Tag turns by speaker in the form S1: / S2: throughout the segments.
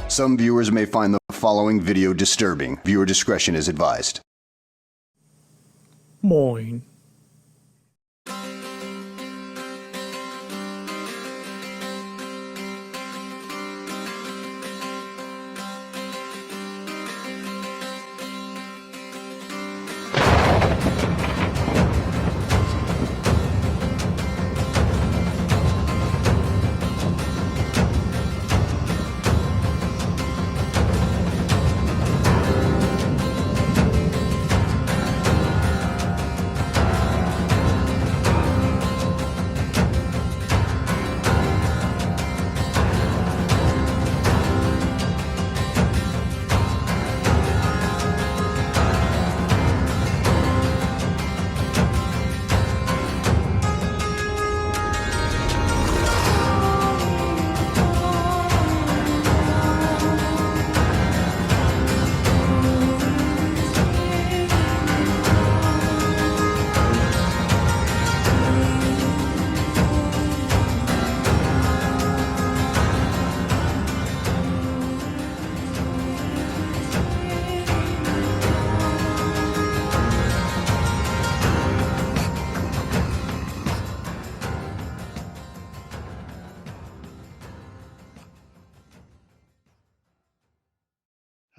S1: Some viewers may find the following video disturbing. Viewer discretion is advised.
S2: Moin.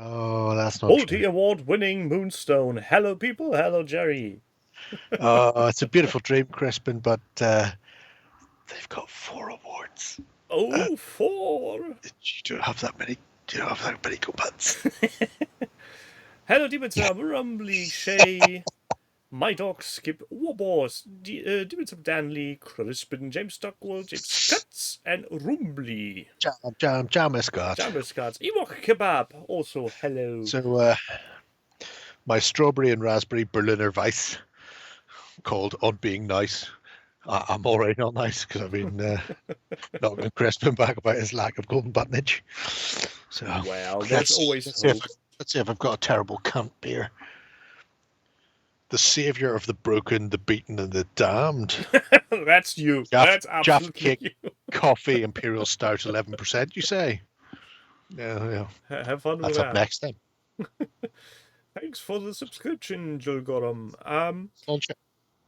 S3: Oh, that's not
S2: Multi-award-winning Moonstone. Hello, people. Hello, Jerry.
S3: it's a beautiful dream, Crispin, but they've got 4 awards.
S2: Oh, 4.
S3: You don't have that many. You don't have that many coupons.
S2: Hello, Dimitsam, Rumbly, Shay, My Dog, Skip, Warbors, Dimitsam, Danley, Crispin, James Stockwell, James Cuts, and Rumbly.
S3: Jamascot.
S2: Jamascots. Ewok Kebab. Also, hello.
S3: So, my strawberry and raspberry Berliner Weiss, called On Being Nice. I'm already not nice because I've been knocking Crispin back about his lack of golden buttonage. So,
S2: well, there's always
S3: hope.
S2: hope.
S3: Let's see if I've got a terrible cunt beer. The savior of the broken, the beaten, and the damned.
S2: That's you. That's absolutely you.
S3: Coffee Imperial Stout 11%, you say? Yeah.
S2: Have fun with
S3: That's
S2: that.
S3: up next then.
S2: Thanks for the subscription, Julgorum.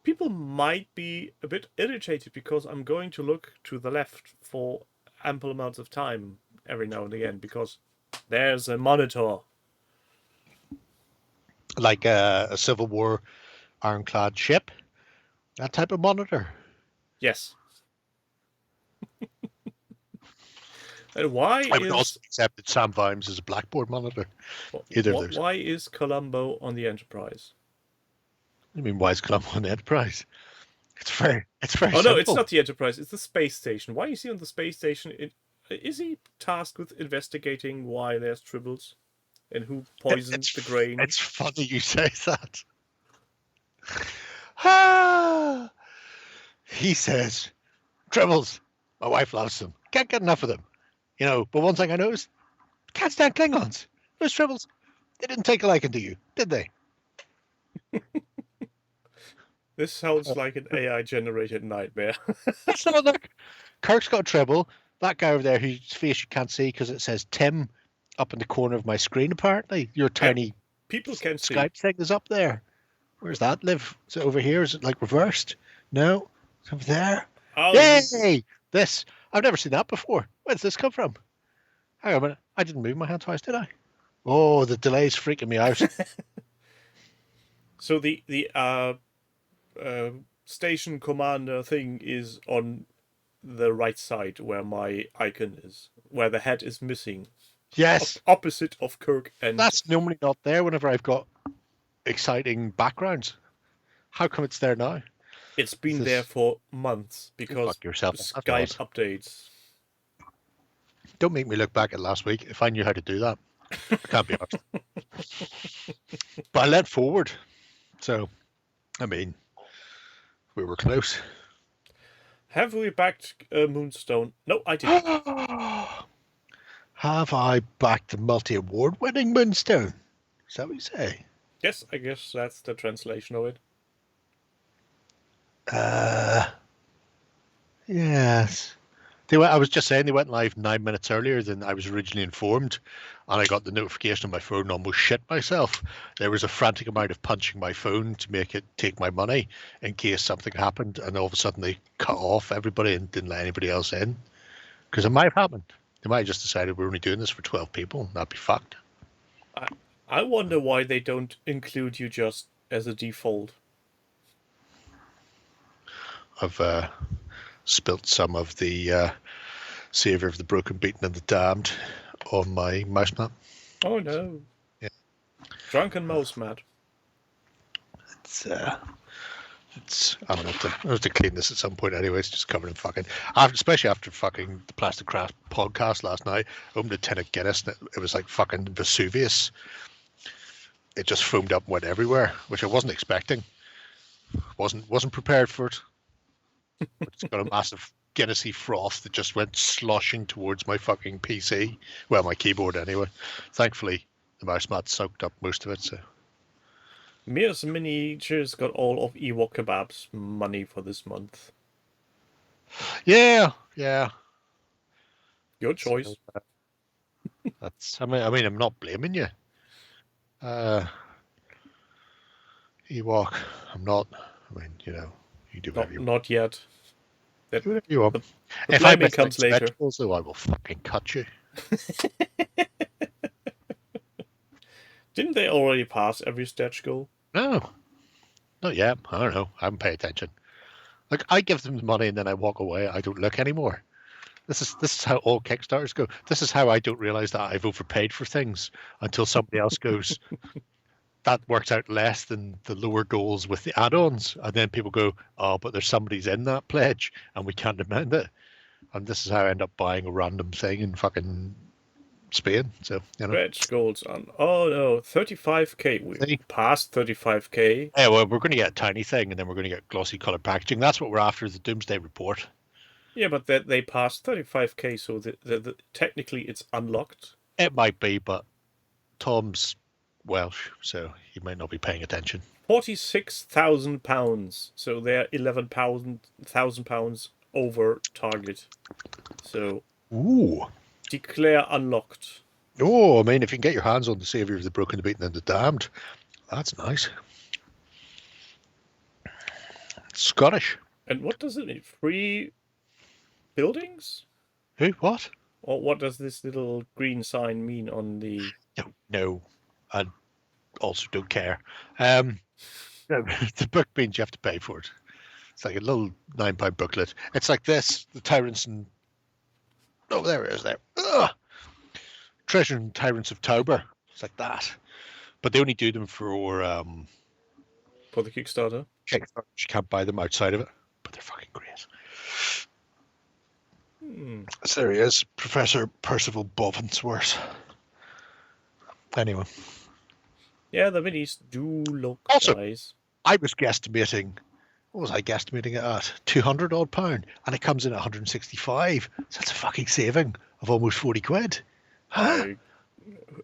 S2: People might be a bit irritated because I'm going to look to the left for ample amounts of time every now and again because there's a monitor.
S3: Like a Civil War ironclad ship? That type of monitor?
S2: Yes. And why
S3: I would also accept that Sam Vimes is a blackboard monitor. Either of those.
S2: Why is Columbo on the Enterprise?
S3: I mean, why is Columbo on the Enterprise? It's very
S2: Oh
S3: simple.
S2: no, it's not the Enterprise. It's the space station. Why is he on the space station? Is he tasked with investigating why there's tribbles and who poisoned the grain?
S3: It's funny you say that. Ah! He says, "Tribbles, my wife loves them. Can't get enough of them. You know, but one thing I noticed, can't stand Klingons. Those tribbles, they didn't take a liking to you, did they?"
S2: This sounds like an AI-generated nightmare.
S3: That's not look. Kirk's got a treble. That guy over there whose face you can't see because it says Tim up in the corner of my screen, apparently. Your tiny
S2: people can see.
S3: Skype thing is up there. Where's that live? Is it over here? Is it like reversed? No. It's over there.
S2: Oh,
S3: Yay! This. I've never seen that before. Where does this come from? Hang on a minute. I didn't move my hand twice, did I? Oh, the delay's freaking me out.
S2: So the station commander thing is on the right side where my icon is, where the head is missing.
S3: Yes.
S2: Opposite of Kirk and...
S3: That's normally not there whenever I've got exciting backgrounds. How come it's there now?
S2: It's been there for months because
S3: yourself.
S2: Skype updates.
S3: Don't make me look back at last week. If I knew how to do that, I can't be honest. But I led forward. So, I mean, we were close.
S2: Have we backed Moonstone? No, I didn't.
S3: Have I backed the multi-award winning Moonstone? Is that what you say?
S2: Yes, I guess that's the translation of it.
S3: Yes. I was just saying they went live 9 minutes earlier than I was originally informed, and I got the notification on my phone and almost shit myself. There was a frantic amount of punching my phone to make it take my money in case something happened, and all of a sudden they cut off everybody and didn't let anybody else in. Because it might have happened. They might have just decided we're only doing this for 12 people, and that'd be fucked.
S2: I wonder why they don't include you just as a default.
S3: I've spilt some of the Saviour of the Broken, Beaten and the Damned on my mouse mat.
S2: Oh no.
S3: Yeah.
S2: Drunken mouse mat.
S3: It's I'm gonna have to clean this at some point anyway. It's just covered in fucking, especially after fucking the Plastic Craft podcast last night. I opened a tin of Guinness and it was like fucking Vesuvius. It just foamed up and went everywhere, which I wasn't expecting. Wasn't prepared for it. It's got a massive Guinnessy froth that just went sloshing towards my fucking PC. Well, my keyboard anyway. Thankfully, the mouse mat soaked up most of it. So.
S2: Mia's Miniatures got all of Ewok Kebab's money for this month.
S3: Yeah.
S2: Your choice.
S3: That's. I mean, I'm not blaming you. Ewok, I'm not. I mean, you do whatever you want.
S2: Not yet.
S3: Do whatever you want.
S2: The
S3: if I
S2: blaming comes later.
S3: Vegetables, though, I will fucking cut you.
S2: Didn't they already pass every stretch goal?
S3: No, not yet. I don't know. I haven't paid attention. Like, I give them the money and then I walk away. I don't look anymore. This is how all Kickstarters go. This is how I don't realize that I've overpaid for things until somebody else goes, that works out less than the lower goals with the add-ons. And then people go, oh, but there's somebody's in that pledge and we can't amend it. And this is how I end up buying a random thing in fucking Spain. So,
S2: Stretch goals on. Oh no, 35k. We passed 35k.
S3: Yeah, well, we're going to get a tiny thing and then we're going to get glossy colored packaging. That's what we're after, the Doomsday Report.
S2: Yeah, but they passed 35k, so technically it's unlocked.
S3: It might be, but Tom's Welsh, so he might not be paying attention.
S2: £46,000, so they're £11,000 over target. So,
S3: ooh,
S2: declare unlocked.
S3: Oh, I mean, if you can get your hands on the Saviour of the Broken, the Beaten, and the Damned, that's nice. Scottish.
S2: And what does it mean? Free buildings?
S3: Who? What?
S2: Or what does this little green sign mean on the...
S3: No. I also don't care. The book means you have to pay for it. It's like a little £9 booklet. It's like this, the Tyrants and... Oh, there it is there. Ugh! Treasure and Tyrants of Tauber. It's like that. But they only do them for
S2: the Kickstarter?
S3: Kickstarter. You can't buy them outside of it. But they're fucking great. So there he is, Professor Percival Bovensworth. Anyway.
S2: Yeah, the minis do look
S3: also,
S2: nice.
S3: I was guesstimating, what was I guesstimating it at? £200 odd, and it comes in at 165. So that's a fucking saving of almost 40 quid.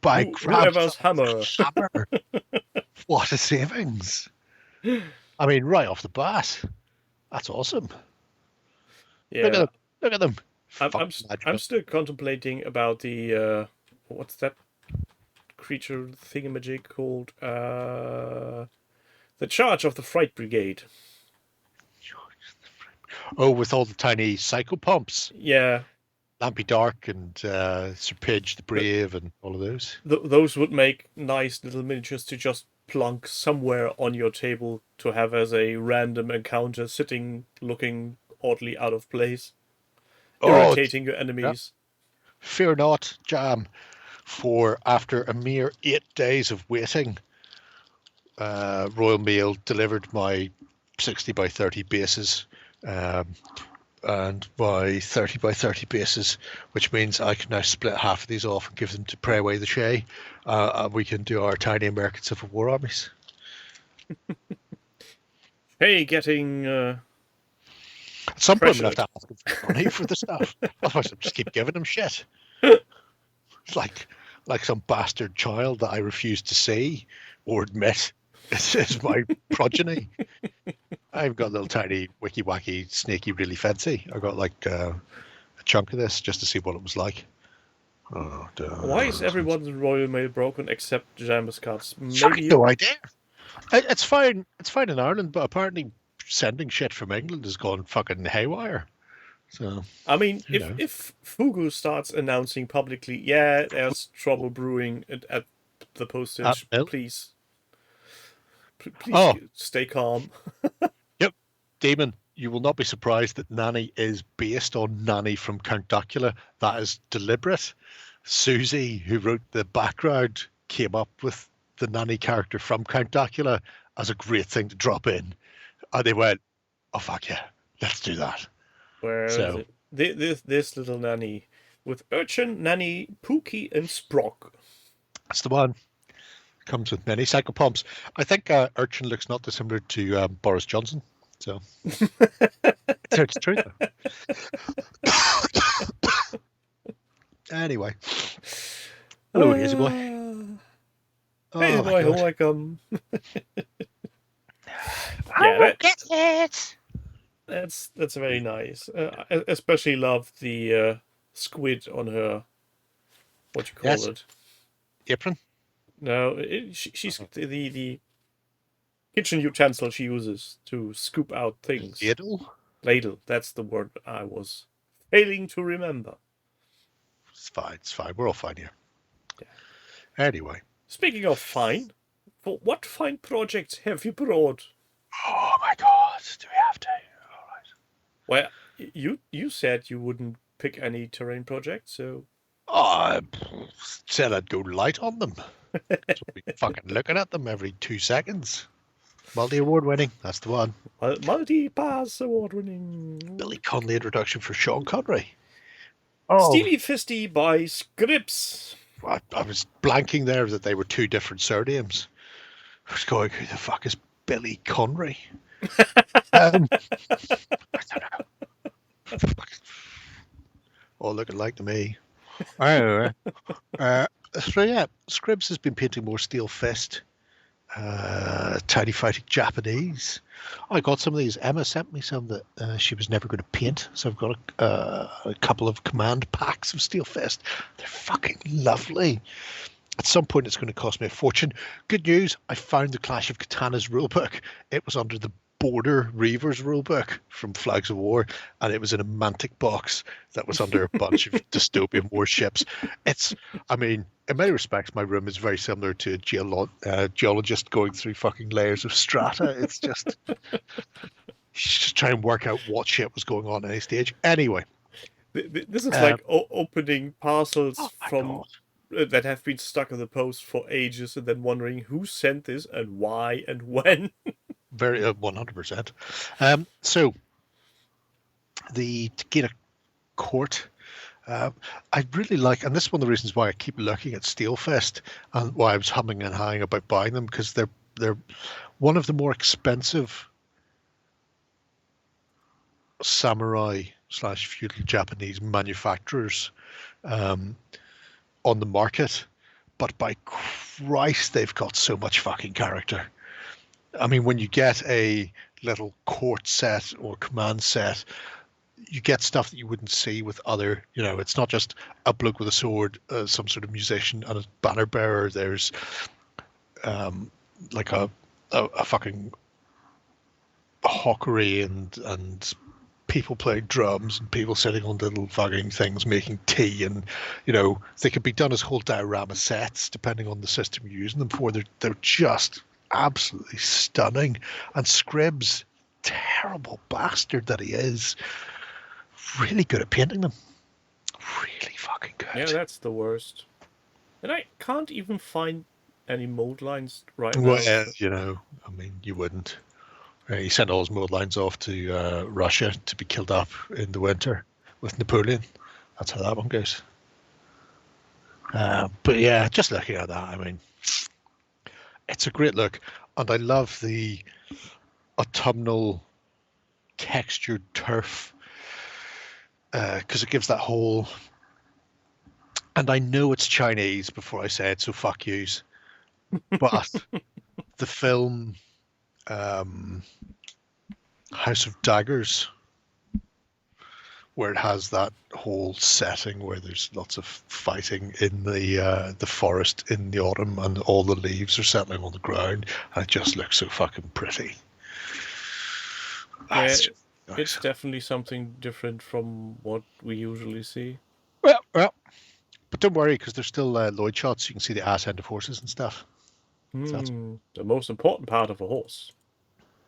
S3: By
S2: whoever's hammer.
S3: What a savings. I mean, right off the bat. That's awesome.
S2: Yeah.
S3: Look at them.
S2: I'm still contemplating about the what's that creature thingamajig called? The Charge of the Fright Brigade.
S3: Oh, with all the tiny psychopomps.
S2: Yeah.
S3: Lampy Dark and Sir Pidge the Brave and all of those.
S2: Those would make nice little miniatures to just plunk somewhere on your table to have as a random encounter, sitting looking oddly out of place. Irritating your enemies.
S3: Yeah. Fear not, Jam, for after a mere 8 days of waiting, Royal Mail delivered my 60 by 30 bases and my 30 by 30 bases, which means I can now split half of these off and give them to Pray Away the Shay. And we can do our tiny American Civil War armies.
S2: Hey, getting
S3: at some point we'll have
S2: pressured.
S3: to ask them for money for the stuff. Otherwise I'll just keep giving them shit. It's like some bastard child that I refuse to see or admit is my progeny. I've got a little tiny wicky wacky snaky really fancy. I got like a chunk of this just to see what it was like. Oh,
S2: Why is everyone's Royal Mail broken except Jamus cards?
S3: Maybe no idea. It's fine. It's fine in Ireland, but apparently sending shit from England has gone fucking haywire. So
S2: I mean, if Fugu starts announcing publicly, yeah, there's trouble brewing at the postage, please stay calm.
S3: Yep, Damon, you will not be surprised that Nanny is based on Nanny from Count Dracula. That is deliberate. Susie, who wrote the background, came up with the Nanny character from Count Dracula as a great thing to drop in. And they went, oh, fuck yeah, let's do that.
S2: Where is it? This little Nanny with Urchin, Nanny, Pookie, and Sprock. That's
S3: the one. Comes with many psychopomps. I think Urchin looks not dissimilar to Boris Johnson. So it's true. Anyway. Hello, Hazy Boy.
S2: Hazy Boy, welcome.
S3: I will get it.
S2: That's very nice. I especially love the squid on her. What you call it?
S3: Apron.
S2: No, she's the kitchen utensil she uses to scoop out things.
S3: Ladle.
S2: Ladle. That's the word I was failing to remember.
S3: It's fine. It's fine. We're all fine here. Yeah. Anyway.
S2: Speaking of fine, for what fine projects have you brought?
S3: Oh my God! Do we have to? All
S2: right. Well, you said you wouldn't pick any terrain project, so.
S3: I said I'd go light on them. So we fucking looking at them every 2 seconds. Multi-award winning. That's the one.
S2: Multi-pass award winning.
S3: Billy Conley introduction for Sean Connery.
S2: Oh. Steely Fisty by Scripps.
S3: I was blanking there that they were two different surnames. I was going, who the fuck is Billy Connery? I don't know. All looking like to me. Anyway, so yeah, Scribs has been painting more Steel Fist, Tiny Fighting Japanese. I got some of these. Emma sent me some that she was never going to paint, so I've got a couple of command packs of Steel Fist. They're fucking lovely. At some point, it's going to cost me a fortune. Good news, I found the Clash of Katana's rulebook. It was under the Border Reavers rulebook from Flags of War, and it was in a Mantic box that was under a bunch of dystopian warships. I mean, in many respects, my room is very similar to a geologist going through fucking layers of strata. It's just, just trying to work out what shit was going on at any stage. Anyway.
S2: This is like opening parcels from that have been stuck in the post for ages and then wondering who sent this and why and when.
S3: Very 100%. So the Takeda Court, I really like, and this is one of the reasons why I keep looking at Steelfest and why I was humming and hawing about buying them, because they're one of the more expensive samurai / feudal Japanese manufacturers on the market, but by Christ, they've got so much fucking character. I mean, when you get a little court set or command set, you get stuff that you wouldn't see with other, it's not just a bloke with a sword, some sort of musician and a banner bearer. There's like a fucking hawkery and people playing drums and people sitting on little fucking things making tea, and they could be done as whole diorama sets depending on the system you're using them for. They're just absolutely stunning. And Scribs, terrible bastard that he is, really good at painting them. Really fucking good.
S2: Yeah, that's the worst. And I can't even find any mold lines right now.
S3: Well, I mean, you wouldn't. He sent all his mode lines off to Russia to be killed up in the winter with Napoleon. That's how that one goes. But yeah, just looking at that, I mean, it's a great look. And I love the autumnal textured turf because it gives that whole... And I know it's Chinese before I say it, so fuck yous. But the film House of Daggers, where it has that whole setting where there's lots of fighting in the forest in the autumn and all the leaves are settling on the ground, and it just looks so fucking pretty.
S2: Yeah,
S3: It's just nice.
S2: it's definitely something different from what we usually see.
S3: Well, but don't worry, because there's still Lloyd shots. You can see the ass end of horses and stuff.
S2: The most important part of a horse.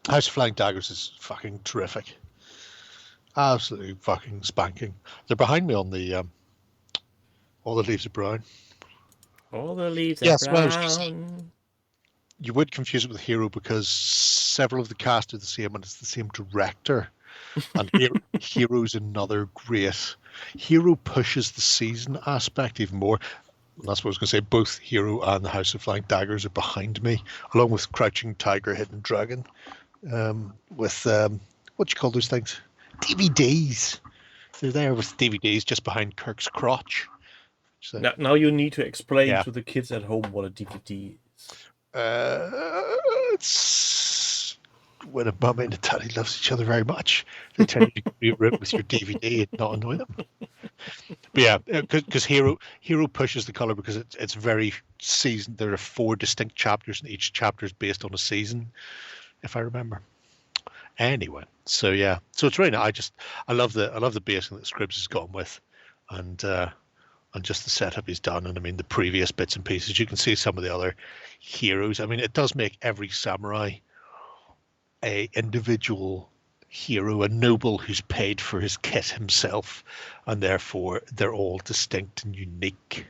S3: House of Flying Daggers is fucking terrific. Absolutely fucking spanking. They're behind me on the all the leaves are brown.
S2: All the leaves are brown.
S3: Well, you would confuse it with Hero because several of the cast are the same and it's the same director. And Hero's another great. Hero pushes the season aspect even more. And that's what I was going to say. Both Hero and the House of Flying Daggers are behind me, along with Crouching Tiger, Hidden Dragon. With what do you call those things? DVDs. They're there with DVDs just behind Kirk's crotch. So,
S2: now you need to explain to the kids at home what a DVD is.
S3: It's when a mum and a daddy loves each other very much. They tend to be room with your DVD and not annoy them. But yeah, because Hero pushes the color because it's very season. There are 4 distinct chapters, and each chapter is based on a season, if I remember. Anyway, so yeah, so it's really nice. I love the basing that Scribs has gone with, and just the setup he's done. And I mean the previous bits and pieces. You can see some of the other heroes. I mean, it does make every samurai a individual hero, a noble who's paid for his kit himself, and therefore they're all distinct and unique.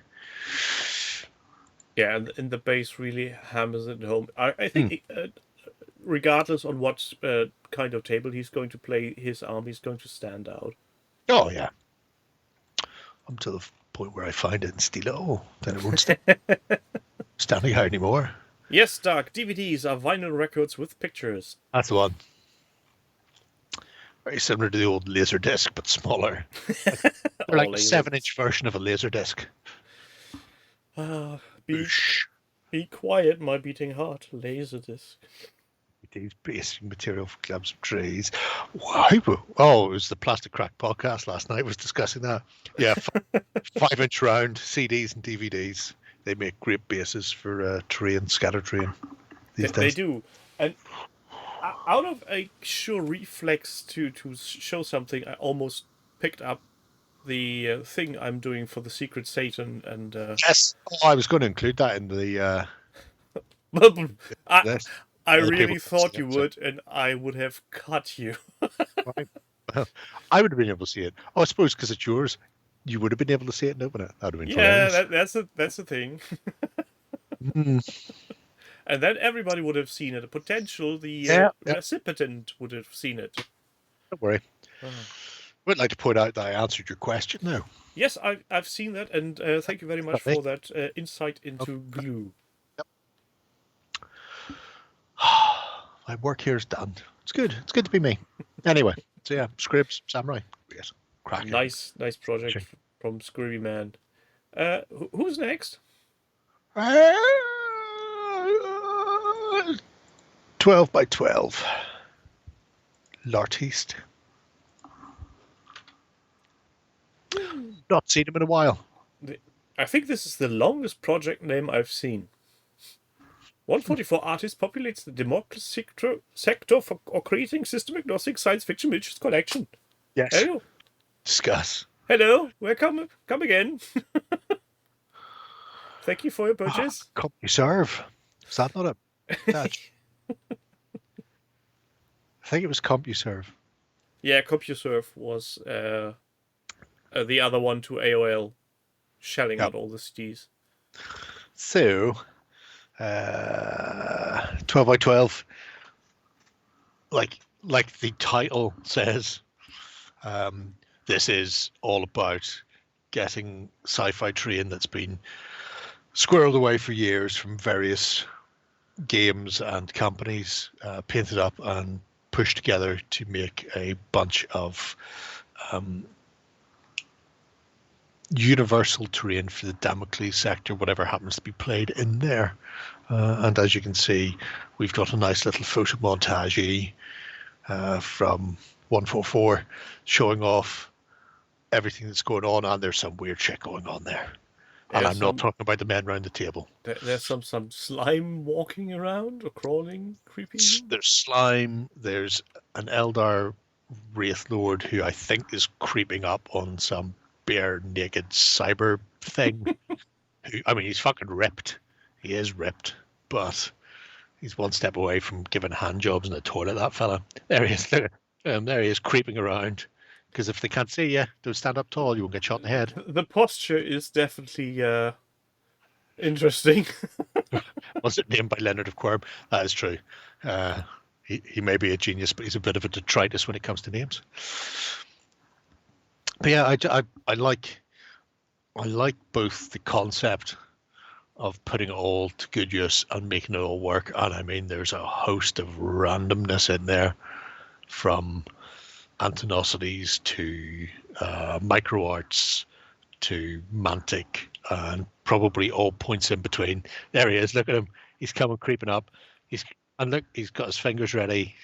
S2: Yeah, and the base really hammers it home. I think regardless on what kind of table he's going to play, his army is going to stand out.
S3: Oh yeah, up to the point where I find it and steal it all, then it won't standing out anymore.
S2: Yes, Doc, DVDs are vinyl records with pictures.
S3: That's the one. Very similar to the old Laserdisc, but smaller. They're like a 7-inch version of a Laserdisc.
S2: Be quiet, my beating heart. Laserdisc.
S3: These basic material for clubs of trees. Wow. Oh, it was the Plastic Crack podcast last night. Was discussing that. Yeah, 5-inch round CDs and DVDs. They make great bases for terrain, scatter terrain.
S2: They do. And out of a sure reflex to show something, I almost picked up the thing I'm doing for the Secret Satan. And
S3: yes, I was going to include that in the.
S2: I really thought you would, and I would have cut you.
S3: Right. Well, I would have been able to see it. Oh, I suppose because it's yours, you would have been able to see it and open it. That would have been hilarious.
S2: That's the thing. And then everybody would have seen it. The recipient would have seen it.
S3: Don't worry. I would like to point out that I answered your question now.
S2: Yes, I've seen that, and thank you very much for that insight into glue.
S3: My work here is done. It's good. It's good to be me. Anyway, so yeah, Scribs, Samurai. Yes, cracking.
S2: Nice project from Screwy Man. Who's next?
S3: 12 by 12. L'artiste. Not seen him in a while.
S2: I think this is the longest project name I've seen. 144 artist populates the democracy sector for creating system-agnostic science fiction miniatures collection.
S3: Yes.
S2: Hello.
S3: Discuss.
S2: Hello. Welcome. Come again. Thank you for your purchase.
S3: CompuServe. Is that not a touch? I think it was CompuServe.
S2: Yeah, CompuServe was the other one to AOL, shelling out all the CDs.
S3: So, 12 by 12. like the title says, this is all about getting sci-fi terrain that's been squirreled away for years from various games and companies, painted up and pushed together to make a bunch of universal terrain for the Damocles sector, whatever happens to be played in there. And as you can see, we've got a nice little photo montage from 144 showing off everything that's going on, and there's some weird shit going on there. And I'm not talking about the men around the table.
S2: There's some slime walking around or crawling, creeping.
S3: There's slime. There's an Eldar Wraith Lord who I think is creeping up on some bare naked cyber thing. He's fucking ripped. He is ripped, but he's one step away from giving hand jobs in the toilet, that fella. There he is. There he is, creeping around. Because if they can't see you, don't stand up tall, you won't get shot in the head.
S2: The posture is definitely interesting.
S3: Was it named by Leonard of Quirm? That is true. He may be a genius, but he's a bit of a detritus when it comes to names. But yeah, I like both the concept of putting it all to good use and making it all work. And I mean, there's a host of randomness in there, from Antonosities to micro arts to Mantic, and probably all points in between. There he is. Look at him. He's coming creeping up. He's got his fingers ready.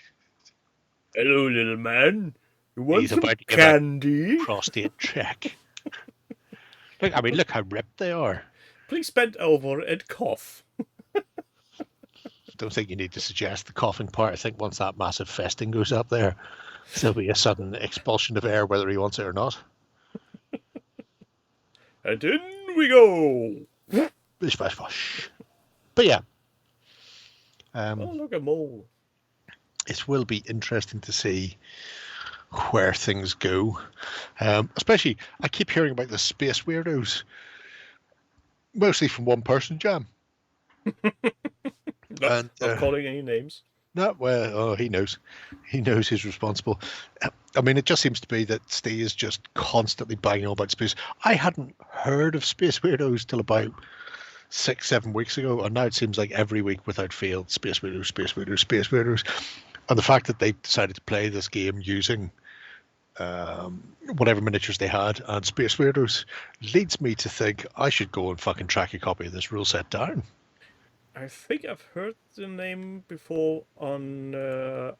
S2: Hello, little man. You want
S3: He's
S2: some
S3: about to give
S2: candy?
S3: a prostate check. Look how ripped they are.
S2: Please bend over and cough.
S3: Don't think you need to suggest the coughing part. I think once that massive festing goes up there, there'll be a sudden expulsion of air, whether he wants it or not.
S2: And in we go.
S3: Bish, bash, bosh. But yeah.
S2: Oh, look, a mole.
S3: It will be interesting to see where things go. Especially, I keep hearing about the space weirdos, mostly from one person, Jam.
S2: Not calling any names.
S3: No, well, he knows. He knows he's responsible. I mean, it just seems to be that Steve is just constantly banging on about space. I hadn't heard of space weirdos till about 6-7 weeks ago, and now it seems like every week without fail, space weirdos, space weirdos, space weirdos. And the fact that they decided to play this game using whatever miniatures they had and space weirdos leads me to think I should go and fucking track a copy of this rule set down.
S2: I think I've heard the name before on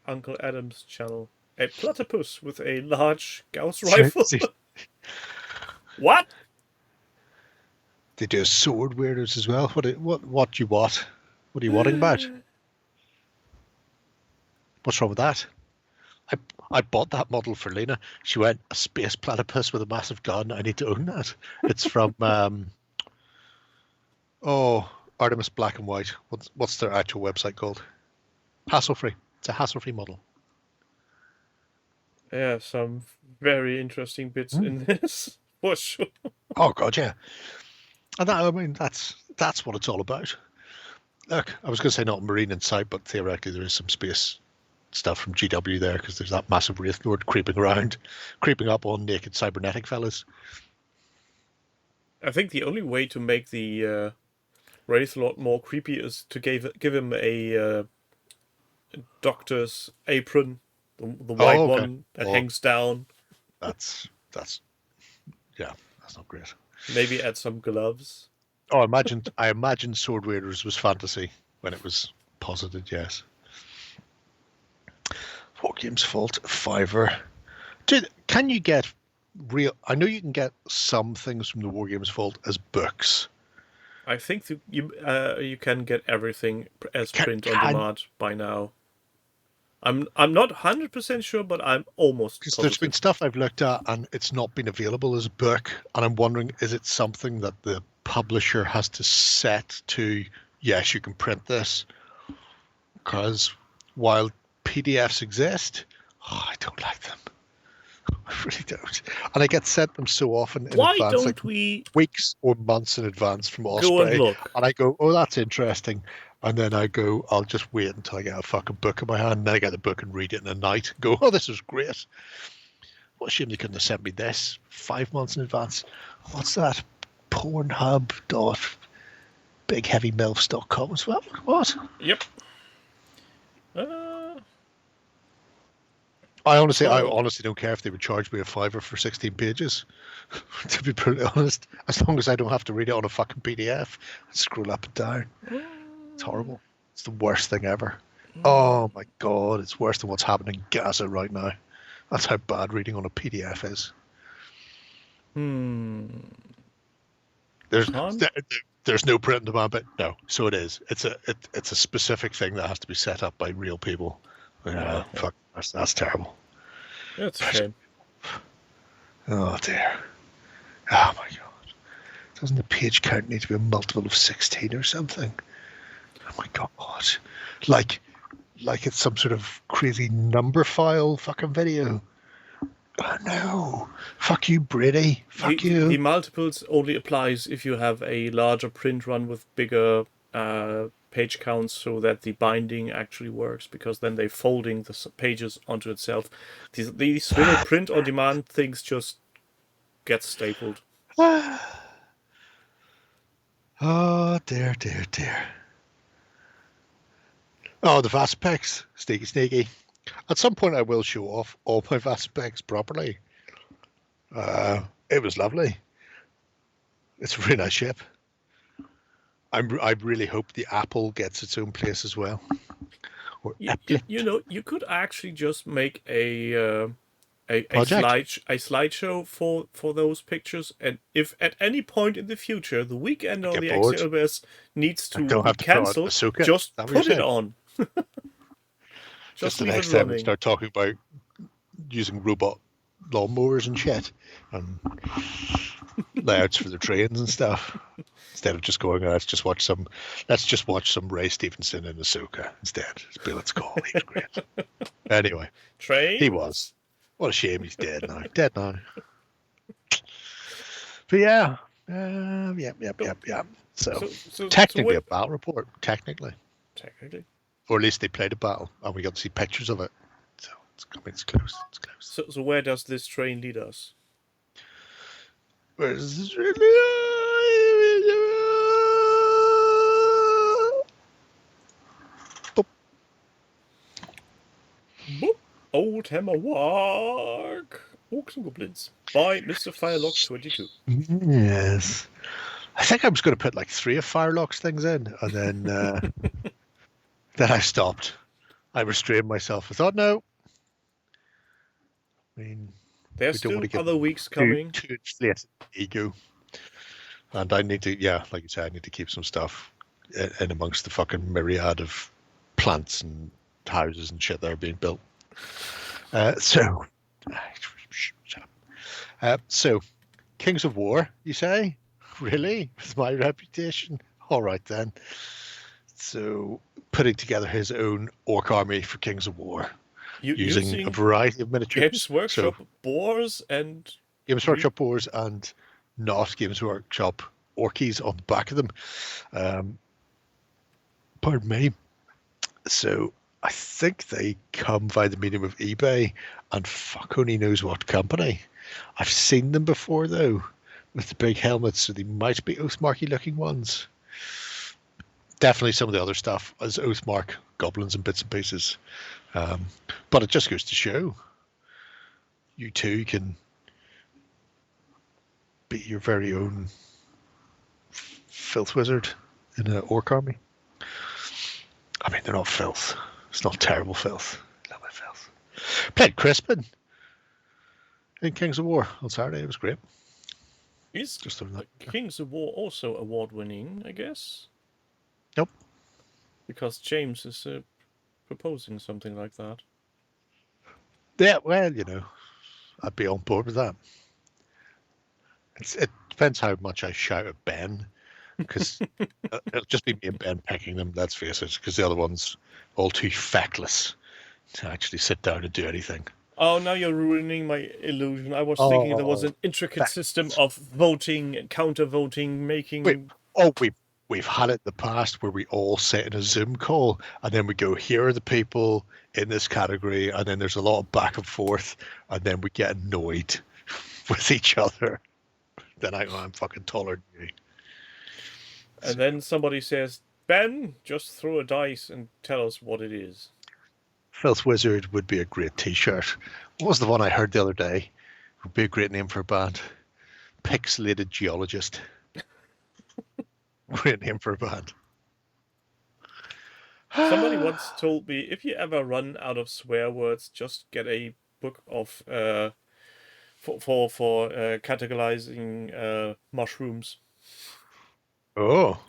S2: Uncle Adam's channel. A platypus with a large Gauss rifle. What?
S3: They do sword weirdos as well. What you what? What are you wanting about? What's wrong with that? I bought that model for Lena. She went, a space platypus with a massive gun. I need to own that. It's from Artemis Black and White. What's their actual website called? Hassle-free. It's a hassle-free model.
S2: Yeah, some very interesting bits in this, for sure.
S3: Oh god, yeah. And that's what it's all about. Look, I was going to say not marine in sight, but theoretically there is some space stuff from GW there, because there's that massive Wraith Lord creeping up on naked cybernetic fellas.
S2: I think the only way to make the Wraith Lord more creepy is to give him a doctor's apron, the white one that hangs down.
S3: That's not great.
S2: Maybe add some gloves.
S3: Oh, I imagined Sword Raiders was fantasy when it was posited. Yes. War Games Vault $5. Dude, can you get real? I know you can get some things from the War Games Vault as books.
S2: I think you can get everything as print on demand by now. I'm not 100% sure, but I'm almost.
S3: Because there's been stuff I've looked at and it's not been available as a book, and I'm wondering, is it something that the publisher has to set to? Yes, you can print this. Because while PDFs exist, I don't like them. I really don't. And I get sent them so often in
S2: Why
S3: advance,
S2: don't
S3: like
S2: we
S3: weeks or months in advance from
S2: go
S3: Osprey.
S2: and look?
S3: And I go, oh, that's interesting. And then I go, I'll just wait until I get a fucking book in my hand. And then I get the book and read it in a night. And go, oh, this is great. What a shame they couldn't have sent me this 5 months in advance. What's that? Pornhub.bigheavymilfs.com as well. What?
S2: Yep.
S3: I honestly don't care if they would charge me a $5 for 16 pages. To be brutally honest, as long as I don't have to read it on a fucking PDF and scroll up and down. It's horrible. It's the worst thing ever. Oh my god, it's worse than what's happening in Gaza right now. That's how bad reading on a PDF is. There's no print on demand, but no. So it is. It's a specific thing that has to be set up by real people. Fuck, that's terrible.
S2: That's a shame.
S3: Oh dear. Oh my god. Doesn't the page count need to be a multiple of 16 or something? Oh my god. Like it's some sort of crazy number file fucking video. Oh no. Fuck you, Brady. Fuck you.
S2: The multiples only applies if you have a larger print run with bigger page counts, so that the binding actually works, because then they're folding the pages onto itself. These little print on demand things just get stapled.
S3: Oh dear. Oh, the Vaspex. Sneaky. At some point I will show off all my Vaspex properly. It was lovely. It's a really nice ship. I really hope the Apple gets its own place as well. Or
S2: you could actually just make a slideshow for those pictures, and if at any point in the future the weekend on the XLBS needs to be cancelled, just put it on.
S3: Just the next time we start talking about using robot lawnmowers and shit and layouts for the trains and stuff, instead of just going, let's just watch some Ray Stevenson in Ahsoka instead. Let's go. He was great. Anyway, he was. What a shame he's dead now. But yeah. So technically a battle report. Technically. Or at least they played a battle and we got to see pictures of it. So it's close.
S2: So where does this train lead us?
S3: Where does this train lead us?
S2: Boop. Old Hammer Walk. Orcs and Goblins by Mr. Firelock 22.
S3: Yes. I think I was going to put like 3 of Firelock's things in, and then then I stopped. I restrained myself. I thought, no. I mean,
S2: there's still other weeks coming.
S3: Too inflated ego. And I need to, like you said, I need to keep some stuff in amongst the fucking myriad of plants and houses and shit that are being built. So, Kings of War, you say? Really? With my reputation? All right then. So, putting together his own orc army for Kings of War, using a variety of miniatures.
S2: Games Workshop boars and
S3: not Games Workshop orkies on the back of them. Pardon me. So, I think they come via the medium of eBay, and fuck only knows what company. I've seen them before though, with the big helmets, so they might be Oathmarky looking ones. Definitely some of the other stuff as Oathmark goblins and bits and pieces. But it just goes to show you too can be your very own filth wizard in an orc army. I mean, they're not filth. It's not terrible filth. Lovely filth. Played Crispin in Kings of War on Saturday. It was great.
S2: Is Kings of War also award-winning, I guess?
S3: Nope. Because
S2: James is proposing something like that.
S3: Yeah, well, I'd be on board with that. It depends how much I shout at Ben, because it'll just be me and Ben pecking them, let's face it, because the other one's all too feckless to actually sit down and do anything.
S2: Oh, now you're ruining my illusion. I was thinking there was an intricate system of voting, counter-voting, making...
S3: We we've had it in the past where we all sit in a Zoom call and then we go, here are the people in this category, and then there's a lot of back and forth, and then we get annoyed with each other. Then I'm fucking taller than you.
S2: And then somebody says, Ben, just throw a dice and tell us what it is.
S3: Filth Wizard would be a great t-shirt. What was the one I heard the other day? Would be a great name for a band. Pixelated Geologist. Great name for a band.
S2: Somebody once told me, if you ever run out of swear words, just get a book of for categorizing mushrooms.
S3: Oh.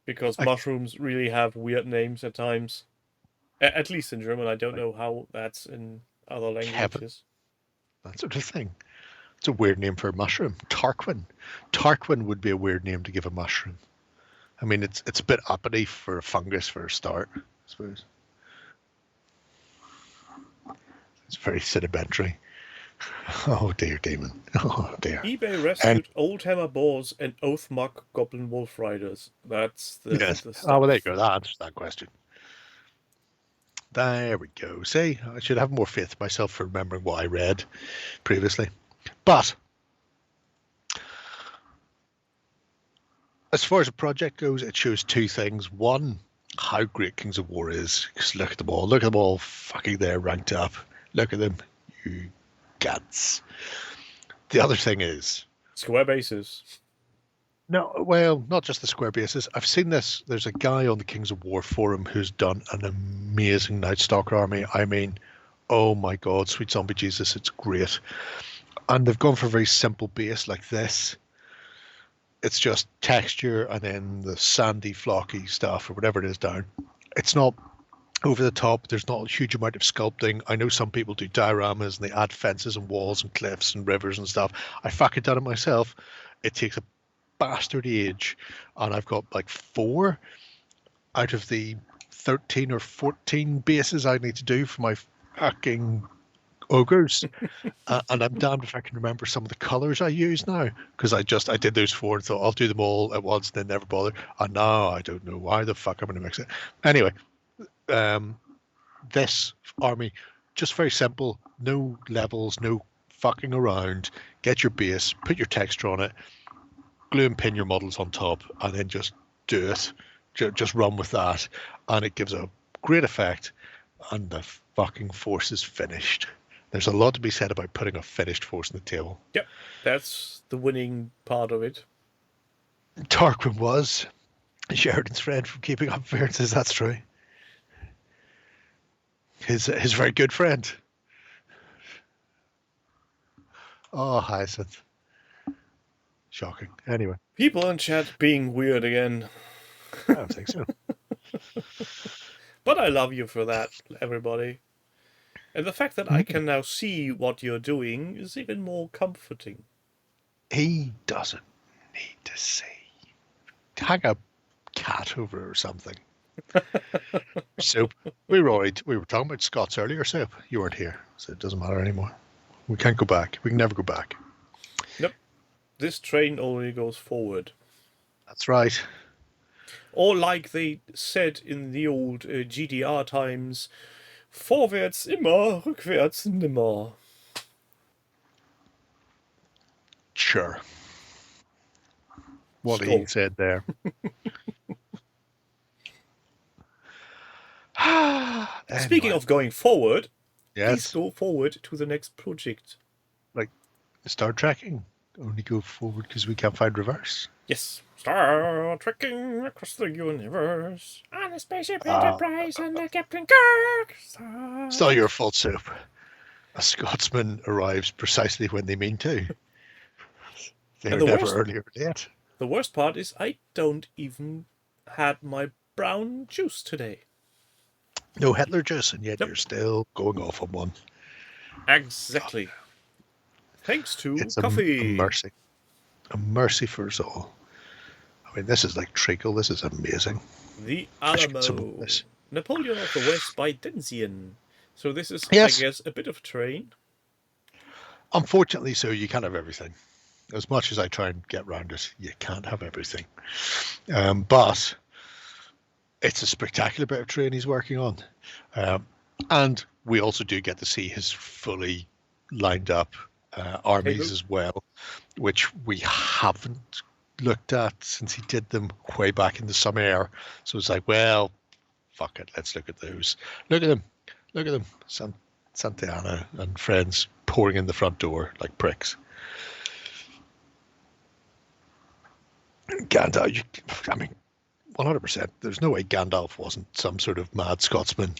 S2: Because mushrooms really have weird names at times. At least in German. I don't know how that's in other languages.
S3: That sort of thing. It's a weird name for a mushroom. Tarquin. Tarquin would be a weird name to give a mushroom. I mean, it's a bit uppity for a fungus for a start, I suppose. It's very sedimentary. Oh dear, demon. Oh dear.
S2: eBay rescued Oldhammer Boars and Oathmark Goblin Wolf Riders. That's the,
S3: yes.
S2: the stuff.
S3: Oh, well, there you go. That answers that question. There we go. See, I should have more faith in myself for remembering what I read previously. But as far as the project goes, it shows two things. One, how great Kings of War is. Because look at them all. Look at them all fucking there ranked up. Look at them. You guts. The other thing is...
S2: Square bases.
S3: No, well, not just the square bases. I've seen this. There's a guy on the Kings of War forum who's done an amazing Night Stalker army. I mean, oh my God, sweet zombie Jesus, it's great. And they've gone for a very simple base like this. It's just texture and then the sandy, flocky stuff or whatever it is down. It's not over the top. There's not a huge amount of sculpting. I know some people do dioramas and they add fences and walls and cliffs and rivers and stuff. I fucking done it myself. It takes a bastard age, and I've got like 4 out of the 13 or 14 bases I need to do for my fucking ogres. And I'm damned if I can remember some of the colors I use now, because I did those 4 and thought I'll do them all at once and then never bother, and now I don't know why the fuck I'm going to mix it. Anyway, this army, just very simple, no levels, no fucking around. Get your base, put your texture on it, glue and pin your models on top, and then just do it. Just run with that, and it gives a great effect, and the fucking force is finished. There's a lot to be said about putting a finished force on the table.
S2: Yep, that's the winning part of it.
S3: Tarquin was Sheridan's friend from Keeping Up Appearances, that's true. His very good friend. Oh, Hyacinth. Shocking. Anyway.
S2: People in chat being weird again.
S3: I don't think so.
S2: But I love you for that, everybody. And the fact that I can now see what you're doing is even more comforting.
S3: He doesn't need to see. Hang a cat over it or something. Soap. We were talking about Scots earlier, Soap. You weren't here, so it doesn't matter anymore. We can't go back. We can never go back.
S2: Nope. This train only goes forward.
S3: That's right.
S2: Or like they said in the old GDR times, vorwärts immer, rückwärts nimmer.
S3: Sure. What he said there.
S2: Speaking of going forward,
S3: yes.
S2: Please go forward to the next project.
S3: Like Star Trekking. Only go forward because we can't find reverse.
S2: Yes. Star Trekking across the universe on a spaceship Enterprise and the Captain Kirk.
S3: It's not your fault, Soap. A Scotsman arrives precisely when they mean to. They're never early or late.
S2: The worst part is I don't even had my brown juice today.
S3: No Hitler juice, and yet you're still going off on one.
S2: Exactly. Thanks to
S3: it's
S2: coffee.
S3: A mercy. A mercy for us all. I mean, this is like treacle. This is amazing.
S2: The Alamo. Napoleon of the West by Denzian. So this is, yes. I guess, a bit of a train.
S3: Unfortunately, so you can't have everything. as much as I try and get around it, you can't have everything. But it's a spectacular bit of terrain he's working on. And we also do get to see his fully lined up armies as well, which we haven't looked at since he did them way back in the summer air. So it's like, well, fuck it, let's look at those. Look at them. Santana and friends pouring in the front door like pricks. Gandalf, I mean, 100%. There's no way Gandalf wasn't some sort of mad Scotsman.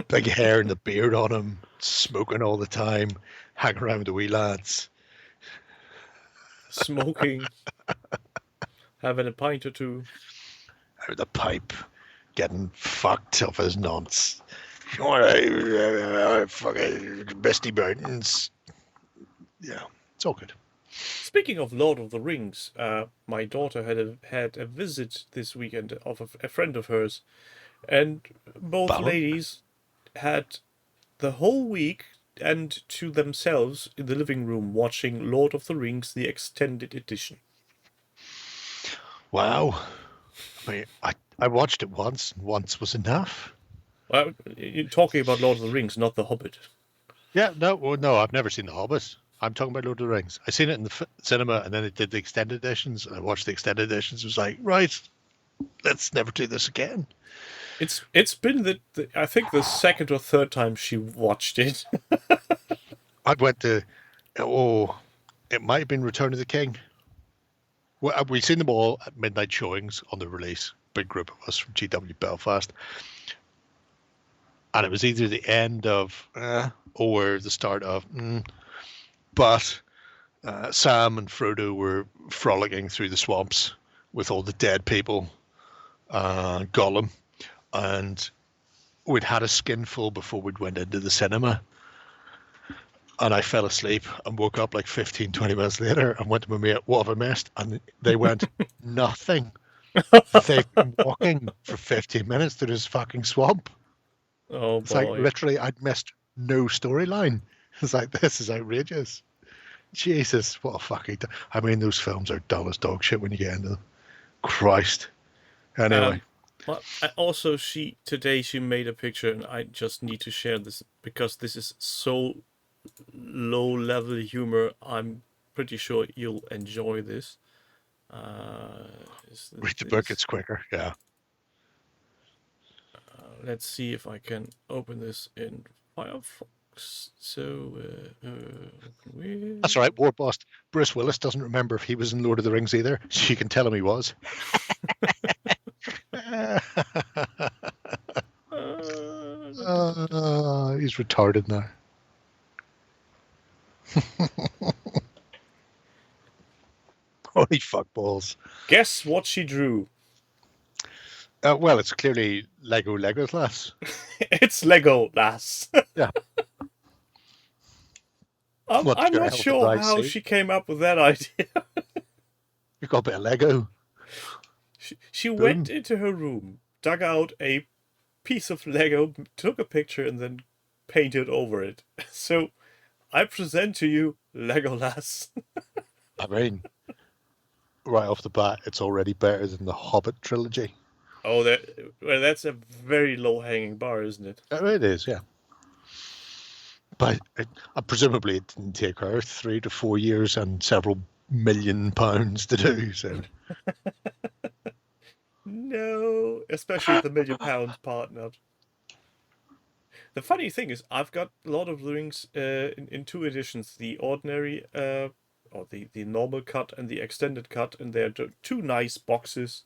S3: Big hair and the beard on him, smoking all the time, hanging around with the wee lads.
S2: Smoking, having a pint or two.
S3: With a pipe, getting fucked off his nonce. Fucking misty mountains. Yeah, it's all good.
S2: Speaking of Lord of the Rings, my daughter had a visit this weekend of a friend of hers, and both ladies had the whole week and to themselves in the living room watching Lord of the Rings, the extended edition.
S3: Wow. I mean, I watched it once, and once was enough.
S2: Well, you're talking about Lord of the Rings, not The Hobbit.
S3: Yeah, no, I've never seen The Hobbit. I'm talking about Lord of the Rings. I seen it in the cinema, and then it did the extended editions, and I watched the extended editions. It was like, right, let's never do this again.
S2: It's been I think the second or third time she watched it.
S3: I went to, it might have been Return of the King. Well, we've seen them all at midnight showings on the release. Big group of us from GW Belfast. And it was either the end of, or the start of, but Sam and Frodo were frolicking through the swamps with all the dead people, Gollum, and we'd had a skinful before we'd went into the cinema. And I fell asleep and woke up like 15, 20 minutes later and went to my mate, what have I missed? And they went, nothing. They've been walking for 15 minutes through this fucking swamp.
S2: Oh,
S3: it's like literally I'd missed no storyline. It's like, this is outrageous. Jesus, what a fucking... I mean, those films are dull as dog shit when you get into them. Christ. Anyway.
S2: Also, today she made a picture, and I just need to share this because this is so low-level humor. I'm pretty sure you'll enjoy this.
S3: Read the book, it's quicker, yeah.
S2: Let's see if I can open this in Firefox. So,
S3: that's all right, War Boss. Bruce Willis doesn't remember if he was in Lord of the Rings either, so you can tell him he was. He's retarded now. Holy fuck balls.
S2: Guess what she drew?
S3: Well, it's clearly Legolas.
S2: It's Legolas.
S3: Yeah.
S2: I'm not sure how she came up with that idea.
S3: You've got a bit of Lego.
S2: She went into her room, dug out a piece of Lego, took a picture, and then painted over it. So, I present to you Legolas.
S3: I mean, right off the bat, it's already better than the Hobbit trilogy.
S2: Oh, that's a very low-hanging bar, isn't it?
S3: It is, yeah. But presumably it didn't take her 3 to 4 years and several £1 million to do, so...
S2: No, especially the £1 million part not. The funny thing is, I've got Lord of the Rings in 2 editions, the ordinary, or the normal cut and the extended cut, and they're 2 nice boxes.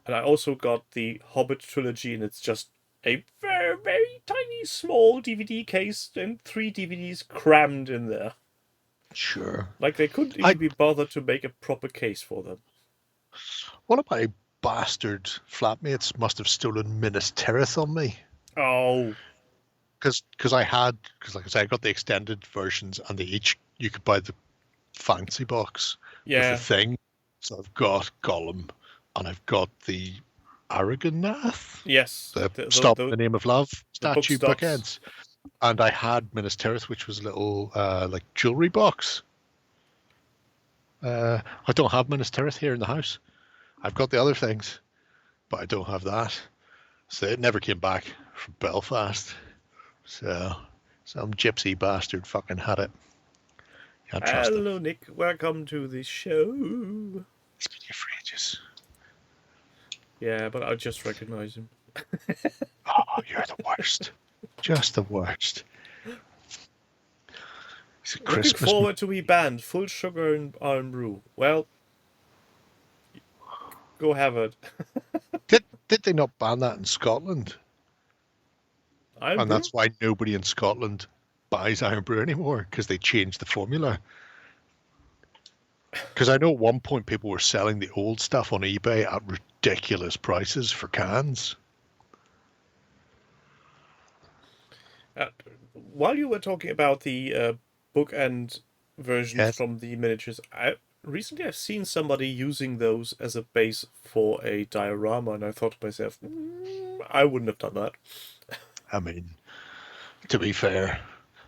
S2: And I also got the Hobbit trilogy, and it's just a very, very tiny, small DVD case and 3 DVDs crammed in there.
S3: Sure.
S2: Like they couldn't even be bothered to make a proper case for them.
S3: One of my bastard flatmates must have stolen Minas Tirith on me.
S2: Oh.
S3: Because like I said, I got the extended versions, and you could buy the fancy box with the thing. So I've got Gollum, and I've got the Aragornath.
S2: Yes.
S3: The Name of Love statue bookends. And I had Minas Tirith, which was a little like jewelry box. I don't have Minas Tirith here in the house. I've got the other things, but I don't have that. So it never came back from Belfast. So some gypsy bastard fucking had it. Can't trust them.
S2: Hello, Nick. Welcome to the show.
S3: It's been here for ages.
S2: Yeah, but I just recognize him.
S3: Oh, you're the worst. Just the worst. It's a Christmas.
S2: Looking forward to be banned. Full sugar and iron brew. Well, go have it.
S3: Did they not ban that in Scotland? And that's why nobody in Scotland buys iron brew anymore, because they changed the formula. Because I know at one point people were selling the old stuff on eBay at ridiculous prices for cans.
S2: While you were talking about the bookend versions from the miniatures, recently I've seen somebody using those as a base for a diorama, and I thought to myself, I wouldn't have done that.
S3: I mean, to be fair,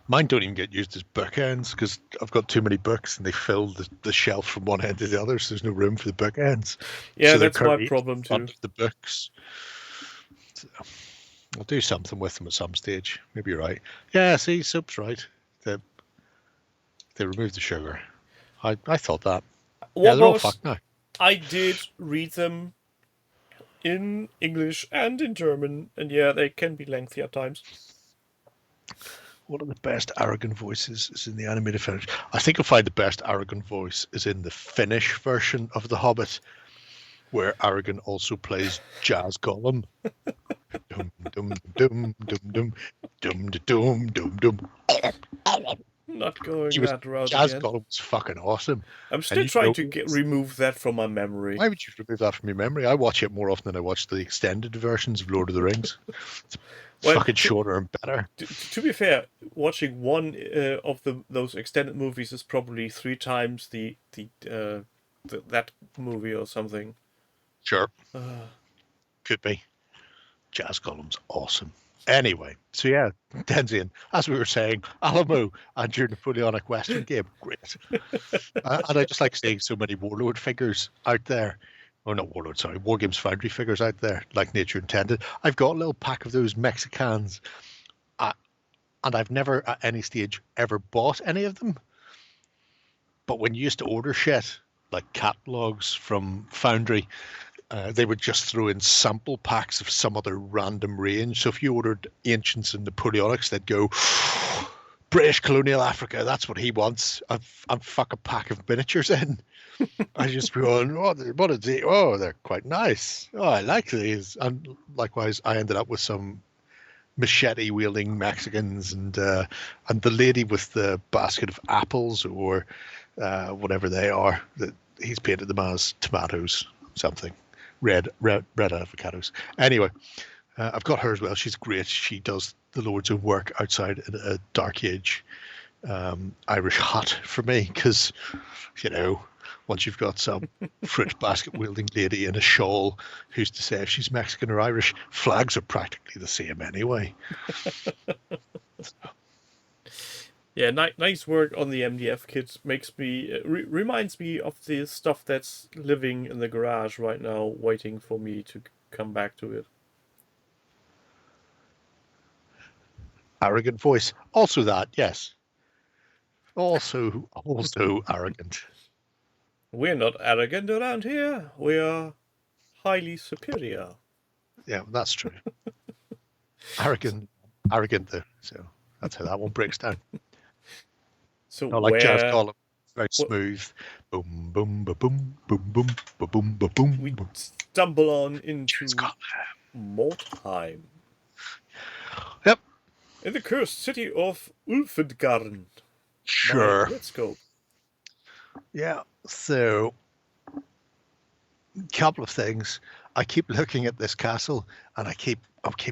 S3: mine don't even get used as bookends because I've got too many books and they fill the shelf from one end to the other, so there's no room for the bookends.
S2: Yeah,
S3: so
S2: that's my problem too.
S3: Under the books. So I'll do something with them at some stage. Maybe you're right. Yeah, see, Soap's right. They removed the sugar. I thought that. Yeah, they're all fucked now.
S2: I did read them in English and in German, and yeah, they can be lengthy at times.
S3: One of the best arrogant voices is in the animated Finnish. I think you'll find the best arrogant voice is in the Finnish version of The Hobbit, where Aragorn also plays Jazz Gollum. Dum dum dum dum dum dum dum dum.
S2: Not going that route
S3: Jazz
S2: again.
S3: Gollum was fucking awesome.
S2: I'm still trying to remove that from my memory.
S3: Why would you remove that from your memory? I watch it more often than I watch the extended versions of Lord of the Rings. It's fucking shorter and better.
S2: To be fair, watching one of those extended movies is probably 3 times that movie or something.
S3: Sure. Could be. Jazz Gollum's awesome. Anyway, so yeah, Denzian, as we were saying, Alamo and your Napoleonic Western game, great. And I just like seeing so many Warlord figures out there. Oh, not Warlord, sorry, War Games Foundry figures out there, like nature intended. I've got a little pack of those Mexicans, and I've never at any stage ever bought any of them. But when you used to order shit, like catalogs from Foundry, they would just throw in sample packs of some other random range. So if you ordered Ancients and Napoleonics, they'd go, British colonial Africa, that's what he wants. I'm fuck a pack of miniatures in. I just be going, what are they? Oh, they're quite nice. Oh, I like these. And likewise, I ended up with some machete-wielding Mexicans and the lady with the basket of apples or whatever they are, that he's painted them as tomatoes, something. Red avocados. Anyway, I've got her as well. She's great. She does the Lord's own work outside in a Dark Age Irish hut for me because, you know, once you've got some fruit basket wielding lady in a shawl, who's to say if she's Mexican or Irish? Flags are practically the same anyway.
S2: Yeah, nice work on the MDF kit. Makes me reminds me of the stuff that's living in the garage right now, waiting for me to come back to it.
S3: Arrogant voice. Also that, yes. Also arrogant.
S2: We're not arrogant around here. We are highly superior.
S3: Yeah, that's true. arrogant though. So that's how that one breaks down.
S2: So
S3: not like Jazz Gollum, very smooth. Boom, boom, ba boom, boom, boom, ba boom, ba boom.
S2: We stumble on into Mordheim.
S3: Yep.
S2: In the cursed city of Ulfedgarn.
S3: Sure.
S2: Let's go.
S3: Yeah. So, a couple of things. I keep looking at this castle, and I keep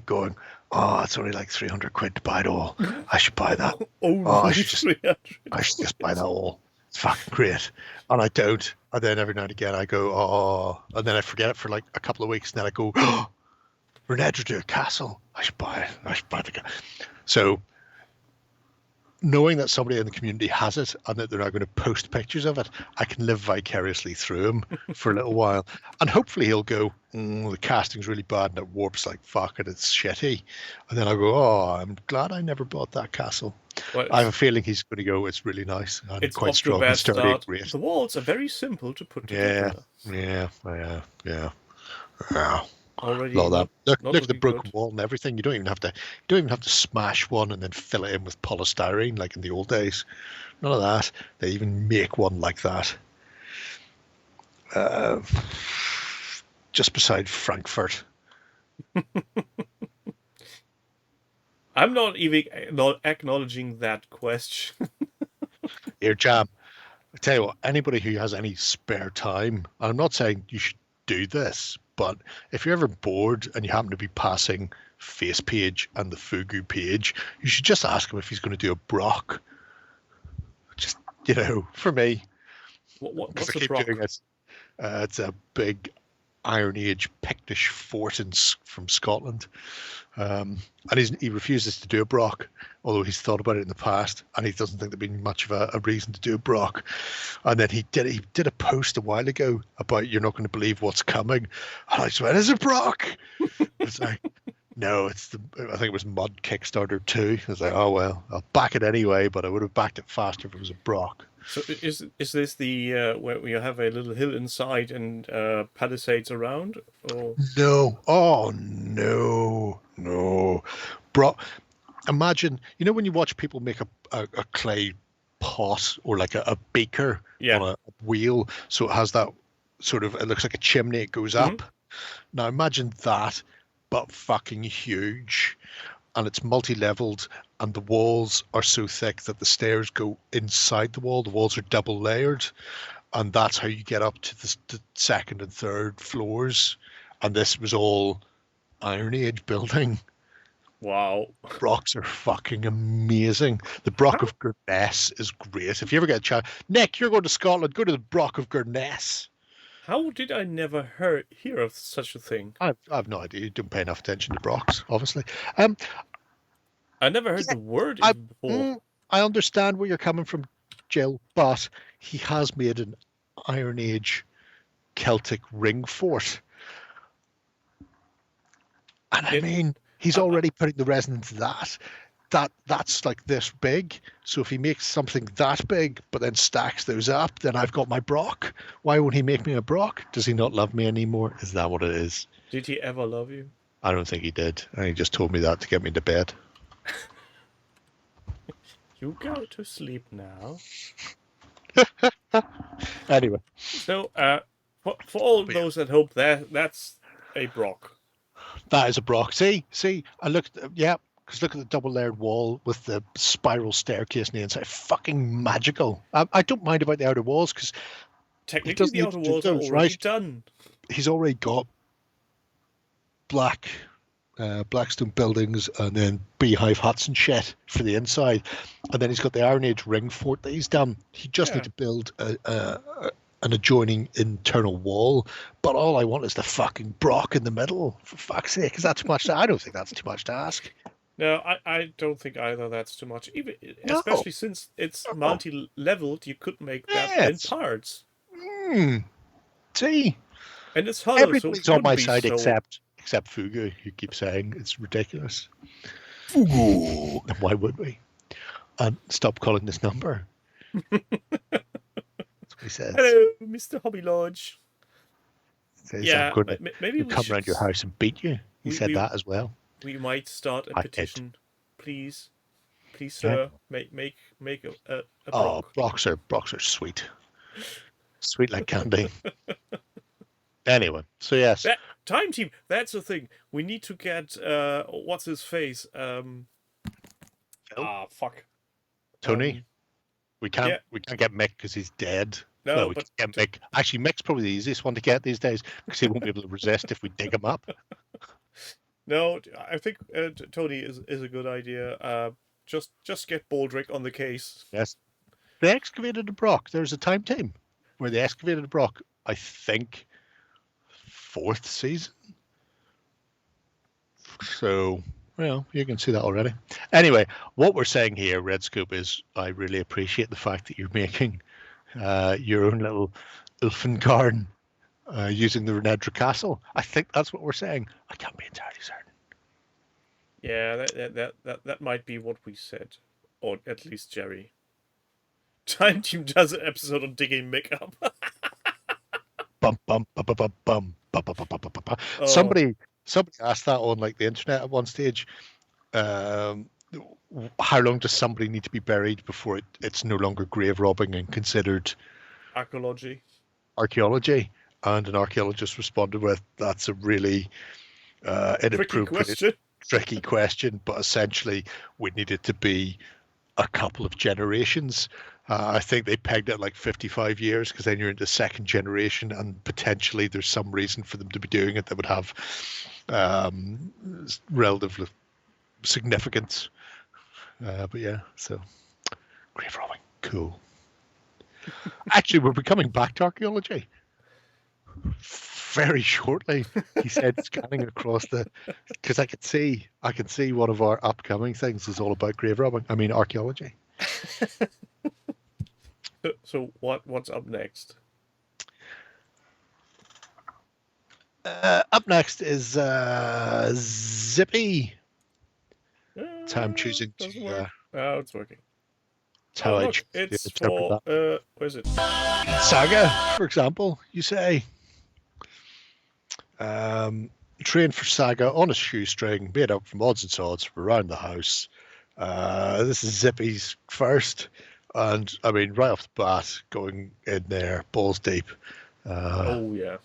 S3: going. Oh, it's only like 300 quid to buy it all. I should buy that. I should just buy that all. It's fucking great. And I don't. And then every now and again I go, oh, and then I forget it for like a couple of weeks, and then I go, oh, Renedra castle. I should buy it. I should buy the castle. So knowing that somebody in the community has it and that they're not going to post pictures of it, I can live vicariously through him for a little while. And hopefully he'll go, the casting's really bad and it warps like fuck and it's shitty. And then I'll go, oh, I'm glad I never bought that castle.
S2: Well,
S3: I have a feeling he's going to go, it's really nice and
S2: it's
S3: quite
S2: off to a
S3: strong
S2: bad
S3: and sturdy and
S2: start.
S3: great.
S2: The walls are very simple to put together.
S3: Yeah.
S2: Already
S3: Love that.
S2: not
S3: Look at the
S2: looking
S3: broken
S2: good.
S3: wall and everything. You don't even have to smash one and then fill it in with polystyrene like in the old days. None of that. They even make one like that. Just beside Frankfurt.
S2: I'm not even acknowledging that question.
S3: Here, Jam. I tell you what, anybody who has any spare time, and I'm not saying you should do this, but if you're ever bored and you happen to be passing Face Page and the Fugu page, you should just ask him if he's going to do a Brock. Just, for me.
S2: What's
S3: I
S2: a
S3: keep
S2: Brock?
S3: doing it. It's a big Iron Age Pictish fort from Scotland. And he refuses to do a Brock, although he's thought about it in the past, and he doesn't think there'd be much of a reason to do a Brock. And then he did a post a while ago about you're not going to believe what's coming. And I just went, "Is it Brock?" It's like, no, I think it was Mud Kickstarter 2. I was like, oh well, I'll back it anyway, but I would have backed it faster if it was a Brock.
S2: So is this the where you have a little hill inside and palisades around? Or?
S3: No. Oh no. Bro, imagine, when you watch people make a clay pot or like a beaker on a wheel, so it has that sort of, it looks like a chimney, it goes up. Now imagine that, but fucking huge, and it's multi-leveled, and the walls are so thick that the stairs go inside the wall. The walls are double layered, and that's how you get up to the second and third floors. And this was all Iron Age building.
S2: Wow.
S3: Brocks are fucking amazing. The Brock of Gurness is great. If you ever get a chance, Nick, you're going to Scotland, go to the Brock of Gurness.
S2: How did I never hear of such a thing?
S3: I've no idea. You don't pay enough attention to Brocks, obviously.
S2: I never heard the word before.
S3: I understand where you're coming from, Jill, but he has made an Iron Age Celtic ring fort. And I mean, he's already putting the resin into that. That's like this big. So if he makes something that big, but then stacks those up, then I've got my Brock. Why won't he make me a Brock? Does he not love me anymore? Is that what it is?
S2: Did he ever love you?
S3: I don't think he did. And he just told me that to get me to bed.
S2: You go to sleep now.
S3: Anyway.
S2: So, for all those at home, that's a Brock.
S3: That is a Brock. See, I looked, because look at the double-layered wall with the spiral staircase on the inside. Fucking magical. I don't mind about the outer walls, because
S2: technically the outer walls are already done.
S3: He's already got Blackstone buildings and then beehive huts and shit for the inside, and then he's got the Iron Age ring fort that he's done. He just need to build an adjoining internal wall, but all I want is the fucking Brock in the middle, for fuck's sake. Is that too much? I don't think that's too much to ask.
S2: No, I don't think either that's too much. Especially since it's multi-leveled, you could make that in parts.
S3: See?
S2: And it's hollow,
S3: everybody's
S2: so
S3: on my side except Fugu, who keeps saying it's ridiculous. Fugu! And why would we? And stop calling this number. He says,
S2: hello, Mr. Hobby Lodge.
S3: Says, maybe we'll come around your house and beat you. He said that as well.
S2: We might start a petition. Please, sir, make a Brock.
S3: Brocks are sweet. Sweet like candy. Anyway, so yes.
S2: Time Team, that's the thing. We need to get, what's his face? Fuck.
S3: Tony? We can't get Mick because he's dead. No, we can get Mick. Actually, Mick's probably the easiest one to get these days because he won't be able to resist if we dig him up.
S2: No, I think Tony is a good idea. Just get Baldrick on the case.
S3: Yes. They excavated a Brock. There's a time team where they excavated a Brock, I think, 4th season. So, well, you can see that already. Anyway, what we're saying here, Red Scoop, is I really appreciate the fact that you're making your own little elfin garden using the Renedra Castle. I think that's what we're saying. I can't be entirely certain.
S2: Yeah, that might be what we said, or at least Jerry. Time Team does an episode on digging makeup.
S3: Bum bum bum bum bum bum bum bum bum bum bum.
S2: Oh.
S3: Somebody asked that on like the internet at one stage. How long does somebody need to be buried before it's no longer grave robbing and considered
S2: archaeology?
S3: And an archaeologist responded with, "That's a really inappropriate, tricky question, but essentially we need it to be a couple of generations." I think they pegged it like 55 years because then you're into second generation and potentially there's some reason for them to be doing it that would have relative significance. But yeah, so grave robbing, cool. Actually, we're becoming back to archaeology very shortly. He said, scanning across because I can see one of our upcoming things is all about grave robbing. I mean, archaeology.
S2: So what's up next?
S3: Up next is Zippy. I'm choosing to.
S2: Work. Oh, it's working.
S3: How
S2: look, it's for what is it?
S3: Saga, for example. You say. Train for Saga on a shoestring, made up from odds and sods around the house. This is Zippy's first, and I mean, right off the bat, going in there, balls deep.
S2: Oh yeah.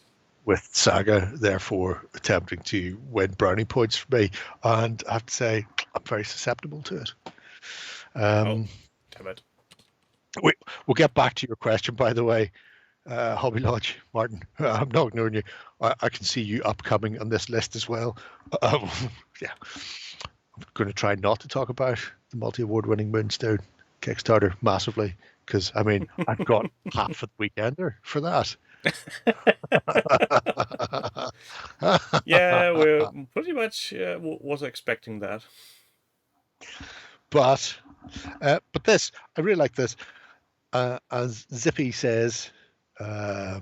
S3: With Saga, therefore attempting to win brownie points for me, and I have to say, I'm very susceptible to it.
S2: Damn it.
S3: We'll get back to your question, by the way. Hobby Lodge, Martin, I'm not ignoring you. I can see you upcoming on this list as well. Yeah, I'm going to try not to talk about the multi-award-winning Moonstone Kickstarter massively because I mean I've got half a weekender for that.
S2: Yeah, we're pretty much was expecting that.
S3: But this, I really like this. As Zippy says, my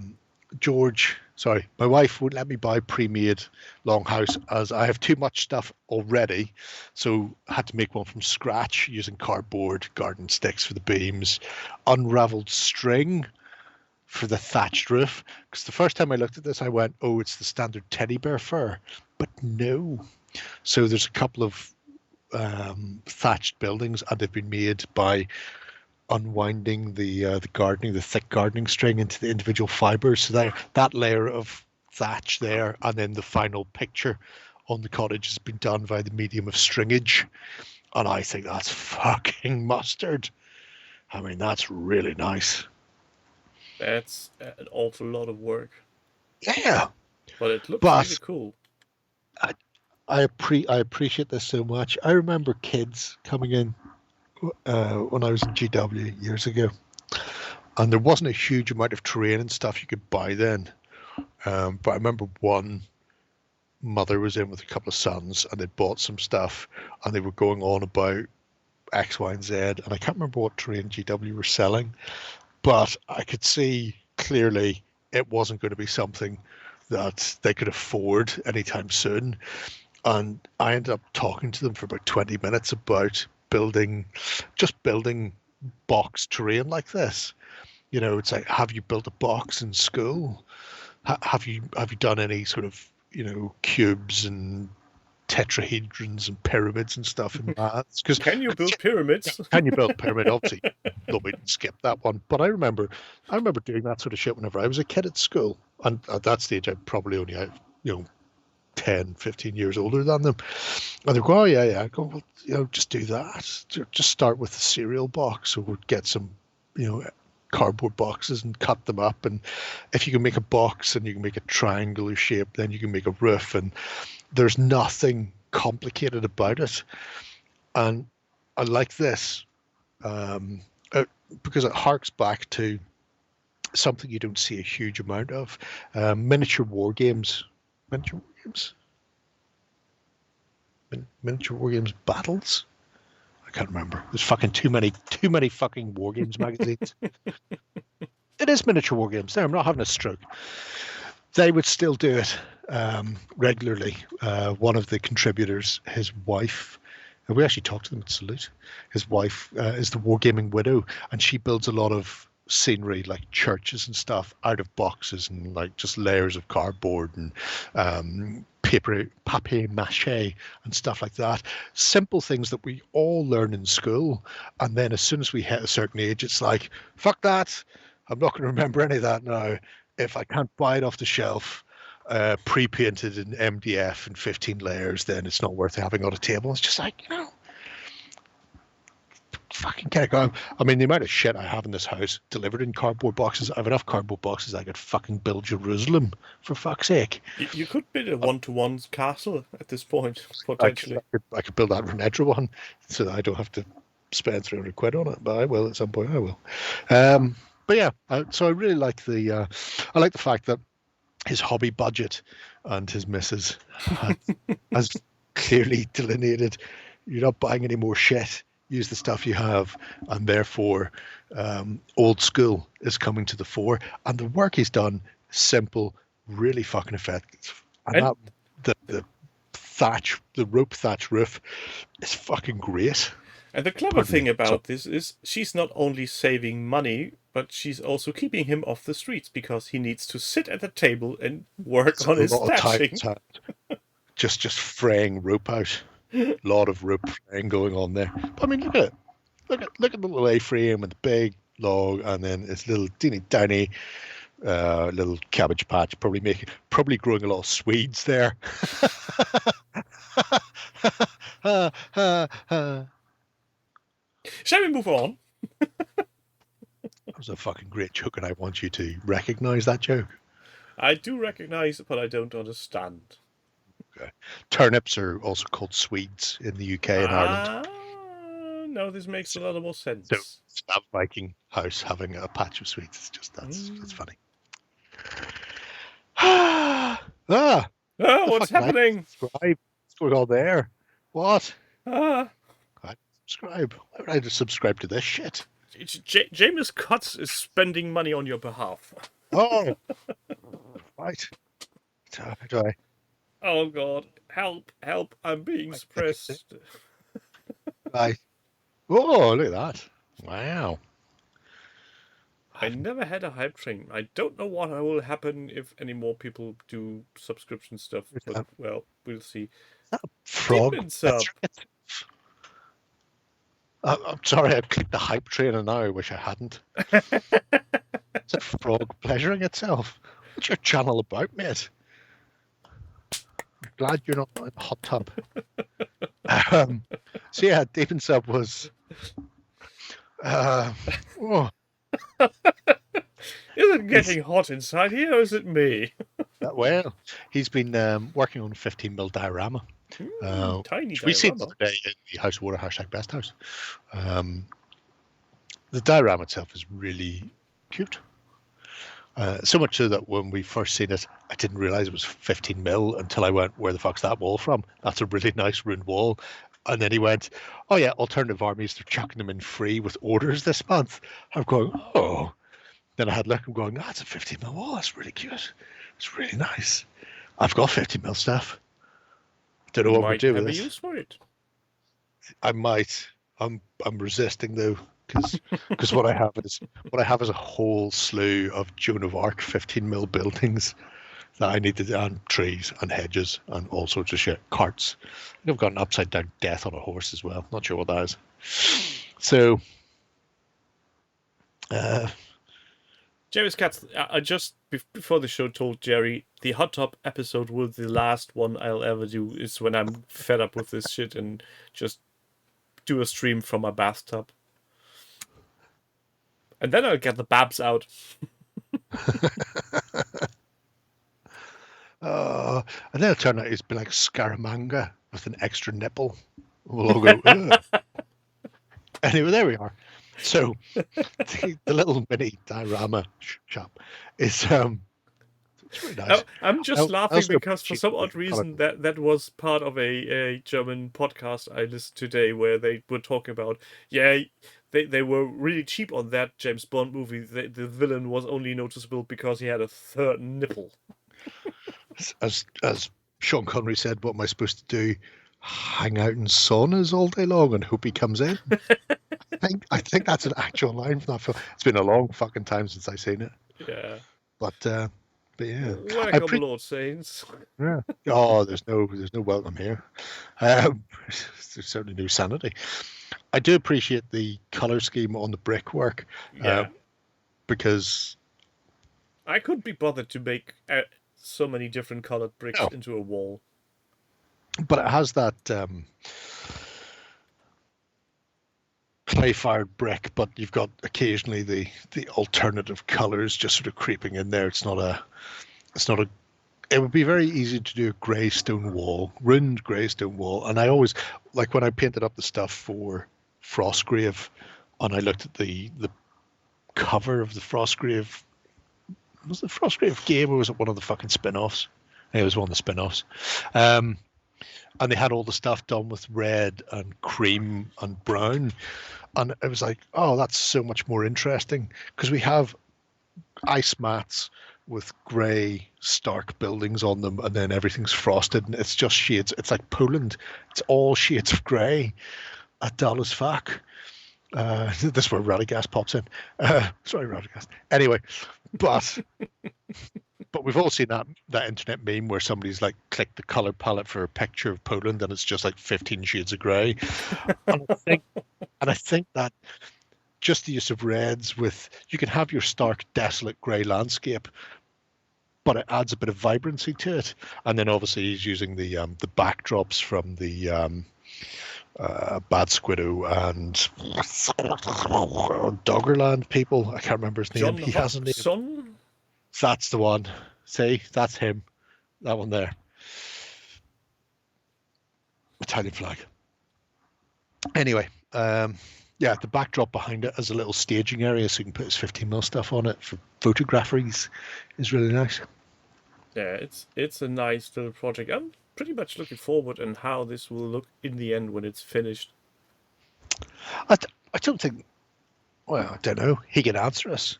S3: wife won't let me buy pre-made longhouse as I have too much stuff already, so I had to make one from scratch using cardboard, garden sticks for the beams, unraveled string for the thatched roof. Because the first time I looked at this, I went, "Oh, it's the standard teddy bear fur," but no. So there's a couple of thatched buildings, and they've been made by unwinding the thick gardening string into the individual fibers. So that layer of thatch there, and then the final picture on the cottage has been done by the medium of stringage, and I think that's fucking mustard. I mean, that's really nice.
S2: That's an awful lot of work.
S3: Yeah,
S2: but it looks really cool.
S3: I appreciate this so much. I remember kids coming in when I was in GW years ago, and there wasn't a huge amount of terrain and stuff you could buy then. But I remember one mother was in with a couple of sons, and they'd bought some stuff, and they were going on about X, Y, and Z, and I can't remember what terrain GW were selling, but I could see clearly it wasn't going to be something that they could afford anytime soon. And I ended up talking to them for about 20 minutes about building box terrain like this. You know, it's like, have you built a box in school? Have you done any sort of, cubes and tetrahedrons and pyramids and stuff in maths? Because
S2: can you build pyramids?
S3: Can you build a pyramid? Obviously, nobody skip that one. But I remember doing that sort of shit whenever I was a kid at school, and at that stage I probably only had 10, 15 years older than them. And they go, "Oh yeah." I go, "Well, just do that. Just start with the cereal box, or we'll get some, cardboard boxes and cut them up. And if you can make a box and you can make a triangular shape, then you can make a roof. And there's nothing complicated about it." And I like this because it harks back to something you don't see a huge amount of: miniature war games battles. can't remember. There's fucking too many fucking war games magazines. It is miniature war games. There, I'm not having a stroke. They would still do it regularly. One of the contributors, his wife, and we actually talked to them at Salute. His wife is the wargaming widow, and she builds a lot of scenery like churches and stuff out of boxes and like just layers of cardboard and papier mache and stuff like that. Simple things that we all learn in school, and then as soon as we hit a certain age, it's like, fuck that, I'm not going to remember any of that now. If I can't buy it off the shelf pre-painted in MDF and 15 layers, then it's not worth having on a table. It's just like, fucking get it going. I mean, the amount of shit I have in this house delivered in cardboard boxes, I have enough cardboard boxes I could fucking build Jerusalem, for fuck's sake.
S2: You could build a one-to-one castle at this point, potentially.
S3: I could build that Renedra one, so that I don't have to spend 300 quid on it, but I will at some point, I will. But yeah, so I really like I like the fact that his hobby budget and his missus has clearly delineated, you're not buying any more shit. Use the stuff you have, and therefore old school is coming to the fore, and the work he's done, simple, really fucking effective. And that the rope thatch roof is fucking great.
S2: And the clever thing about this is she's not only saving money, but she's also keeping him off the streets, because he needs to sit at the table and work on his thatching.
S3: Just fraying rope out. A lot of rope fraying going on there. But I mean, look at the little A-frame and the big log, and then it's little teeny tiny little cabbage patch, probably growing a lot of Swedes there.
S2: Shall we move on?
S3: That was a fucking great joke, and I want you to recognise that joke.
S2: I do recognise it, but I don't understand.
S3: Okay. Turnips are also called Swedes in the UK and Ireland.
S2: No, this makes a lot more sense.
S3: So it's not a Viking house having a patch of Swedes. It's just that's funny.
S2: What's happening?
S3: Subscribe. What's going on there? What?
S2: Ah.
S3: I subscribe. Why would I just subscribe to this shit?
S2: James Cutts is spending money on your behalf.
S3: Oh, right. Do I?
S2: Oh God! Help! Help! I'm being suppressed.
S3: Right. Oh, look at that! Wow.
S2: I never had a hype train. I don't know what will happen if any more people do subscription stuff. But well, we'll see.
S3: Is that a frog? I'm sorry, I clicked the hype train and now I wish I hadn't. It's a frog pleasuring itself. What's your channel about, mate? I'm glad you're not in a hot tub. So yeah, Deep in Sub was...
S2: Is it getting hot inside here, or is it me?
S3: Well, he's been working on a 15mm diorama.
S2: Tiny
S3: we see it today in the House of Water #Best House. The diorama itself is really cute. So much so that when we first seen it, I didn't realize it was 15mm until I went, where the fuck's that wall from? That's a really nice ruined wall. And then he went, oh yeah, alternative armies, they're chucking them in free with orders this month. I'm going, oh. Then I had a look, I'm going, that's a 15mm wall, that's really cute. It's really nice. I've got 15mm stuff. Don't know what we do with this.
S2: Use for it.
S3: I might. I'm resisting though, because what I have is a whole slew of Joan of Arc 15mm buildings that I need to, and trees and hedges and all sorts of shit, carts. And I've got an upside down death on a horse as well. Not sure what that is. So,
S2: Jerry's Cats, I just, before the show, told Jerry the hot tub episode will be the last one I'll ever do, is when I'm fed up with this shit and just do a stream from my bathtub. And then I'll get the babs out.
S3: And then it'll turn out it's been like Scaramanga with an extra nipple. We'll all go, ugh. Anyway, there we are. So the little mini diorama shop is It's really nice.
S2: I'm just laughing
S3: also
S2: because for
S3: appreciate
S2: some
S3: the
S2: odd
S3: colour.
S2: reason that was part of a German podcast I listened to today where they were talking about, they were really cheap on that James Bond movie. The villain was only noticeable because he had a third nipple.
S3: As Sean Connery said, what am I supposed to do? Hang out in saunas all day long and hope he comes in? I think that's an actual line from that film. It's been a long fucking time since I've seen it.
S2: Yeah.
S3: But yeah.
S2: Welcome, Lord Saints.
S3: Yeah. Oh, there's no welcome here. There's certainly no sanity. I do appreciate the color scheme on the brickwork. Because
S2: I couldn't be bothered to make so many different colored bricks into a wall.
S3: But it has that clay-fired brick, but you've got occasionally the alternative colors just sort of creeping in there. It's not a. It would be very easy to do a grey stone wall, ruined grey stone wall. And I always, like when I painted up the stuff for Frostgrave, and I looked at the cover of the Frostgrave. Was it Frostgrave game or was it one of the fucking spin-offs? I think it was one of the spin-offs. And they had all the stuff done with red and cream and brown. And it was like, oh, that's so much more interesting because we have ice mats with grey stark buildings on them and then everything's frosted and it's just shades. It's like Poland. It's all shades of grey. A dull as fuck. This is where Radagast pops in. Sorry, Radagast. Anyway, but we've all seen that internet meme where somebody's like clicked the color palette for a picture of Poland and it's just like 15 shades of grey. and I think that just the use of reds with you can have your stark, desolate grey landscape, but it adds a bit of vibrancy to it. And then obviously he's using the backdrops from the Bad Squiddo and Doggerland people. I can't remember his name. He has a name. That's the one. See, that's him. That one there. Italian flag. Anyway, yeah, the backdrop behind it as a little staging area so you can put his 15mm stuff on it for photographies is really nice.
S2: Yeah, it's a nice little project. I'm pretty much looking forward and how this will look in the end when it's finished.
S3: I don't think. Well, I don't know. He can answer us.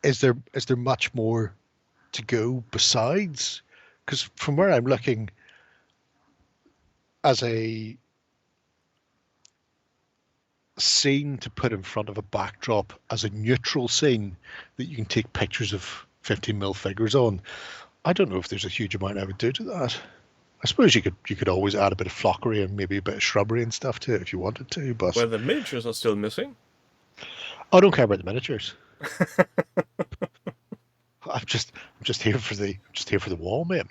S3: Is there much more to go besides? Because from where I'm looking, as a scene to put in front of a backdrop, as a neutral scene that you can take pictures of 15mm figures on, I don't know if there's a huge amount I would do to that. I suppose you could always add a bit of flockery and maybe a bit of shrubbery and stuff to it if you wanted to. But
S2: well, the miniatures are still missing.
S3: I don't care about the miniatures. I'm just here for the wall, mate.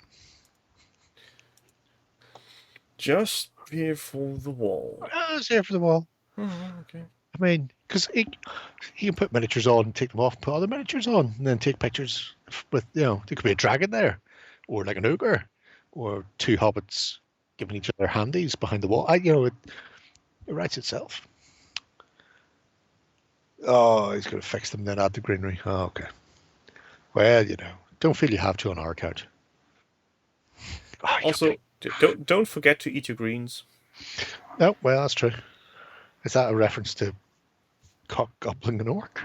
S2: Just here for the wall.
S3: Just here for the wall.
S2: Oh, okay.
S3: I mean, because he can put miniatures on, take them off, put other miniatures on, and then take pictures with, there could be a dragon there, or like an ogre, or two hobbits giving each other handies behind the wall. It writes itself. Oh, he's going to fix them, then add the greenery. Oh, okay. Well, don't feel you have to on our couch.
S2: Oh, also, don't forget to eat your greens.
S3: No, well, that's true. Is that a reference to cock gobbling an orc?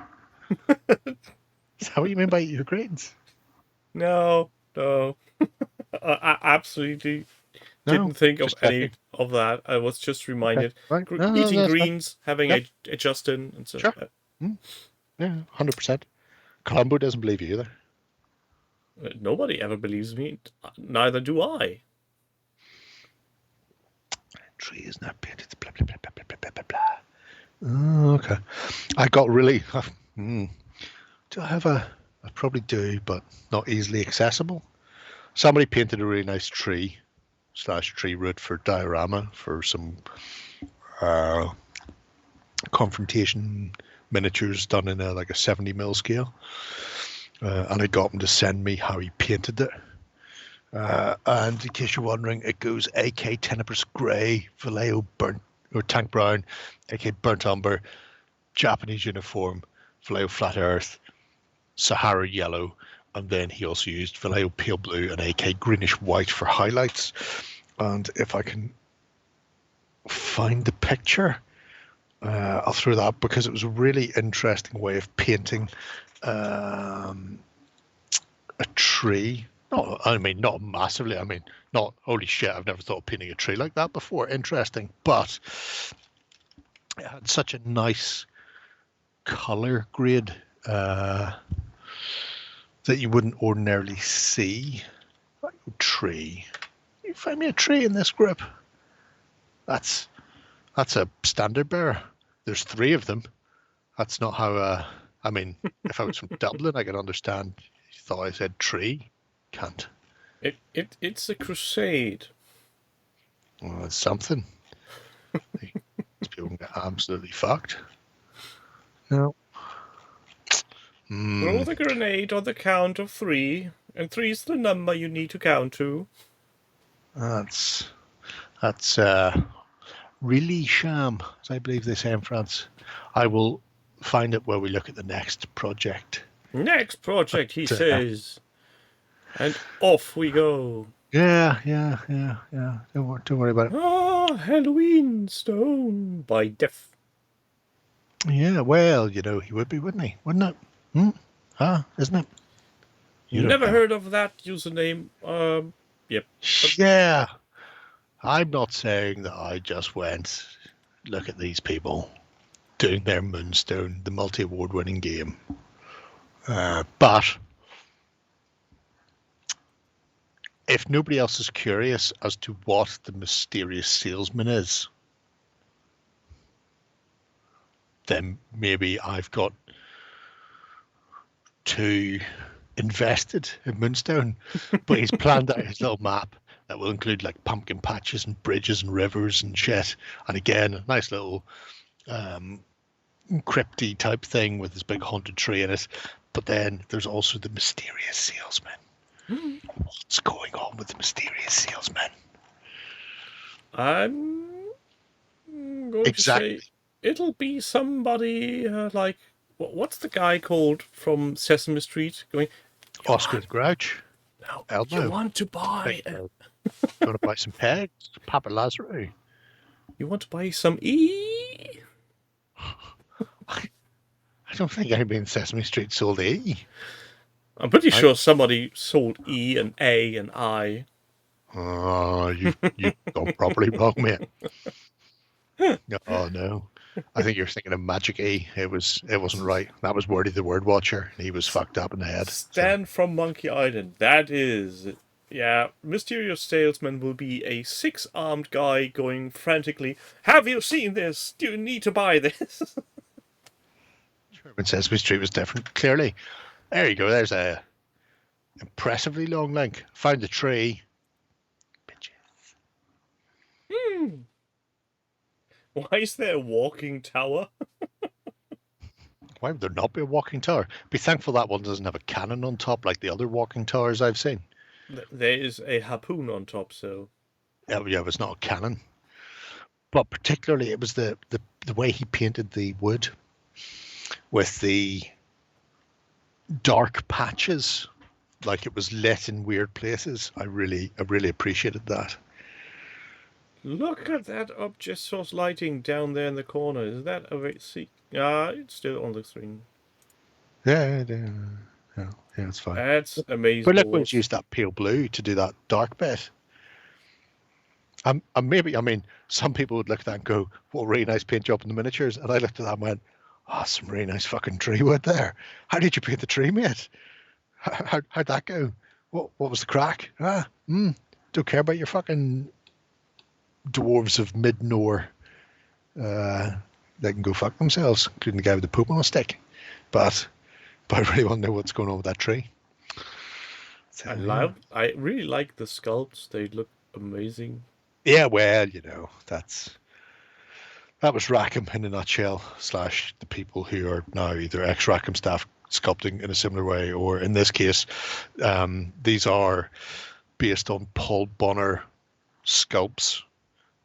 S3: Is that what you mean by eat your greens?
S2: No. I absolutely didn't think of any of that. I was just reminded.
S3: Okay. Right.
S2: Eating greens, having a Justin, and so.
S3: Sure. Yeah, 100%. Columbo doesn't believe you either.
S2: Nobody ever believes me. Neither do I.
S3: Tree is not painted. Blah blah blah blah blah blah blah. Oh, okay. I got really. Do I have a? I probably do, but not easily accessible. Somebody painted a really nice tree / tree root for diorama for some confrontation miniatures done in a 70mm scale, and I got him to send me how he painted it. And in case you're wondering, it goes AK Tenebris Grey, Vallejo burnt or Tank Brown, AK Burnt Umber, Japanese uniform, Vallejo Flat Earth, Sahara Yellow, And then he also used Vallejo Pale Blue and AK Greenish White for highlights. And if I can find the picture, I'll throw that up, because it was a really interesting way of painting a tree. Not massively. Not, holy shit, I've never thought of painting a tree like that before. Interesting. But it had such a nice color grade that you wouldn't ordinarily see. Tree. You find me a tree in this group? That's a standard bearer. There's 3 of them. That's not how. If I was from Dublin, I could understand. You thought I said tree. Can't.
S2: It's a crusade.
S3: Well, it's something. These people can get absolutely fucked. No.
S2: Throw the grenade on the count of 3, and 3's the number you need to count to.
S3: That's really sham, as I believe they say in France. I will find it where we look at the next project.
S2: Next project, he says. And off we go.
S3: Yeah. Don't worry about it.
S2: Ah, Halloween Stone by Def.
S3: Yeah, well, he would be, wouldn't he? Wouldn't it? Isn't it?
S2: You never heard of that username? Yep.
S3: Yeah. I'm not saying that I just went, look at these people doing their Moonstone, the multi-award winning game. But if nobody else is curious as to what the mysterious salesman is, then maybe I've got too invested in Moonstone. But he's planned out his little map that will include like pumpkin patches and bridges and rivers and shit. And again, a nice little crypty type thing with this big haunted tree in it. But then there's also the mysterious salesman. What's going on with the mysterious salesman?
S2: I'm going to say it'll be somebody like, what's the guy called from Sesame Street going?
S3: Oscar the Grouch.
S2: No,
S3: Elmo.
S2: you want to buy?
S3: You want to buy some pegs? Papa Lazaro.
S2: You want to buy some E?
S3: I don't think anybody in Sesame Street sold E.
S2: I'm pretty sure somebody sold E and A and I.
S3: Oh, you've gone properly wrong, mate. Oh no, I think you're thinking of Magic E. It wasn't right. That was Wordy the Word Watcher. He was fucked up in the head.
S2: Stan from Monkey Island. That is, yeah. Mysterious salesman will be a 6-armed guy going frantically. Have you seen this? Do you need to buy this?
S3: When Sesame Street was different, clearly. There you go. There's a impressively long link. Found the tree. Bitches.
S2: Why is there a walking tower?
S3: Why would there not be a walking tower? Be thankful that one doesn't have a cannon on top like the other walking towers I've seen.
S2: There is a harpoon on top, so.
S3: Yeah, it's not a cannon. But particularly, it was the way he painted the wood with the dark patches, like it was lit in weird places. I really appreciated that.
S2: Look at that object source lighting down there in the corner. Is that a it's still on the screen.
S3: Yeah, it's fine.
S2: That's amazing.
S3: But look, we've used that pale blue to do that dark bit. And maybe, some people would look at that and go, what a really nice paint job in the miniatures. And I looked at that and went, some really nice fucking tree wood there. How did you paint the tree, mate? How'd that go? What was the crack? Don't care about your fucking dwarves of Mid-Nor. They can go fuck themselves, including the guy with the poop on a stick. But I really want to know what's going on with that tree. So,
S2: I really like the sculpts. They look amazing.
S3: Yeah, well, that was Rackham in a nutshell, / the people who are now either ex-Rackham staff sculpting in a similar way, or in this case, these are based on Paul Bonner sculpts,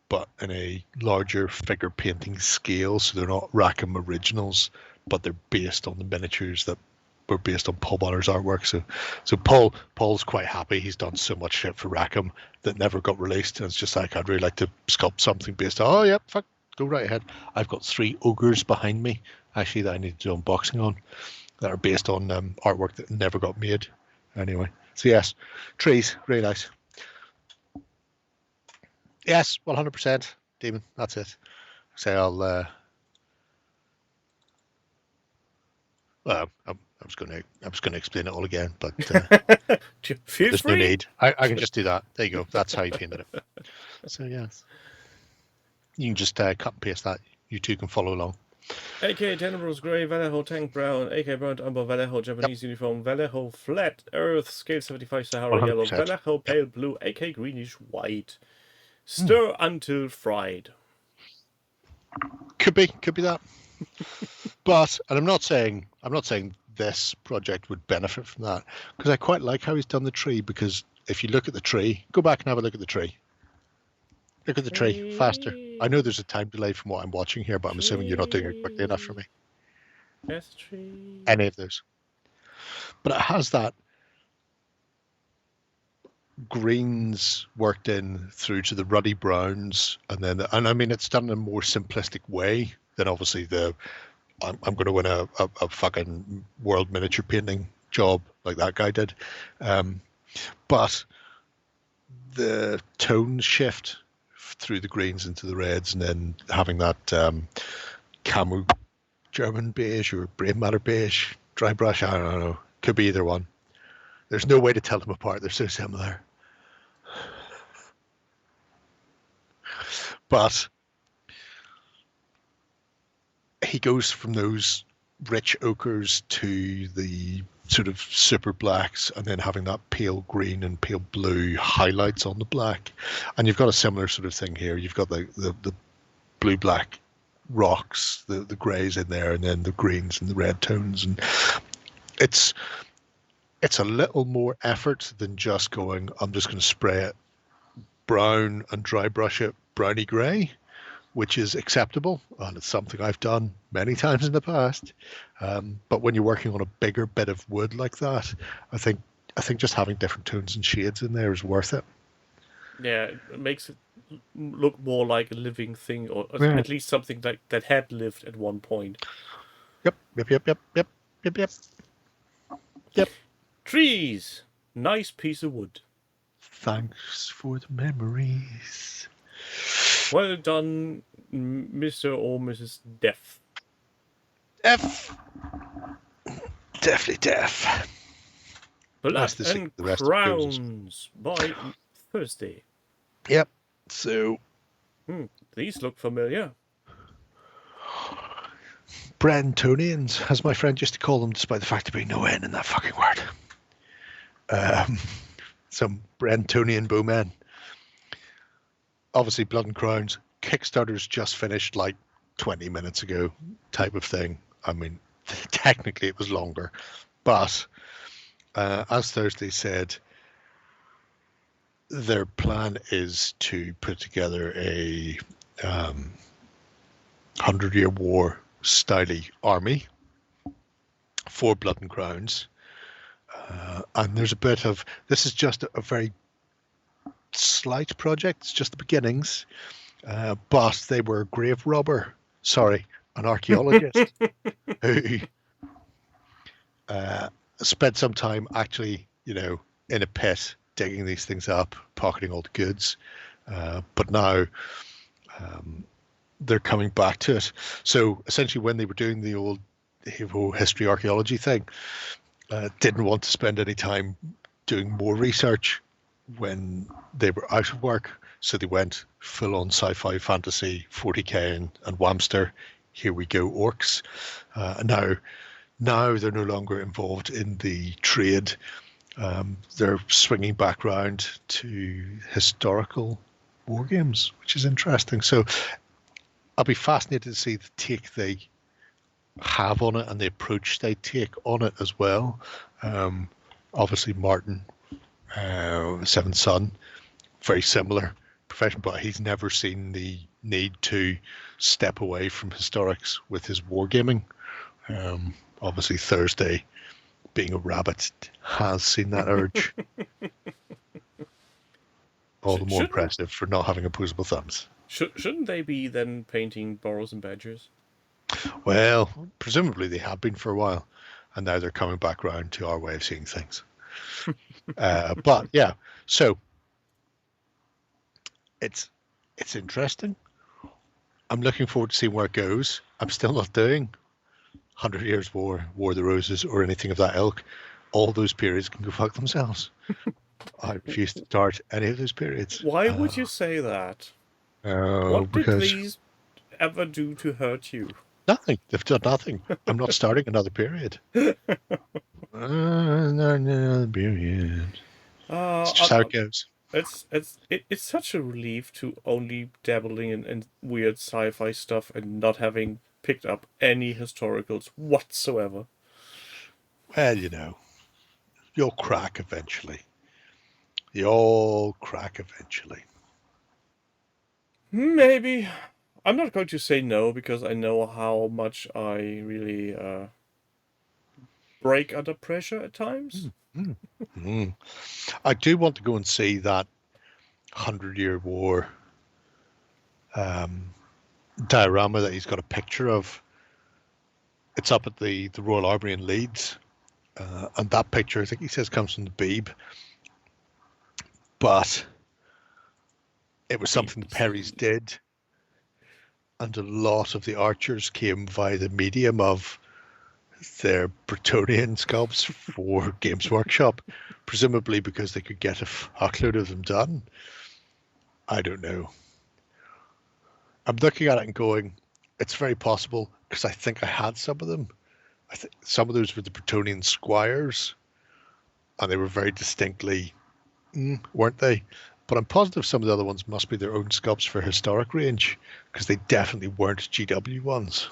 S3: but in a larger figure painting scale. So they're not Rackham originals, but they're based on the miniatures that were based on Paul Bonner's artwork. So Paul's quite happy. He's done so much shit for Rackham that never got released, and it's just like, I'd really like to sculpt something based on. Oh yeah, fuck, go right ahead. I've got 3 ogres behind me actually that I need to do unboxing on that are based on artwork that never got made. Anyway, so yes, trees, really nice. Yes, 100%, Demon. That's it. Say I'll. Well, I was going to explain it all again, but there's no need. I can just do that. There you go. That's how you painted it. So yes, you can just cut and paste that. You two can follow along.
S2: AK Tenebrous Grey, Vallejo Tank Brown, AK Burnt Umber, Vallejo Japanese Uniform, Vallejo Flat Earth, Scale 75 Sahara
S3: 100%.
S2: Yellow, Vallejo Pale Blue, AK Greenish White. Stir until fried.
S3: Could be that. But, and I'm not saying this project would benefit from that, because I quite like how he's done the tree, because if you look at the tree, go back and have a look at the tree. Look at the tree faster. I know there's a time delay from what I'm watching here, but I'm assuming you're not doing it quickly enough for me.
S2: Yes, tree.
S3: Any of those. But it has that greens worked in through to the ruddy browns, and I mean, it's done in a more simplistic way than obviously I'm going to win a fucking world miniature painting job like that guy did. But the tone shift through the greens into the reds, and then having that camo German beige or brave matter beige, dry brush, I don't know. Could be either one. There's no way to tell them apart. They're so similar. But he goes from those rich ochres to the sort of super blacks, and then having that pale green and pale blue highlights on the black. And you've got a similar sort of thing here. You've got the blue black rocks, the greys in there, and then the greens and the red tones. And it's a little more effort than just going, I'm just going to spray it brown and dry brush it browny grey, which is acceptable, and it's something I've done many times in the past. But when you're working on a bigger bit of wood like that, I think just having different tones and shades in there is worth it.
S2: Yeah, it makes it look more like a living thing, or at least something that had lived at one point.
S3: Yep.
S2: Trees. Nice piece of wood.
S3: Thanks for the memories.
S2: Well done, Mr. or Mrs. Deaf.
S3: Definitely deaf.
S2: Blood and Crowns by Thursday.
S3: Yep. So.
S2: These look familiar.
S3: Brentonians, as my friend used to call them, despite the fact there being no N in that fucking word. Some Brentonian bowmen. Obviously, Blood and Crowns. Kickstarter's just finished like 20 minutes ago, type of thing. I mean, technically it was longer. But as Thursday said, their plan is to put together a 100-year war styly army for Blood and Crowns. And there's a bit of, this is just a very slight project. It's just the beginnings. But they were a grave robber. Sorry, an archaeologist who spent some time actually, in a pit, digging these things up, pocketing all the goods. But now they're coming back to it. So essentially when they were doing the old history archaeology thing, didn't want to spend any time doing more research when they were out of work. So they went full on sci-fi fantasy, 40k and Whamster. Here we go, orcs. Now they're no longer involved in the trade. They're swinging back round to historical war games, which is interesting. So I'll be fascinated to see the take they have on it and the approach they take on it as well. Obviously, Martin, Seventh Son, very similar profession, but he's never seen the need to step away from historics with his wargaming. Obviously, Thursday being a rabbit, has seen that urge. All the more impressive for not having opposable thumbs.
S2: Shouldn't they be then painting Burrows and Badgers?
S3: Well, presumably they have been for a while, and now they're coming back around to our way of seeing things. But yeah, so it's interesting. I'm looking forward to seeing where it goes. I'm still not doing 100 Years' War, War of the Roses, or anything of that ilk. All those periods can go fuck themselves. I refuse to start any of those periods.
S2: Why would you say that? What did these ever do to hurt you?
S3: Nothing. They've done nothing. I'm not starting another period. Another period. It's just how it goes.
S2: It's such a relief to only dabbling in weird sci-fi stuff and not having picked up any historicals whatsoever.
S3: Well, you know, you'll crack eventually. You'll crack eventually.
S2: Maybe. I'm not going to say no because I know how much I really break under pressure at times.
S3: I do want to go and see that 100-Year War diorama that he's got a picture of. It's up at the Royal Armoury in Leeds. And that picture, I think he says, comes from the Beeb. But it was something the Perrys did. And a lot of the archers came via the medium of their Bretonian sculpts for Games Workshop, presumably because they could get a fuckload of them done. I don't know. I'm looking at it and going, it's very possible, because I think I had some of them. I think some of those were the Bretonian squires, and they were very distinctly, weren't they? But I'm positive some of the other ones must be their own sculpts for historic range, because they definitely weren't GW ones.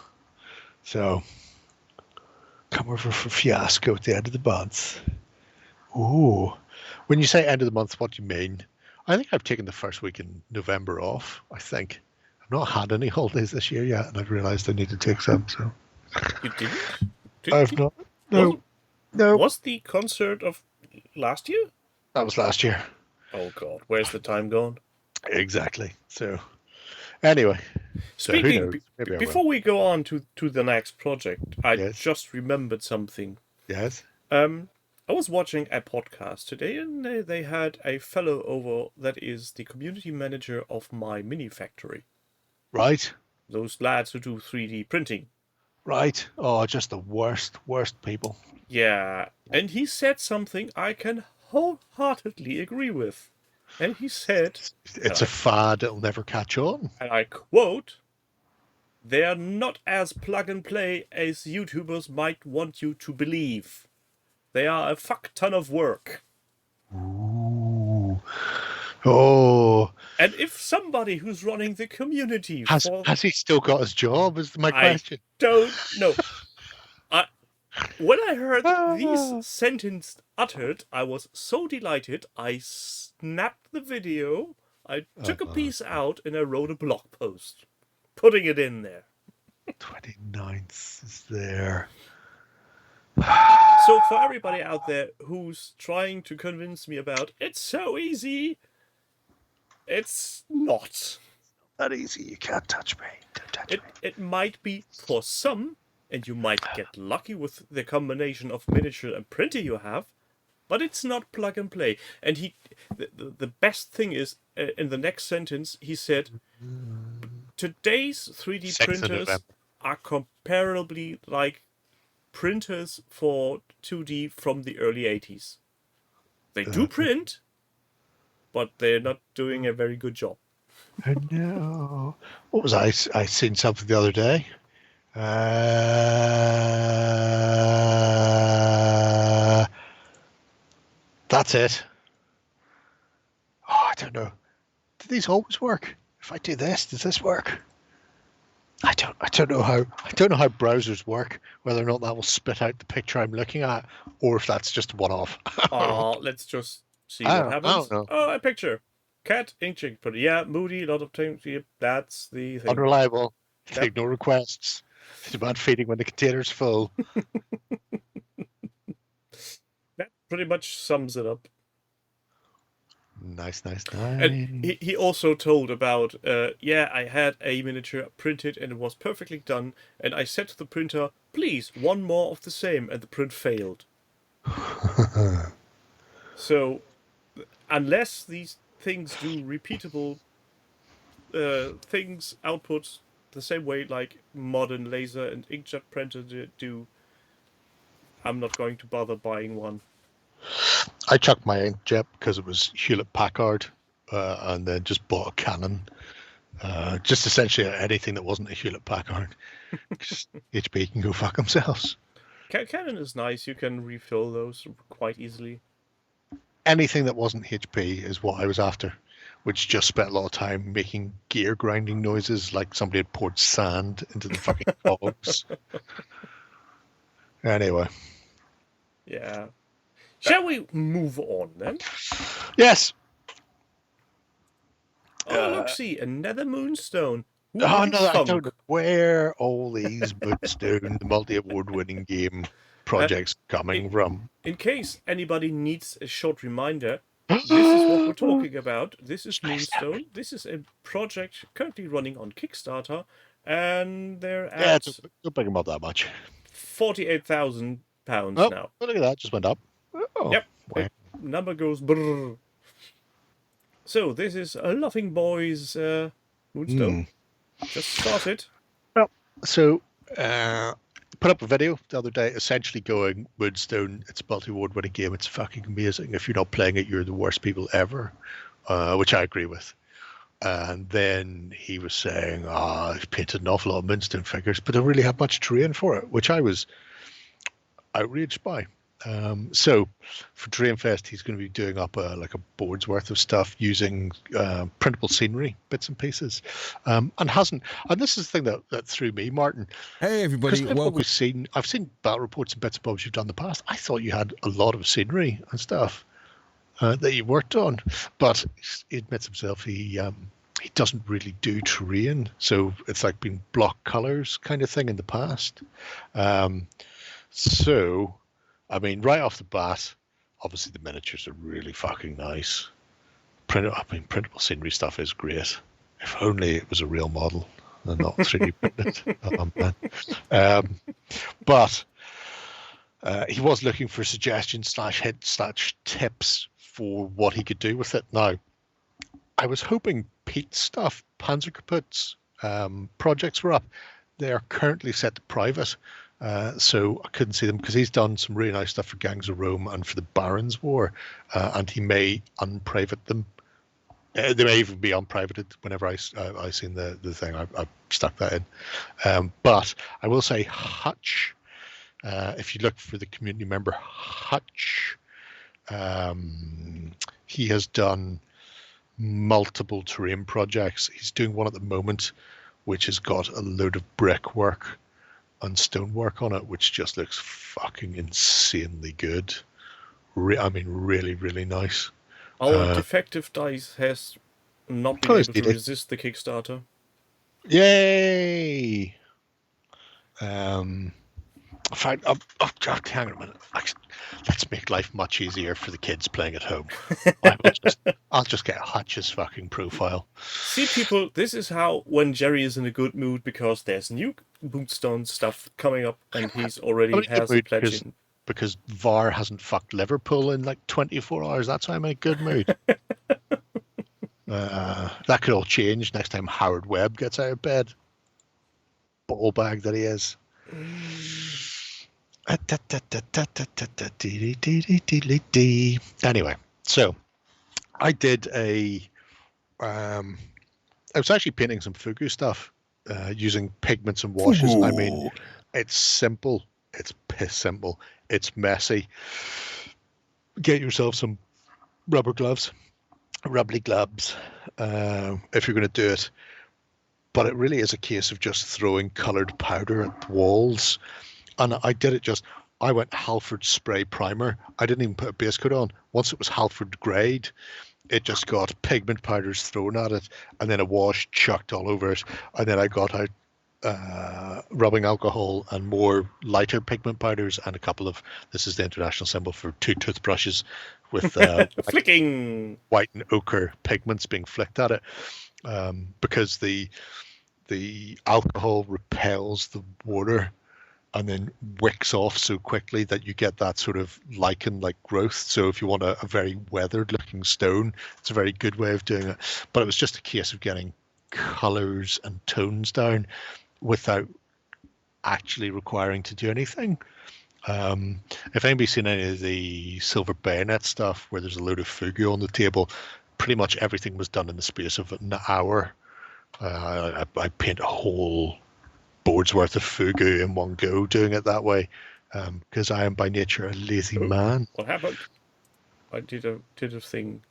S3: So, come over for Fiasco at the end of the month. Ooh. When you say end of the month, what do you mean? I think I've taken the first week in November off, I think. I've not had any holidays this year yet, and I've realised I need to take some, so...
S2: You didn't?
S3: I've not. No.
S2: Was the concert of last year?
S3: That was last year.
S2: Oh, God. Where's the time gone?
S3: Exactly. So, anyway.
S2: Speaking, before we go on to the next project, I
S3: Yes.
S2: just remembered something.
S3: Yes?
S2: I was watching a podcast today, and they had a fellow over that is the community manager of my mini factory.
S3: Right.
S2: Those lads who do 3D printing.
S3: Right. Oh, just the worst people.
S2: Yeah, and he said something I can wholeheartedly agree with. And he said...
S3: It's a fad that'll never catch on.
S2: And I quote, "They are not as plug-and-play as YouTubers might want you to believe. They are a fuck ton of work."
S3: Ooh. Oh.
S2: And if somebody who's running the community...
S3: Has he still got his job, is my question.
S2: I don't know. When I heard these sentences uttered, I was so delighted, I snapped the video, I took a piece out, and I wrote a blog post, putting it in there.
S3: 29th is there.
S2: So for everybody out there who's trying to convince me about, it's so easy, it's not.
S3: That easy, you can't touch me. Don't touch me.
S2: It might be for some, and you might get lucky with the combination of miniature and printer you have, but it's not plug and play. And the best thing is, in the next sentence, he said, today's 3D printers are comparably like printers for 2D from the early 80s. They do print, but they're not doing a very good job.
S3: I know. What was I seen something the other day. That's it. Oh, I don't know. Do these always work? If I do this, does this work? I don't know how browsers work, whether or not that will spit out the picture I'm looking at, or if that's just a one-off.
S2: Let's just see what happens.
S3: I don't know.
S2: Oh, a picture. Cat inkjet printer. Yeah, moody, a lot of times. Yeah, that's the thing.
S3: Unreliable.
S2: Yep.
S3: Take no requests. Demand feeding when the container's full.
S2: pretty much sums it up.
S3: Nice.
S2: And he also told about, I had a miniature printed and it was perfectly done, and I said to the printer, please, one more of the same, and the print failed. So, unless these things do repeatable things, output the same way like modern laser and inkjet printers do, I'm not going to bother buying one.
S3: I chucked my inkjet because it was Hewlett-Packard, and then just bought a Canon. Just essentially anything that wasn't a Hewlett-Packard. HP can go fuck themselves.
S2: Canon is nice. You can refill those quite easily. Anything
S3: that wasn't HP is what I was after, which just spent a lot of time making gear grinding noises like somebody had poured sand into the fucking cogs. Anyway.
S2: Yeah. Shall we move on then?
S3: Yes.
S2: Oh, look, see, another moonstone.
S3: Ooh, I don't know where all these Moonstone, the multi-award-winning game projects coming from.
S2: In case anybody needs a short reminder, this is what we're talking about. This is Moonstone. This is a project currently running on Kickstarter, and they're at
S3: don't bring them up that much.
S2: £48,000 now.
S3: Look at that, just went up. Oh,
S2: yep, wow. Number goes brrr. So this is a Laughing Boys Moonstone. Just started.
S3: Well, so put up a video the other day essentially going, Moonstone, it's a multi-award winning game, it's fucking amazing. If you're not playing it, you're the worst people ever, which I agree with. And then he was saying, he's painted an awful lot of Moonstone figures, but don't really have much terrain for it, which I was outraged by. So for Drainfest, he's going to be doing up a board's worth of stuff using printable scenery, bits and pieces, and this is the thing that threw me, Martin.
S4: Hey everybody, welcome.
S3: I've seen battle reports and bits and bobs you've done in the past. I thought you had a lot of scenery and stuff that you worked on, but he admits himself he doesn't really do terrain, so it's like been block colors kind of thing in the past. So I mean, right off the bat, obviously the miniatures are really fucking nice. Printable scenery stuff is great. If only it was a real model and not 3D printed. But he was looking for suggestions / tips for what he could do with it. Now, I was hoping Pete's stuff, Panzerkaput's projects were up. They are currently set to private. So I couldn't see them because he's done some really nice stuff for Gangs of Rome and for the Barons War, and he may unprivate them. They may even be unprivated. Whenever I seen the thing, I stuck that in. But I will say Hutch. If you look for the community member Hutch, he has done multiple terrain projects. He's doing one at the moment, which has got a load of brickwork and stonework on it, which just looks fucking insanely good. I mean, really, really nice.
S2: Our defective dice has not been able to resist the Kickstarter.
S3: Yay! In fact, hang on a minute. Let's make life much easier for the kids playing at home. I'll just get Hutch's fucking profile.
S2: See, people, this is how when Jerry is in a good mood, because there's new Moonstone stuff coming up, and he's already has a pledge in.
S3: Because VAR hasn't fucked Liverpool in like 24 hours. That's why I'm in a good mood. That could all change next time Howard Webb gets out of bed. Ball bag that he is. Anyway, so I did I was actually painting some Fugu stuff using pigments and washes. Ooh. I mean, it's simple. It's piss simple. It's messy. Get yourself some rubbly gloves if you're going to do it. But it really is a case of just throwing coloured powder at walls. And I did it I went Halford spray primer. I didn't even put a base coat on. Once it was Halford grade, it just got pigment powders thrown at it and then a wash chucked all over it. And then I got out rubbing alcohol and more lighter pigment powders, and a couple of, this is the international symbol for 2 toothbrushes with
S2: flicking
S3: white and ochre pigments being flicked at it, because the alcohol repels the water and then wicks off so quickly that you get that sort of lichen-like growth. So if you want a very weathered-looking stone, it's a very good way of doing it. But it was just a case of getting colors and tones down without actually requiring to do anything. If anybody's seen any of the Silver Bayonet stuff where there's a load of fugu on the table, pretty much everything was done in the space of an hour. I paint a whole board's worth of fugu in one go doing it that way, because I am by nature a lazy man.
S2: What happened? I did a thing.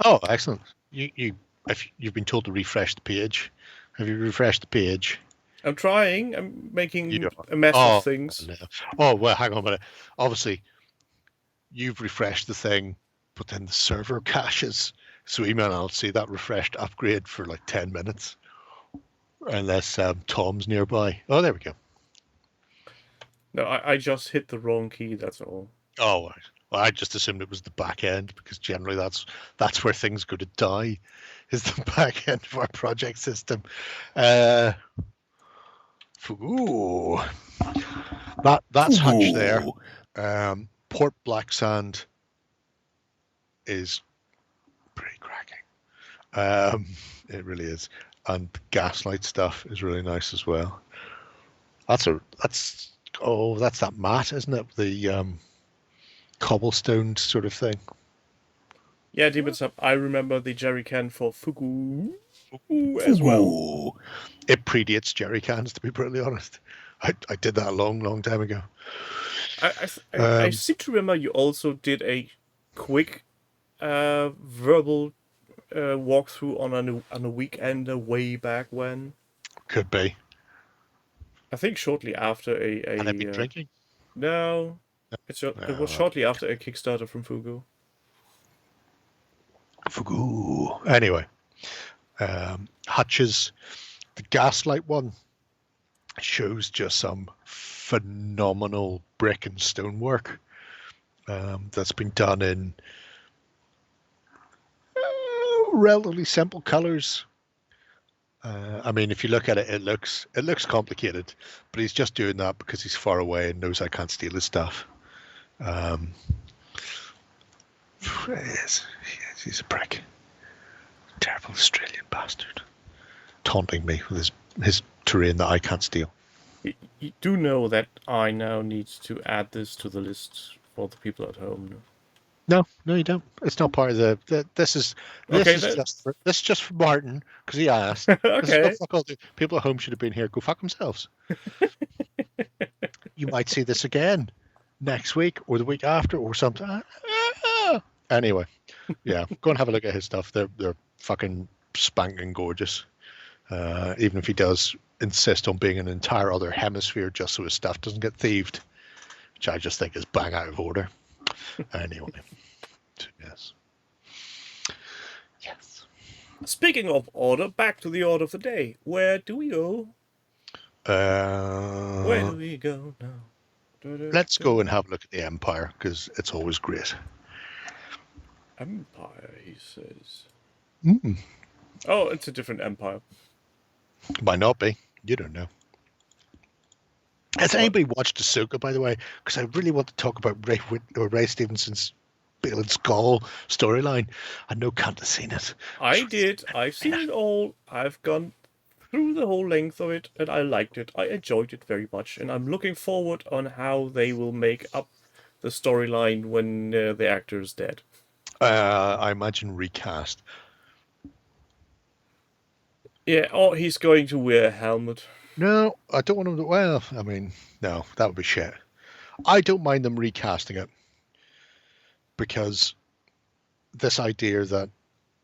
S3: Oh, excellent. If you've been told to refresh the page. Have you refreshed the page?
S2: I'm trying. I'm making a mess of things.
S3: No. Oh, well, hang on a minute. Obviously, you've refreshed the thing, but then the server caches. So email and I'll see that refreshed upgrade for like 10 minutes. Unless Tom's nearby. Oh, there we go.
S2: No, I just hit the wrong key, that's all.
S3: Oh, right. Well, I just assumed it was the back end, because generally that's where things go to die, is the back end of our project system. Ooh, that's Hutch there. Port Black Sand is pretty cracking. It really is, and Gaslight stuff is really nice as well. That's that matte, isn't it? The cobblestone sort of thing.
S2: Yeah, Demons Up. I remember the jerry can for fugu as well.
S3: It predates jerry cans, to be brutally honest. I did that a long time ago.
S2: I seem to remember you also did a quick verbal walkthrough on a weekend way back when.
S3: Could be.
S2: I think shortly after
S3: And I've been drinking?
S2: No. It was shortly after a Kickstarter from Fugu.
S3: Fugu. Anyway, Hutch's, the Gaslight one shows just some phenomenal brick and stonework that's been done in relatively simple colors. I mean, if you look at it, it looks complicated, but he's just doing that because he's far away and knows I can't steal his stuff. He's a prick. Terrible Australian bastard. Taunting me with his terrain that I can't steal.
S2: You do know that I now need to add this to the list for the people at home.
S3: No, you don't. It's not part of the this is just for Martin, because he asked.
S2: Okay.
S3: People at home should have been here. Go fuck themselves. You might see this again next week or the week after or something. Anyway, yeah, go and have a look at his stuff. They're fucking spanking gorgeous. Even if he does insist on being an entire other hemisphere just so his stuff doesn't get thieved, which I just think is bang out of order. Anyway, yes.
S2: Speaking of order, back to the order of the day. Where do we go? Where do we go now?
S3: Let's go and have a look at the Empire, because it's always great.
S2: Empire, he says.
S3: Mm.
S2: Oh, it's a different empire.
S3: Might not be. You don't know. Has anybody watched Ahsoka, by the way? Because I really want to talk about Ray Stevenson's Bale and Skull storyline. I know Kant has seen it.
S2: I did. I've seen it all. I've gone through the whole length of it, and I liked it. I enjoyed it very much, and I'm looking forward on how they will make up the storyline when the actor is dead.
S3: I imagine recast.
S2: Yeah, or he's going to wear a helmet.
S3: No, I don't want him to. Well, I mean, no, that would be shit. I don't mind them recasting it, because this idea that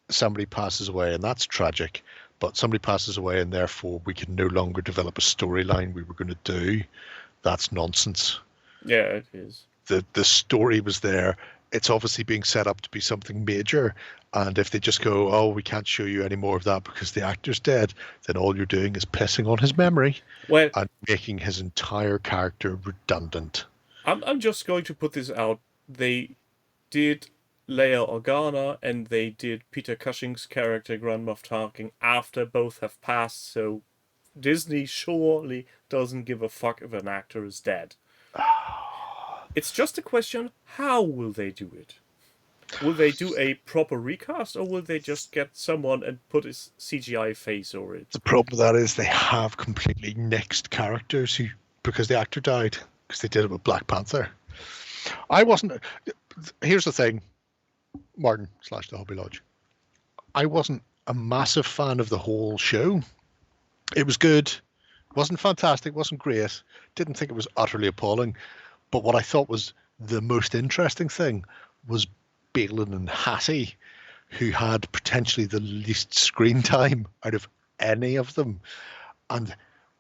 S3: somebody passes away, and that's tragic, but somebody passes away and therefore we can no longer develop a storyline we were going to do, that's nonsense.
S2: Yeah, it is.
S3: The story was there. it's obviously being set up to be something major. And if they just go, oh, we can't show you any more of that because the actor's dead, then all you're doing is pissing on his memory
S2: Well,
S3: and making his entire character redundant.
S2: I'm just going to put this out. They did Leia Organa and they did Peter Cushing's character Grand Moff Tarkin after both have passed, so Disney surely doesn't give a fuck if an actor is dead. It's just a question, how will they do it? Will they do a proper recast, or will they just get someone and put his CGI face over it?
S3: The problem with that is they have completely nixed characters because the actor died, because they did it with Black Panther. Here's the thing, Martin / the Hobby Lodge. I wasn't a massive fan of the whole show. It was good. Wasn't fantastic, wasn't great. Didn't think it was utterly appalling. But what I thought was the most interesting thing was Balin and Hattie, who had potentially the least screen time out of any of them. And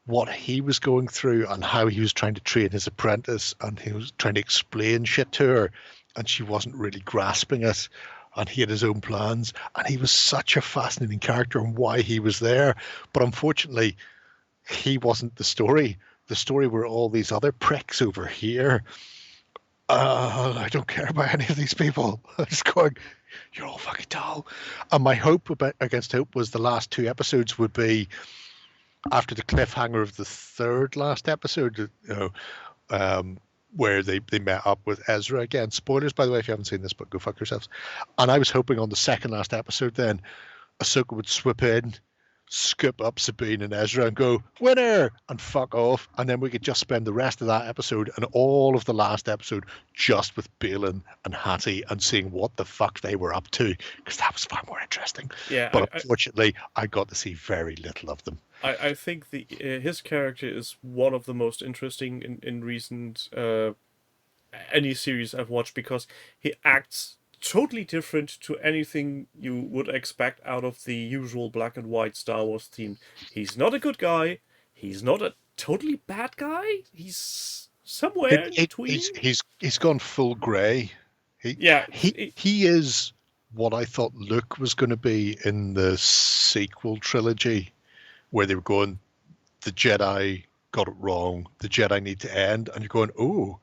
S3: what he was going through and how he was trying to train his apprentice, and he was trying to explain shit to her, and she wasn't really grasping it. And he had his own plans. And he was such a fascinating character and why he was there. But unfortunately, he wasn't the story. The story were all these other pricks over here. I don't care about any of these people. I'm just going, you're all fucking dull. And my hope against hope was the last 2 episodes would be after the cliffhanger of the third last episode, where they met up with Ezra again. Spoilers, by the way, if you haven't seen this, but go fuck yourselves. And I was hoping on the second last episode then Ahsoka would swoop in, scoop up Sabine and Ezra and go, winner, and fuck off. And then we could just spend the rest of that episode and all of the last episode just with Balin and Hattie and seeing what the fuck they were up to, because that was far more interesting.
S2: Yeah,
S3: but unfortunately, I got to see very little of them.
S2: I think his character is one of the most interesting in recent any series I've watched, because he acts totally different to anything you would expect out of the usual black and white Star Wars theme. He's not a good guy. He's not a totally bad guy. He's somewhere in between.
S3: He's gone full grey. He is what I thought Luke was going to be in the sequel trilogy, where they were going, the Jedi got it wrong. The Jedi need to end. And you're going, oh,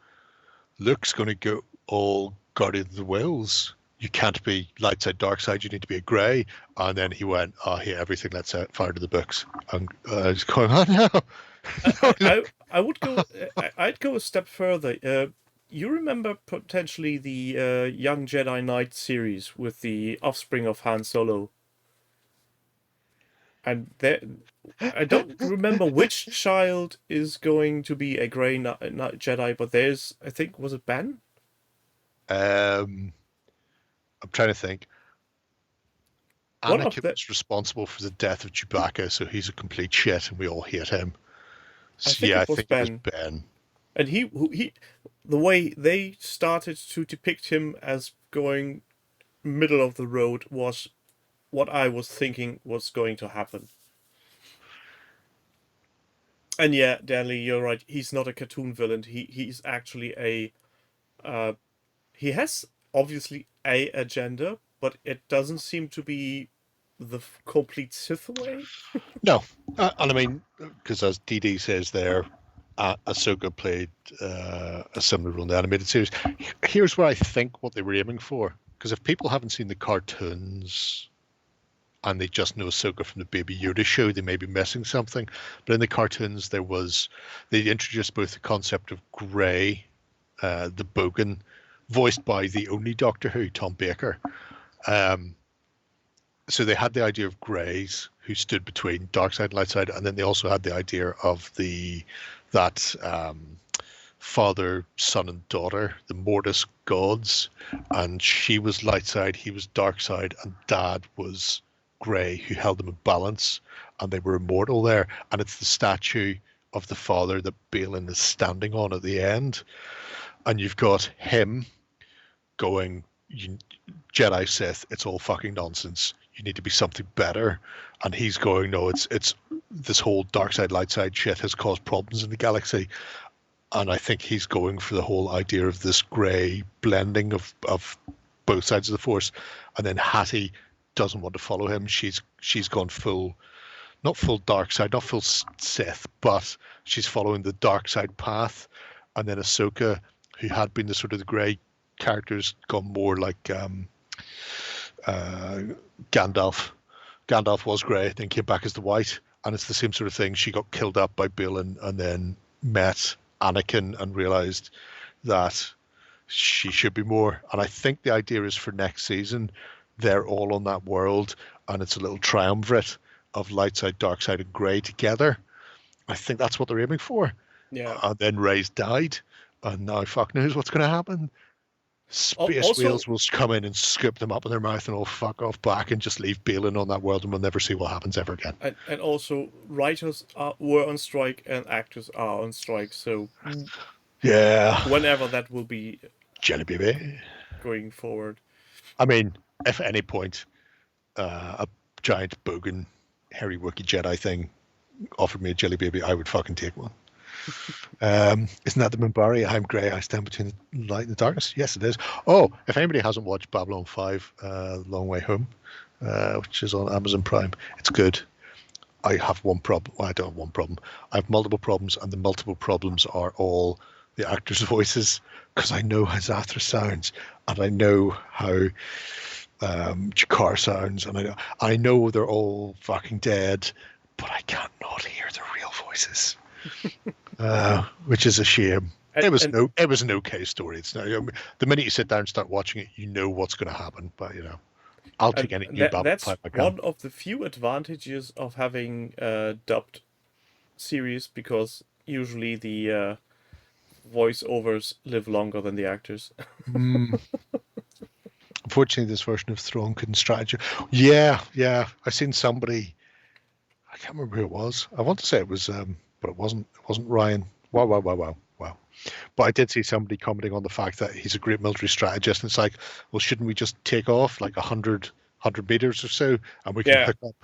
S3: Luke's going to go all Guardian of the Wills. You can't be light side, dark side. You need to be a grey. And then he went, oh, yeah, everything, let's fire to the books. And I was going, oh, no.
S2: I'd go a step further. You remember potentially the Young Jedi Knight series with the offspring of Han Solo? And I don't remember which child is going to be a grey Jedi, but there's, I think, was it Ben?
S3: I'm trying to think. Anakin was responsible for the death of Chewbacca, so he's a complete shit, and we all hate him. So, I think it was Ben.
S2: And he, the way they started to depict him as going middle of the road was what I was thinking was going to happen. And yeah, Danley, you're right. He's not a cartoon villain. He's actually he has obviously a agenda, but it doesn't seem to be the complete Sith way.
S3: No, and I mean, because as DD says there, Ahsoka played a similar role in the animated series. Here's where I think what they were aiming for, because if people haven't seen the cartoons and they just know Ahsoka from the Baby Yoda show, they may be missing something. But in the cartoons, they introduced both the concept of Grey, the Bogan, voiced by the only Doctor Who, Tom Baker. So they had the idea of Greys who stood between dark side and light side, and then they also had the idea of that father, son, and daughter, the Mortis gods, and she was light side, he was dark side, and Dad was Grey, who held them in balance, and they were immortal there. And it's the statue of the father that Balin is standing on at the end, and you've got him going, Jedi Sith, it's all fucking nonsense. You need to be something better. And he's going, no, it's this whole dark side, light side shit has caused problems in the galaxy. And I think he's going for the whole idea of this grey blending of both sides of the Force. And then Hattie doesn't want to follow him. She's gone full, not full dark side, not full Sith, but she's following the dark side path. And then Ahsoka, who had been the sort of the grey characters, gone more like Gandalf. Gandalf was grey, then came back as the white. And it's the same sort of thing. She got killed up by Balin and then met Anakin and realized that she should be more. And I think the idea is for next season, they're all on that world and it's a little triumvirate of light side, dark side, and grey together. I think that's what they're aiming for.
S2: Yeah.
S3: And then Rey's died, and now fuck knows what's going to happen. Space wheels will come in and scoop them up in their mouth and all fuck off back and just leave Balin on that world, and we'll never see what happens ever again.
S2: And also, writers were on strike and actors are on strike, so
S3: yeah,
S2: whenever that will be
S3: jelly baby
S2: going forward.
S3: I mean, if at any point a giant bogan hairy Wookiee Jedi thing offered me a jelly baby, I would fucking take one. Isn't that the Minbari? I'm grey, I stand between the light and the darkness. Yes, it is. Oh, if anybody hasn't watched Babylon 5 Long Way Home, which is on Amazon Prime, it's good. I have one problem. Well, I don't have one problem. I have multiple problems, and the multiple problems are all the actors' voices, because I know how Zathra sounds, and I know how Jakar sounds, and I know they're all fucking dead, but I can't not hear the real voices. Which is a shame. It was an okay story. It's not, the minute you sit down and start watching it, you know what's going to happen. But I'll take any new Babylon 5 I can.
S2: One of the few advantages of having dubbed series, because usually the voiceovers live longer than the actors.
S3: Unfortunately, this version of Thrawn couldn't strategy. Yeah. I've seen somebody. I can't remember who it was. I want to say it was. But it wasn't Ryan. Wow. But I did see somebody commenting on the fact that he's a great military strategist. And it's like, well, shouldn't we just take off like 100 meters or so, and we can hook up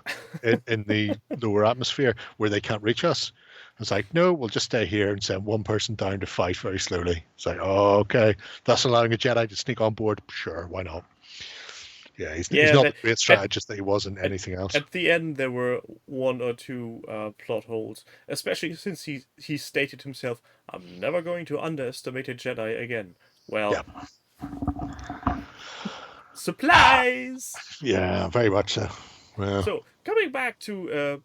S3: in the lower atmosphere where they can't reach us? It's like, no, we'll just stay here and send one person down to fight very slowly. It's like, oh, okay, that's allowing a Jedi to sneak on board. Sure, why not? Yeah, he's not the great strategist that he was in anything else.
S2: At the end, there were one or two plot holes, especially since he stated himself, "I'm never going to underestimate a Jedi again." Well, supplies!
S3: Yeah, very much so. Yeah.
S2: So, coming back to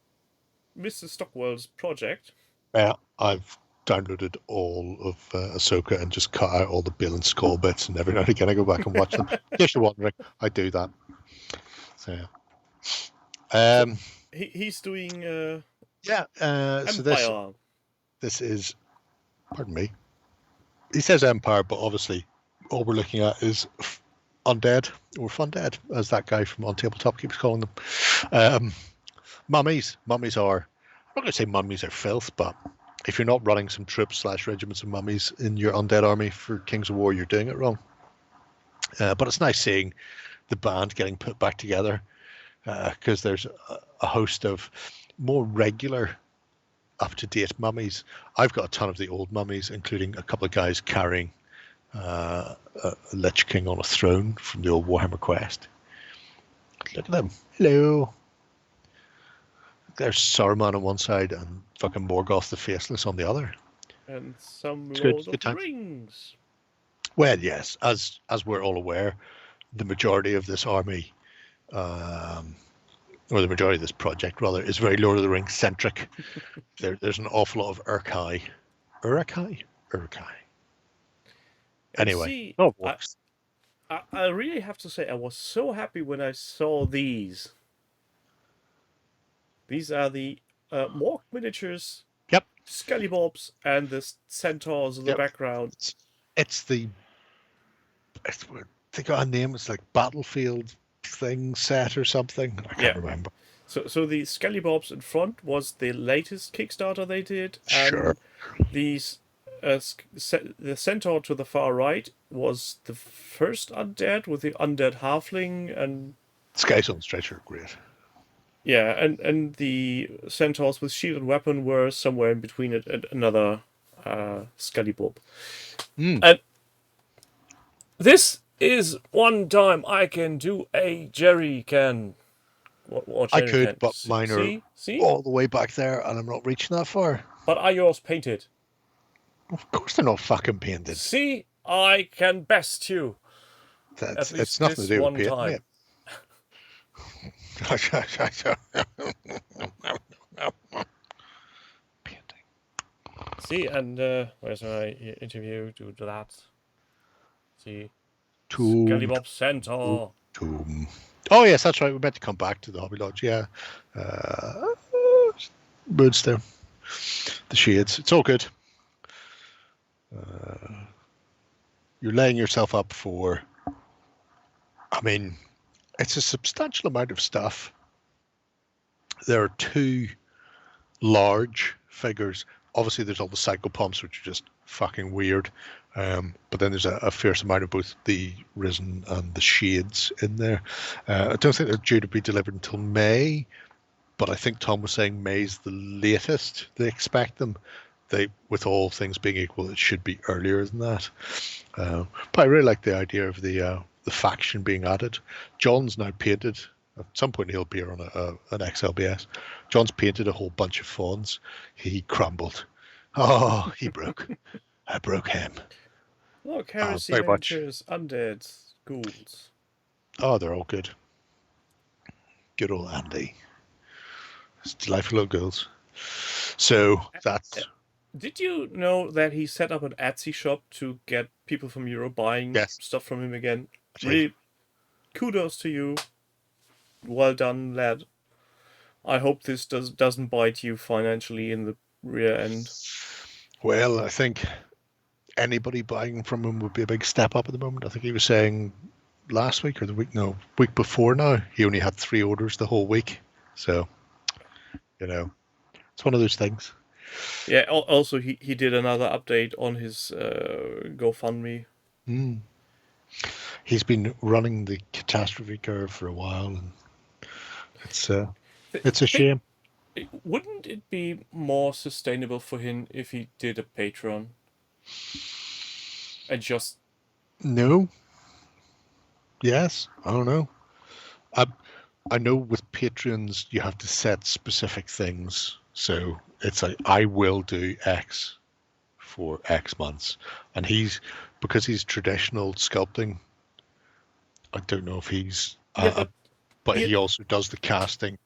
S2: Mr. Stockwell's project.
S3: Yeah, I've downloaded all of Ahsoka and just cut out all the Bill and Skull bits, and every now and again I go back and watch them. In case you're wondering, I do that. So
S2: he's doing
S3: so this is, pardon me, he says Empire, but obviously all we're looking at is Undead or Fundead, as that guy from On Tabletop keeps calling them. Mummies are, I'm not going to say mummies are filth, but if you're not running some troops / regiments of mummies in your undead army for Kings of War, you're doing it wrong. But it's nice seeing the band getting put back together, because there's a host of more regular, up-to-date mummies. I've got a ton of the old mummies, including a couple of guys carrying a Lich King on a throne from the old Warhammer Quest. Look at them. Hello. There's Saruman on one side and fucking Morgoth the Faceless on the other.
S2: And some Lord of the Rings.
S3: Well, yes, as we're all aware, the majority of this army, or the majority of this project, rather, is very Lord of the Rings centric. There's an awful lot of Urkai. Anyway,
S2: I really have to say, I was so happy when I saw these. These are the Morg miniatures.
S3: Yep.
S2: Scullybobs and the centaurs in the background.
S3: They got a name. It's like Battlefield thing set or something. I can't remember.
S2: So the Scullybobs in front was the latest Kickstarter they did.
S3: Sure.
S2: These the centaur to the far right was the first undead with the undead halfling, and
S3: Skies on Stretch are great.
S2: Yeah, and the centaurs with shield and weapon were somewhere in between it and another Scully Bob.
S3: Mm.
S2: And this is one time I can do a jerry can. What
S3: I
S2: jerry
S3: could,
S2: can.
S3: but mine are
S2: See?
S3: all the way back there, and I'm not reaching that far.
S2: But are yours painted?
S3: Of course they're not fucking painted.
S2: See, I can best you.
S3: It's nothing to do with painting it. Painting.
S2: See, and where's my interview? Do that. See, Scully Bob Center.
S3: Oh yes, that's right. We're meant to come back to the Hobby Lodge. Yeah, Moonstone, the shades. It's all good. You're laying yourself up for. I mean, it's a substantial amount of stuff. There are 2 large figures. Obviously, there's all the cycle pumps, which are just fucking weird. But then there's a fierce amount of both the Risen and the Shades in there. I don't think they're due to be delivered until May, but I think Tom was saying May's the latest they expect them. With all things being equal, it should be earlier than that. But I really like the idea of the faction being added. John's now painted. At some point he'll appear on an XLBS. John's painted a whole bunch of fawns. He crumbled. Oh, he broke. I broke him.
S2: Look, heresy miniatures, undead, ghouls.
S3: Oh, they're all good. Good old Andy. It's delightful little girls. So that's...
S2: Did you know that he set up an Etsy shop to get people from Europe buying stuff from him again? Really, kudos to you. Well done, lad. I hope this doesn't bite you financially in the rear end.
S3: Well, I think anybody buying from him would be a big step up at the moment. I think he was saying last week or week before now, he only had 3 orders the whole week. So, it's one of those things.
S2: Yeah, also he did another update on his GoFundMe.
S3: He's been running the catastrophe curve for a while, and it's a shame.
S2: Wouldn't it be more sustainable for him if he did a Patreon? And just...
S3: No. Yes. I don't know. I know with Patreons you have to set specific things. So it's like, I will do X for X months. And because he's traditional sculpting, I don't know if he's... but he also does the casting,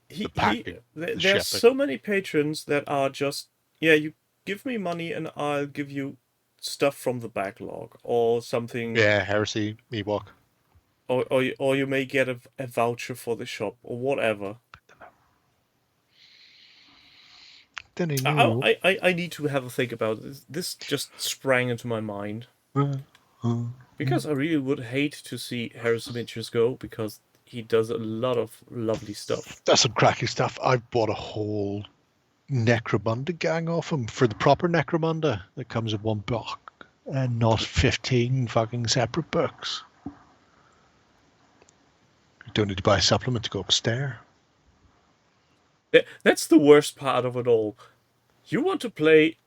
S3: the packing, the
S2: there are so many patrons that are just, you give me money and I'll give you stuff from the backlog or something.
S3: Yeah, Heresy, Ewok.
S2: Or you may get a voucher for the shop or whatever. I need to have a think about this. This just sprang into my mind. Because I really would hate to see Heresy Miniatures go, because he does a lot of lovely stuff.
S3: That's some cracky stuff. I bought a whole Necromunda gang off him for the proper Necromunda that comes in one book and not 15 fucking separate books. You don't need to buy a supplement to go upstairs.
S2: That's the worst part of it all. You want to play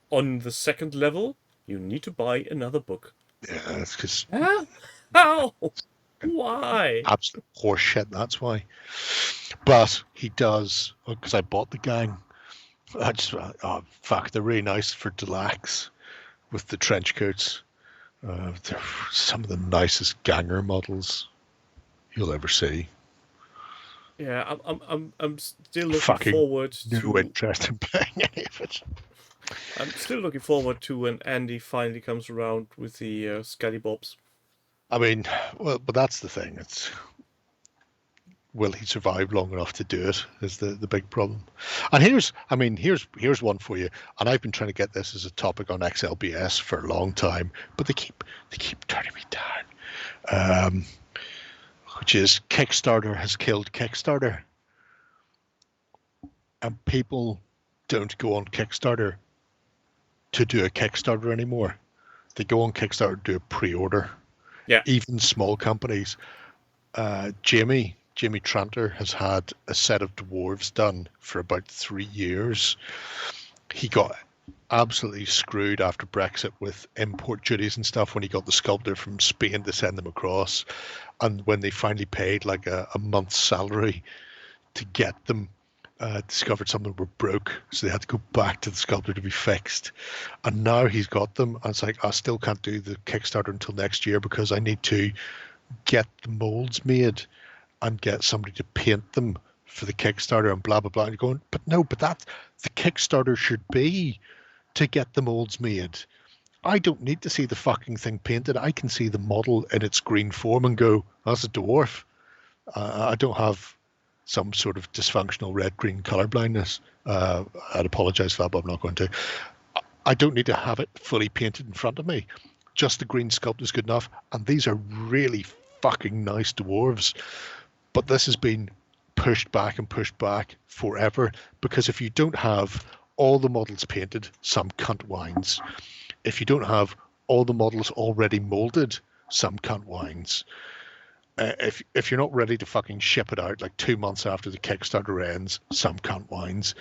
S2: on the 2nd level, you need to buy another book.
S3: Yeah, that's because...
S2: How? Why?
S3: Absolute horseshit, that's why. But he does, because I bought the gang. They're really nice for Deluxe with the trench coats. They're some of the nicest ganger models you'll ever see.
S2: Yeah, I'm still looking forward to...
S3: No interest in playing any of it.
S2: I'm still looking forward to when Andy finally comes around with the Scully Bobs.
S3: I mean, well, but that's the thing. It's, will he survive long enough to do it is the big problem. And here's one for you. And I've been trying to get this as a topic on XLBS for a long time, but they keep turning me down. Which is Kickstarter has killed Kickstarter. And people don't go on Kickstarter to do a Kickstarter anymore. They go on Kickstarter to do a pre-order.
S2: Yeah.
S3: Even small companies. Jamie Tranter has had a set of dwarves done for about 3 years. He got absolutely screwed after Brexit with import duties and stuff when he got the sculptor from Spain to send them across. And when they finally paid like a month's salary to get them, discovered some of them were broke. So they had to go back to the sculptor to be fixed. And now he's got them. And it's like, I still can't do the Kickstarter until next year because I need to get the molds made and get somebody to paint them for the Kickstarter and blah, blah, blah. And you're going, but no, but that's the Kickstarter should be to get the molds made. I don't need to see the fucking thing painted. I can see the model in its green form and go, that's a dwarf. I don't have some sort of dysfunctional red-green color blindness. I'd apologize for that, but I'm not going to. I don't need to have it fully painted in front of me. Just the green sculpt is good enough. And these are really fucking nice dwarves. But this has been pushed back forever, because if you don't have all the models painted, some cunt whines. If you don't have all the models already molded, some cunt whines. If you're not ready to fucking ship it out like 2 months after the Kickstarter ends, some cunt whines.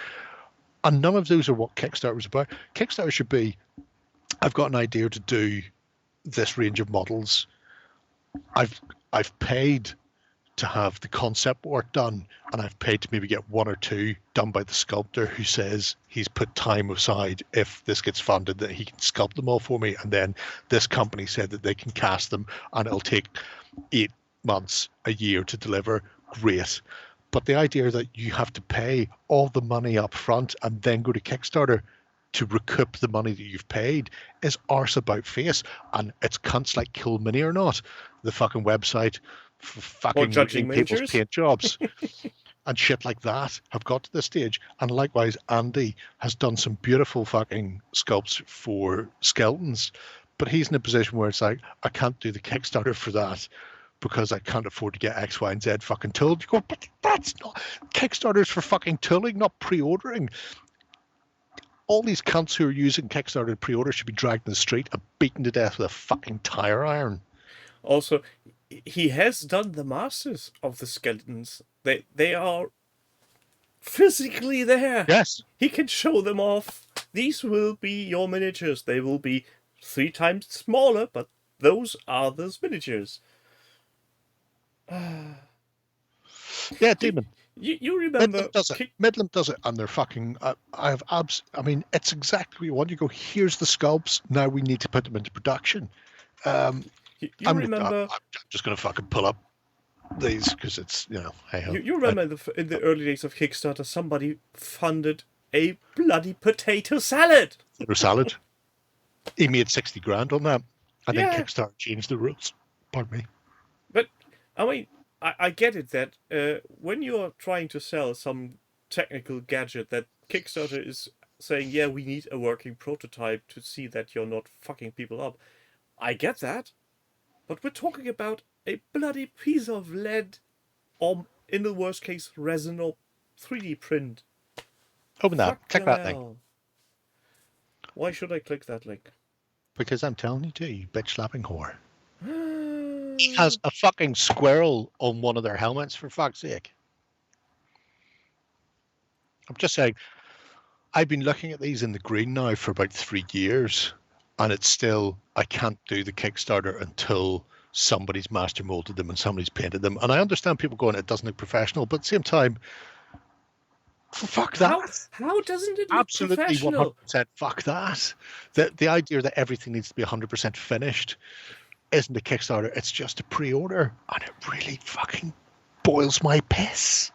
S3: And none of those are what Kickstarter is about. Kickstarter should be, I've got an idea to do this range of models. I've paid to have the concept work done, and I've paid to maybe get 1 or 2 done by the sculptor who says he's put time aside if this gets funded that he can sculpt them all for me, and then this company said that they can cast them and it'll take 8 months, a year to deliver. Great. But the idea that you have to pay all the money up front and then go to Kickstarter to recoup the money that you've paid is arse about face. And it's cunts like Kill Mini or Not, the fucking website for fucking
S2: judging
S3: people's paint jobs and shit like that have got to this stage. And likewise, Andy has done some beautiful fucking sculpts for skeletons, but he's in a position where it's like, I can't do the Kickstarter for that because I can't afford to get X, Y, and Z fucking tooled. You go, but that's not Kickstarter's for fucking tooling, not pre-ordering. All these cunts who are using Kickstarter to pre-order should be dragged in the street and beaten to death with a fucking tire iron.
S2: Also, he has done the masters of the skeletons. They are physically there.
S3: Yes.
S2: He can show them off. These will be your miniatures. They will be 3 times smaller, but those are those miniatures.
S3: Yeah, Demon.
S2: You remember
S3: Midland does it. Midland does it, and they're fucking. I mean, it's exactly what you want. You go, here's the sculpts. Now we need to put them into production.
S2: You remember?
S3: I'm just going to fucking pull up these because it's, you know. Hey,
S2: you remember in the early days of Kickstarter, somebody funded a bloody potato salad.
S3: Potato salad. He made 60 grand on that, and then Kickstarter changed the rules. Pardon me.
S2: But I mean, I get it that when you're trying to sell some technical gadget that Kickstarter is saying, yeah, we need a working prototype to see that you're not fucking people up. I get that. But we're talking about a bloody piece of lead, or in the worst case, resin or 3D print.
S3: Open that. Click that link.
S2: Why should I click that link?
S3: Because I'm telling you to, you bitch slapping whore. He has a fucking squirrel on one of their helmets, for fuck's sake. I'm just saying, I've been looking at these in the green now for about 3 years, and it's still, I can't do the Kickstarter until somebody's master molded them and somebody's painted them. And I understand people going, it doesn't look professional, but at the same time, fuck that.
S2: How doesn't it look
S3: absolutely
S2: professional?
S3: 100% fuck that. The idea that everything needs to be 100% finished isn't a Kickstarter, it's just a pre-order, and it really fucking boils my piss.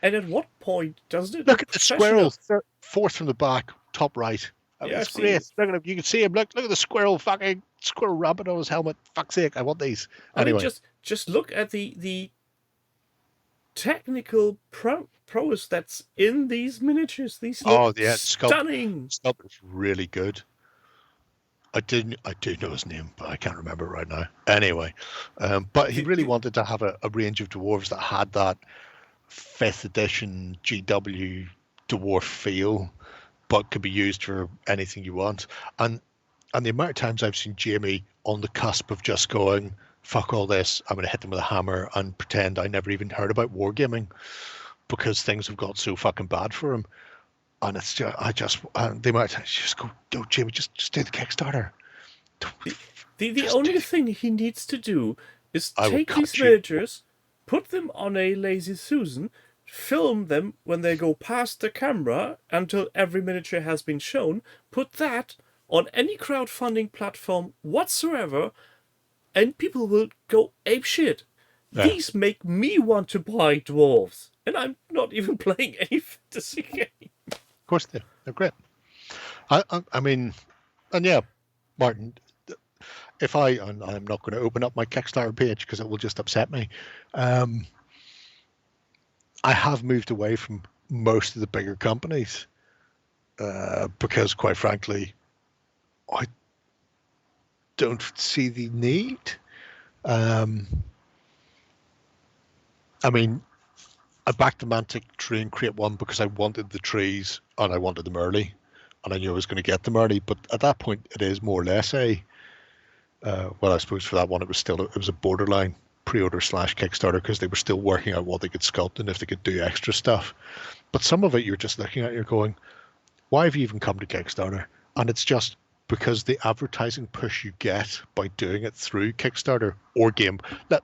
S2: And at what point doesn't it
S3: look at the squirrel, fourth from the back, top right. It's great. Look at him. You can see him. Look at the squirrel, fucking squirrel rabbit on his helmet. Fuck's sake, I want these. Anyway.
S2: I mean, just look at the technical prowess that's in these miniatures. These look stunning.
S3: Sculptor's really good. I do know his name, but I can't remember it right now. Anyway, but he really wanted to have a range of dwarves that had that 5th edition GW dwarf feel, but could be used for anything you want. And the amount of times I've seen Jamie on the cusp of just going, fuck all this, I'm going to hit them with a hammer and pretend I never even heard about wargaming because things have got so fucking bad for him. And it's just, they might just go, "No, Jamie, just do the Kickstarter."
S2: The only thing he needs to do is take these
S3: you.
S2: miniatures, put them on a Lazy Susan, film them when they go past the camera until every miniature has been shown, put that on any crowdfunding platform whatsoever, and people will go apeshit. Yeah. These make me want to buy dwarves, and I'm not even playing any fantasy game.
S3: Of course they're great. I mean, and yeah, Martin, if I'm not going to open up my Kickstarter page because it will just upset me. I have moved away from most of the bigger companies because, quite frankly, I don't see the need. I mean, I backed the Mantic Tree and Crate 1 because I wanted the trees and I wanted them early, and I knew I was going to get them early. But at that point, it is more or less I suppose for that one, it was a borderline pre-order / Kickstarter because they were still working out what they could sculpt and if they could do extra stuff. But some of it you're just looking at, you're going, why have you even come to Kickstarter? And it's just because the advertising push you get by doing it through Kickstarter or game.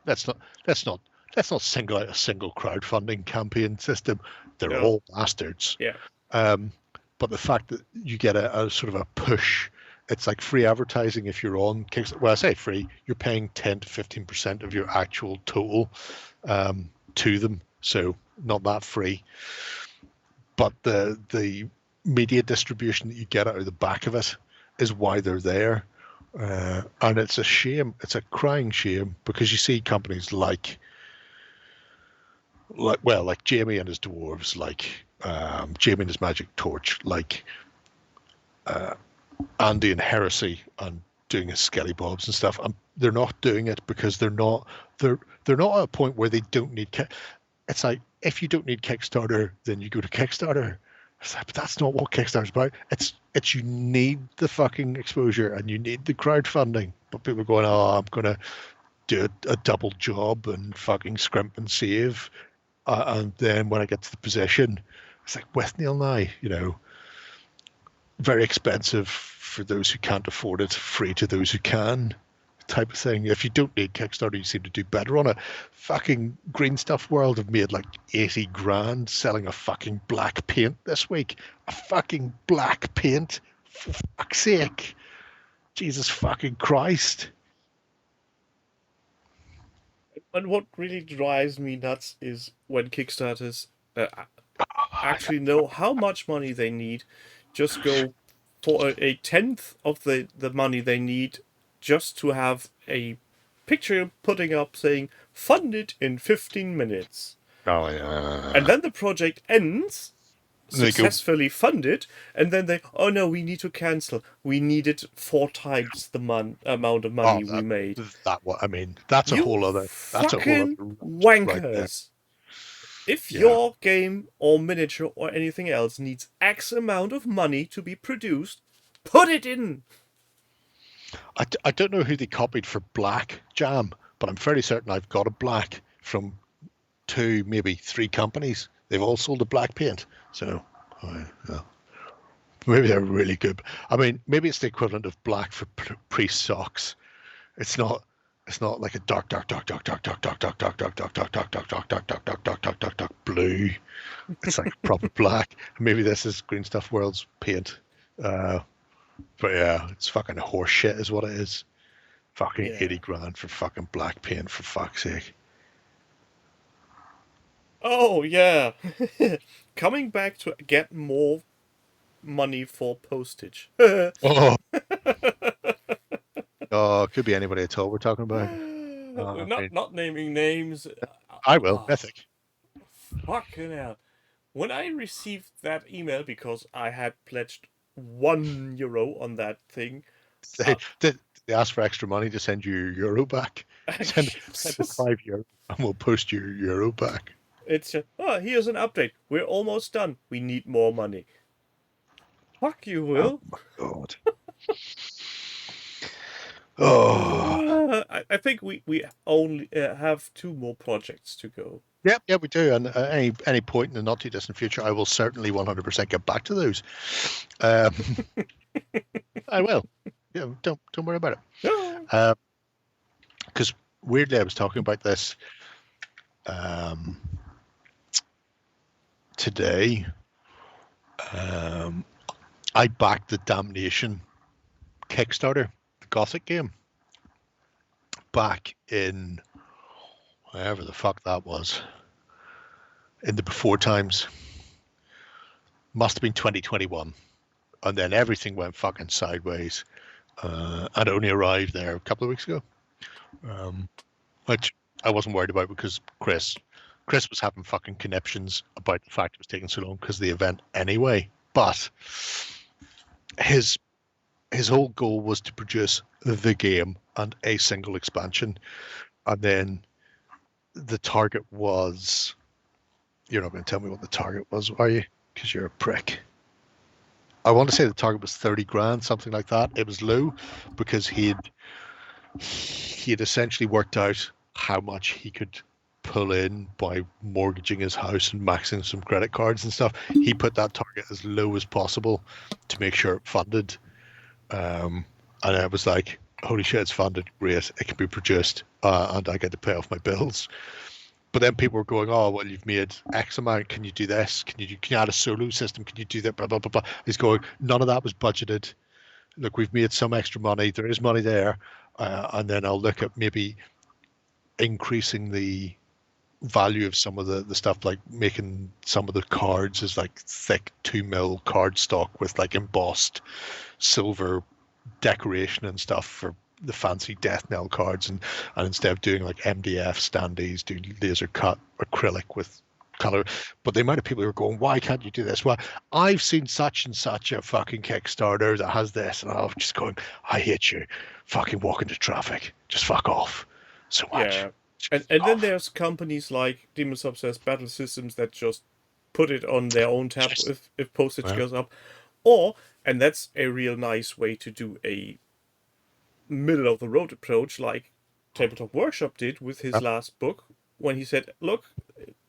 S3: Let's not single out a single crowdfunding campaign system. They're all bastards.
S2: Yeah.
S3: But the fact that you get a sort of a push, it's like free advertising if you're on Kickstarter. Well, I say free, you're paying 10 to 15% of your actual total to them. So not that free. But the media distribution that you get out of the back of it is why they're there. And it's a shame. It's a crying shame because you see companies like Jamie and his dwarves, like Jamie and his magic torch, like Andy and Heresy and doing his Skelly Bobs and stuff. And they're not doing it because they're not at a point where they don't need. It's like, if you don't need Kickstarter, then you go to Kickstarter. It's like, but that's not what Kickstarter's about. It's you need the fucking exposure and you need the crowdfunding. But people are going, oh, I'm gonna do a double job and fucking scrimp and save. And then when I get to the position, it's like with Neil Nye, very expensive for those who can't afford it, free to those who can, type of thing. If you don't need Kickstarter, you seem to do better on it. Fucking Green Stuff World have made like 80 grand selling a fucking black paint this week. A fucking black paint, for fuck's sake. Jesus fucking Christ.
S2: And what really drives me nuts is when Kickstarters actually know how much money they need, just go for a tenth of the money they need just to have a picture putting up saying, funded in 15 minutes.
S3: Oh, yeah.
S2: And then the project ends, successfully funded, and then oh no, we need to cancel. We needed 4 times the amount of money we made.
S3: That's a whole other... That's a whole other
S2: wankers. If your game or miniature or anything else needs X amount of money to be produced, put it in.
S3: I don't know who they copied for Black Jam, but I'm fairly certain I've got a black from 2, maybe 3 companies. They've all sold a black paint. So maybe they're really good. I mean, maybe it's the equivalent of black for priest socks. It's not like a dark blue. It's like proper black. Maybe this is Green Stuff World's paint. But yeah, it's fucking horse shit is what it is. Fucking 80 grand for fucking black paint, for fuck's sake.
S2: Oh, yeah. Coming back to get more money for postage.
S3: Oh, it could be anybody at all we're talking about.
S2: Not naming names.
S3: I will, Mythic.
S2: Fucking hell. When I received that email, because I had pledged €1 on that thing.
S3: They asked for extra money to send you your euro back. Send us €5 and we'll post your euro back.
S2: It's here's an update. We're almost done. We need more money. Fuck you, Will.
S3: Oh my God.
S2: I think we only have 2 more projects to go.
S3: Yeah, we do. And any point in the not too distant future, I will certainly 100% get back to those. I will. Yeah, don't worry about it.
S2: No.
S3: Because weirdly, I was talking about this today. I backed the Damnation Kickstarter, the Gothic game, back in wherever the fuck that was, in the before times. Must have been 2021, and then everything went fucking sideways. I'd only arrived there a couple of weeks ago, which I wasn't worried about because Chris was having fucking conniptions about the fact it was taking so long because of the event anyway. But his whole goal was to produce the game and a single expansion, and then the target was, you're not going to tell me what the target was, are you? Because you're a prick. I want to say the target was 30 grand, something like that. It was low because he'd essentially worked out how much he could pull in by mortgaging his house and maxing some credit cards and stuff. He put that target as low as possible to make sure it funded. And I was like, holy shit, it's funded, great, it can be produced, and I get to pay off my bills. But then people were going, oh, well, you've made X amount, can you do this? Can you add a solo system? Can you do that? Blah, blah, blah, blah. He's going, none of that was budgeted. Look, we've made some extra money. There is money there. And then I'll look at maybe increasing the value of some of the stuff, like making some of the cards as like thick 2mm card stock with like embossed silver decoration and stuff for the fancy death knell cards, and instead of doing like MDF standees, doing laser cut acrylic with color. But the amount of people who are going, why can't you do this? Well, I've seen such and such a fucking Kickstarter that has this, and I'm just going, I hate you, fucking walk into traffic, just fuck off so much.
S2: Yeah. And then there's companies like Demon Subsess Battle Systems that just put it on their own tab if postage goes up. Or, and that's a real nice way to do a middle of the road approach, like Tabletop Workshop did with his last book, when he said, look,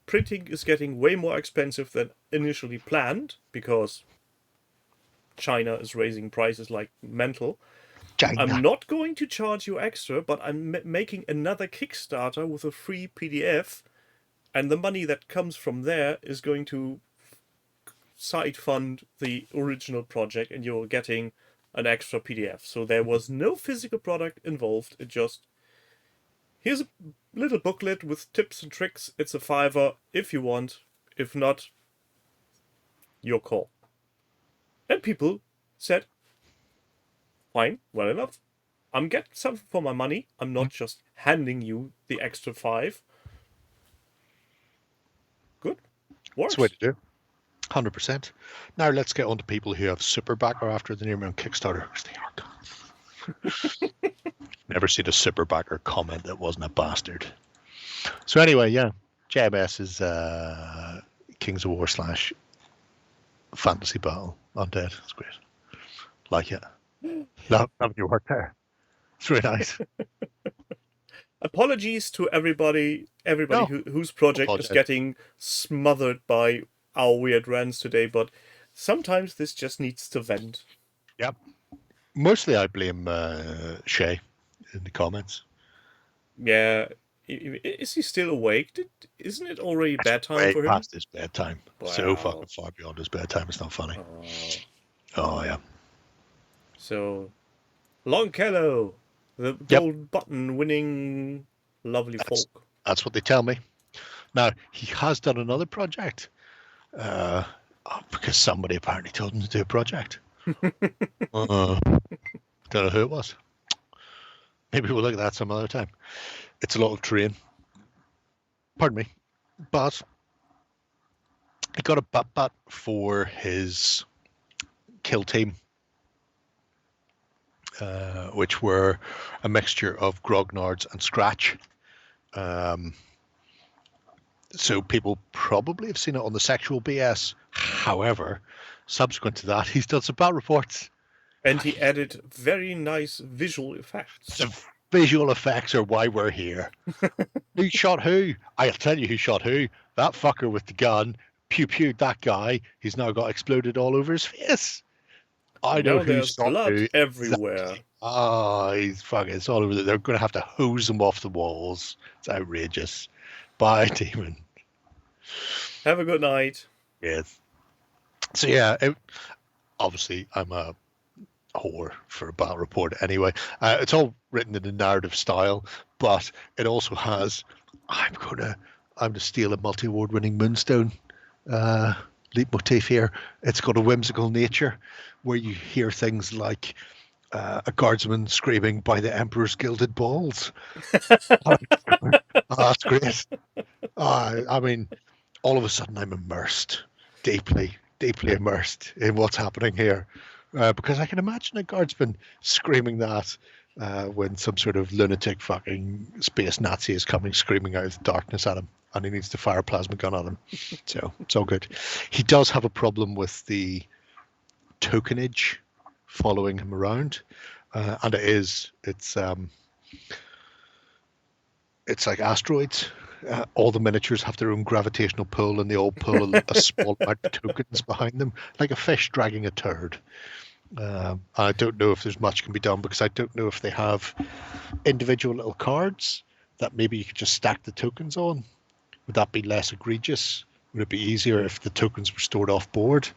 S2: printing is getting way more expensive than initially planned because China is raising prices like mental. China. I'm not going to charge you extra, but I'm making another Kickstarter with a free PDF, and the money that comes from there is going to side fund the original project, and you're getting an extra PDF. So there was no physical product involved. It just, here's a little booklet with tips and tricks. It's a $5 if you want. If not, your call. And people said, fine, well enough. I'm getting something for my money. I'm not just handing you the extra $5. Good. Works.
S3: That's the way to do. 100%. Now let's get on to people who have super backer after the name on Kickstarter, because they are. Never seen a super backer comment that wasn't a bastard. So anyway, yeah, JMS is Kings of War / Fantasy Battle Undead. It's great. Like it. Love your work there. It's really nice.
S2: Apologies to everybody whose project is getting smothered by our weird rants today, but sometimes this just needs to vent.
S3: Yep. Mostly I blame Shay in the comments.
S2: Yeah. Is he still awake? Isn't it already bedtime for him?
S3: Past his bedtime. Wow. So fucking far beyond his bedtime. It's not funny. Oh, yeah.
S2: So, Longfellow, the gold button winning lovely folk.
S3: That's what they tell me. Now, he has done another project. Because somebody apparently told him to do a project. Don't know who it was. Maybe we'll look at that some other time. It's a lot of terrain. Pardon me. But he got a bat for his kill team, which were a mixture of grognards and scratch. So people probably have seen it on the Sexual BS. However, subsequent to that, he's done some battle reports.
S2: And he added very nice visual effects.
S3: The Visual effects are why we're here. Who shot who? I'll tell you who shot who. That fucker with the gun pew-pewed that guy. He's now got exploded all over his face. I know
S2: Now
S3: who
S2: there's
S3: shot
S2: blood
S3: who.
S2: everywhere.
S3: Exactly. Oh, he's fucking. It's all over. They're going to have to hose him off the walls. It's outrageous. Bye, Demon.
S2: Have a good night.
S3: Yes. So yeah, obviously I'm a whore for a battle report anyway. It's all written in a narrative style, but it also has. I'm to steal a multi-award winning Moonstone leitmotif here. It's got a whimsical nature where you hear things like a guardsman screaming by the Emperor's gilded balls. Oh, that's great. I mean, all of a sudden I'm immersed, deeply immersed in what's happening here. Because I can imagine a guardsman screaming that when some sort of lunatic fucking space Nazi is coming screaming out of the darkness at him and he needs to fire a plasma gun at him. So it's all good. He does have a problem with the tokenage following him around. And it's like asteroids. All the miniatures have their own gravitational pull and they all pull a small amount of tokens behind them, like a fish dragging a turd. I don't know if there's much can be done because I don't know if they have individual little cards that maybe you could just stack the tokens on. Would that be less egregious? Would it be easier if the tokens were stored off board?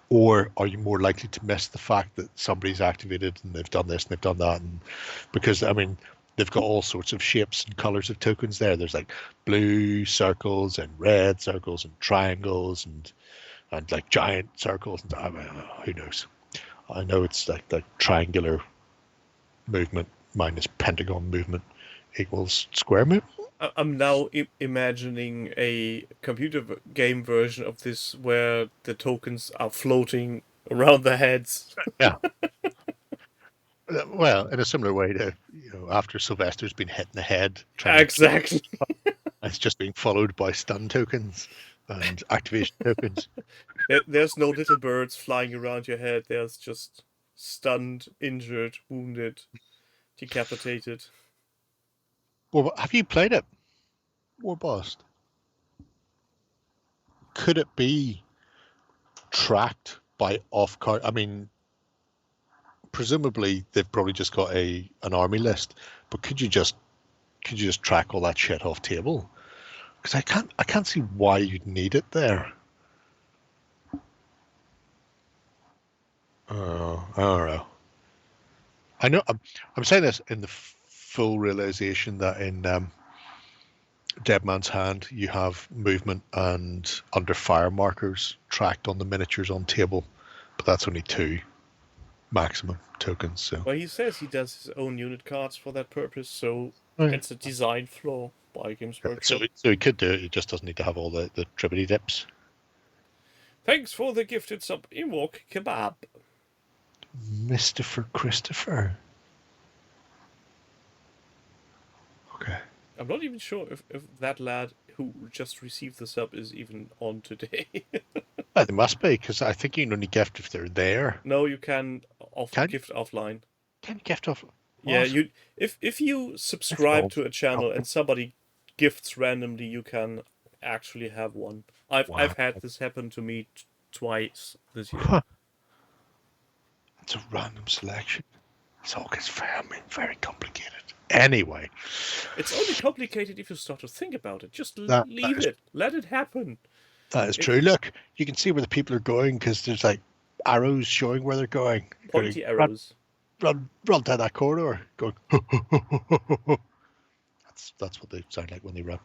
S3: Or are you more likely to miss the fact that somebody's activated and they've done this and they've done that? And because, I mean, they've got all sorts of shapes and colors of tokens there. There's like blue circles and red circles and triangles and like giant circles. And I mean, who knows? I know it's like the triangular movement minus pentagon movement equals square movement.
S2: I'm now imagining a computer game version of this where the tokens are floating around their heads.
S3: Yeah. Well, in a similar way to, after Sylvester's been hit in the head.
S2: Exactly.
S3: It's just being followed by stun tokens and activation tokens.
S2: There's no little birds flying around your head. There's just stunned, injured, wounded, decapitated.
S3: Well, have you played it? Warbost? Could it be tracked by off-card? I mean, presumably they've probably just got an army list, but could you just track all that shit off table? Because I can't see why you'd need it there. I don't know. I know I'm saying this in the full realization that in Dead Man's Hand you have movement and under fire markers tracked on the miniatures on table, but that's only 2 maximum tokens. So.
S2: Well, he says he does his own unit cards for that purpose, so
S3: Right.
S2: It's a design flaw by Games Workshop.
S3: So he could do it. He just doesn't need to have all the trippity dips.
S2: Thanks for the gifted sub, Ewok Kebab.
S3: Mr. Christopher. Okay.
S2: I'm not even sure if that lad who just received the sub is even on today.
S3: They must be, because I think you can only gift if they're there.
S2: No, you can gift offline.
S3: Can you gift off?
S2: Yeah, if you subscribe to a channel and somebody gifts randomly, you can actually have one. I've had this happen to me twice this year.
S3: Huh. It's a random selection. It all gets very complicated. Anyway.
S2: It's only complicated if you start to think about it. Just leave it. Let it happen.
S3: That is true. Look, you can see where the people are going because there's like arrows showing where they're going.
S2: Pointy arrows.
S3: Run down that corridor. Going. That's what they sound like when they run.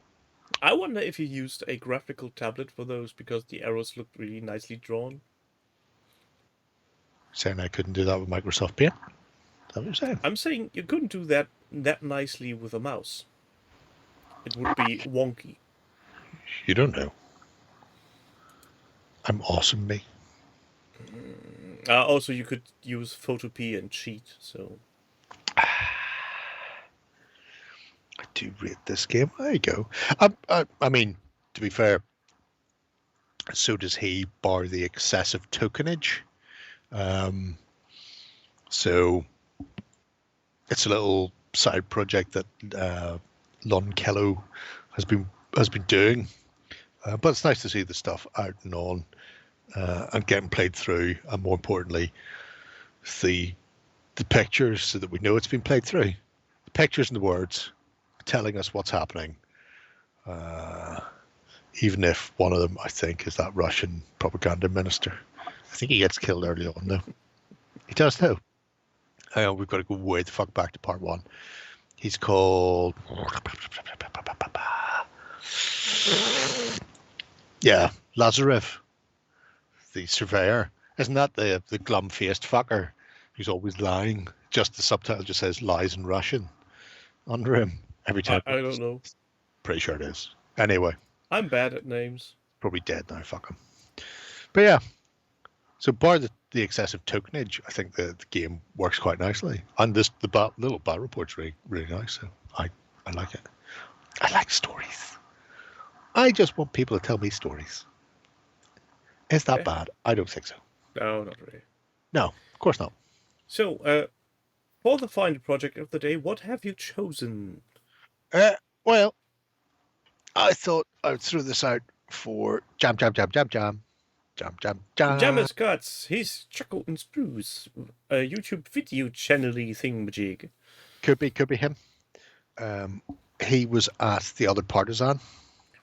S2: I wonder if you used a graphical tablet for those because the arrows look really nicely drawn.
S3: Saying I couldn't do that with Microsoft Paint? Is that what you're saying?
S2: I'm saying you couldn't do that nicely with a mouse. It would be wonky.
S3: You don't know. I'm awesome, me.
S2: Also, you could use Photopea and cheat, so...
S3: I do rate this game. There you go. I mean, to be fair, so does he, bar the excessive tokenage. So it's a little side project that Lon Kello has been doing. But it's nice to see the stuff out and on and getting played through, and more importantly, the pictures so that we know it's been played through. The pictures and the words telling us what's happening. Even if one of them, I think, is that Russian propaganda minister. I think he gets killed early on, though. He does, though. We've got to go way the fuck back to part 1. He's called... Yeah, Lazarev, the surveyor. Isn't that the glum-faced fucker who's always lying? Just the subtitle just says lies in Russian under him every time.
S2: I don't know.
S3: Pretty sure it is. Anyway.
S2: I'm bad at names.
S3: Probably dead now, fuck him. But yeah, so bar the excessive tokenage, I think the game works quite nicely. And the little battle report's really, really nice, so I like it. I like stories. I just want people to tell me stories. Is that bad? I don't think so.
S2: No, not really.
S3: No, of course not.
S2: So, for the final project of the day, what have you chosen?
S3: Well, I thought I would throw this out for Jam.
S2: Jammer's Cuts, his Chuckle and Spruce, a YouTube video channel-y thingamajig.
S3: Could be him. He was at the other Partisan.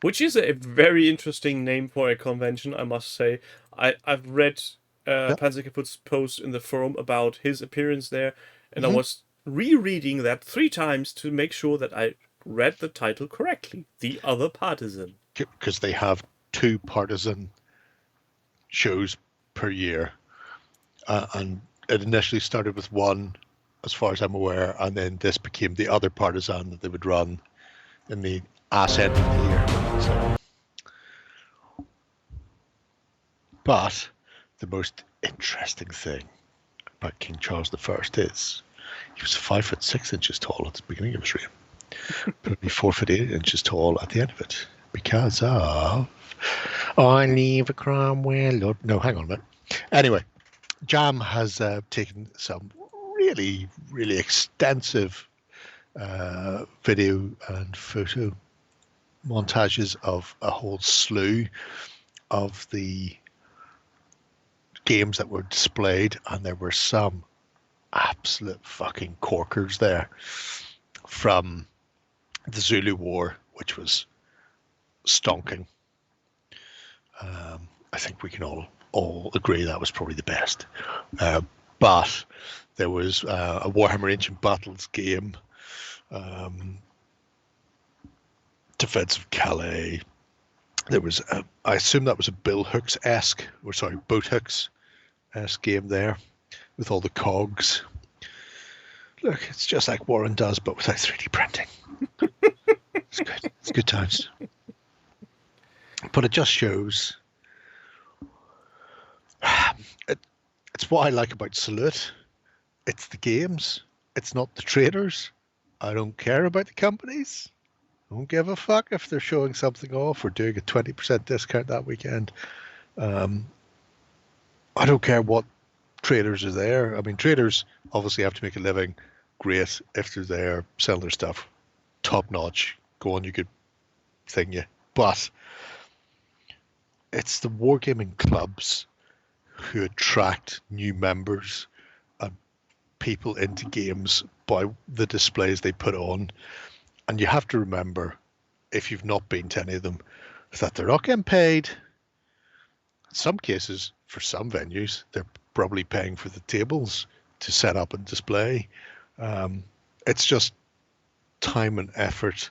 S2: Which is a very interesting name for a convention, I must say. I've read Panzer Kaput's post in the forum about his appearance there, and I was rereading that 3 times to make sure that I read the title correctly. The Other Partisan.
S3: Because they have 2 Partisan shows per year. And it initially started with 1, as far as I'm aware, and then this became the Other Partisan that they would run in the ass end of the year. So. But the most interesting thing about King Charles I is he was 5'6" tall at the beginning of his reign, but only 4'8" tall at the end of it because of Oliver Cromwell. No, hang on a minute. Anyway, Jam has taken some really, really extensive video and photo montages of a whole slew of the games that were displayed, and there were some absolute fucking corkers there, from the Zulu War, which was stonking. I think we can all agree that was probably the best. But there was a Warhammer Ancient Battles game, Defense of Calais. There was I assume that was a Boat Hooks-esque game there, with all the cogs. Look, it's just like Warren does, but without 3D printing. It's good. It's good times. But it just shows. It's what I like about Salute. It's the games. It's not the traders. I don't care about the companies. I don't give a fuck if they're showing something off or doing a 20% discount that weekend. I don't care what traders are there. I mean, traders obviously have to make a living. Great if they're there selling their stuff. Top notch. Go on, you could thing you. But it's the wargaming clubs who attract new members and people into games by the displays they put on. And you have to remember, if you've not been to any of them, that they're not getting paid. In some cases, for some venues, they're probably paying for the tables to set up and display. It's just time and effort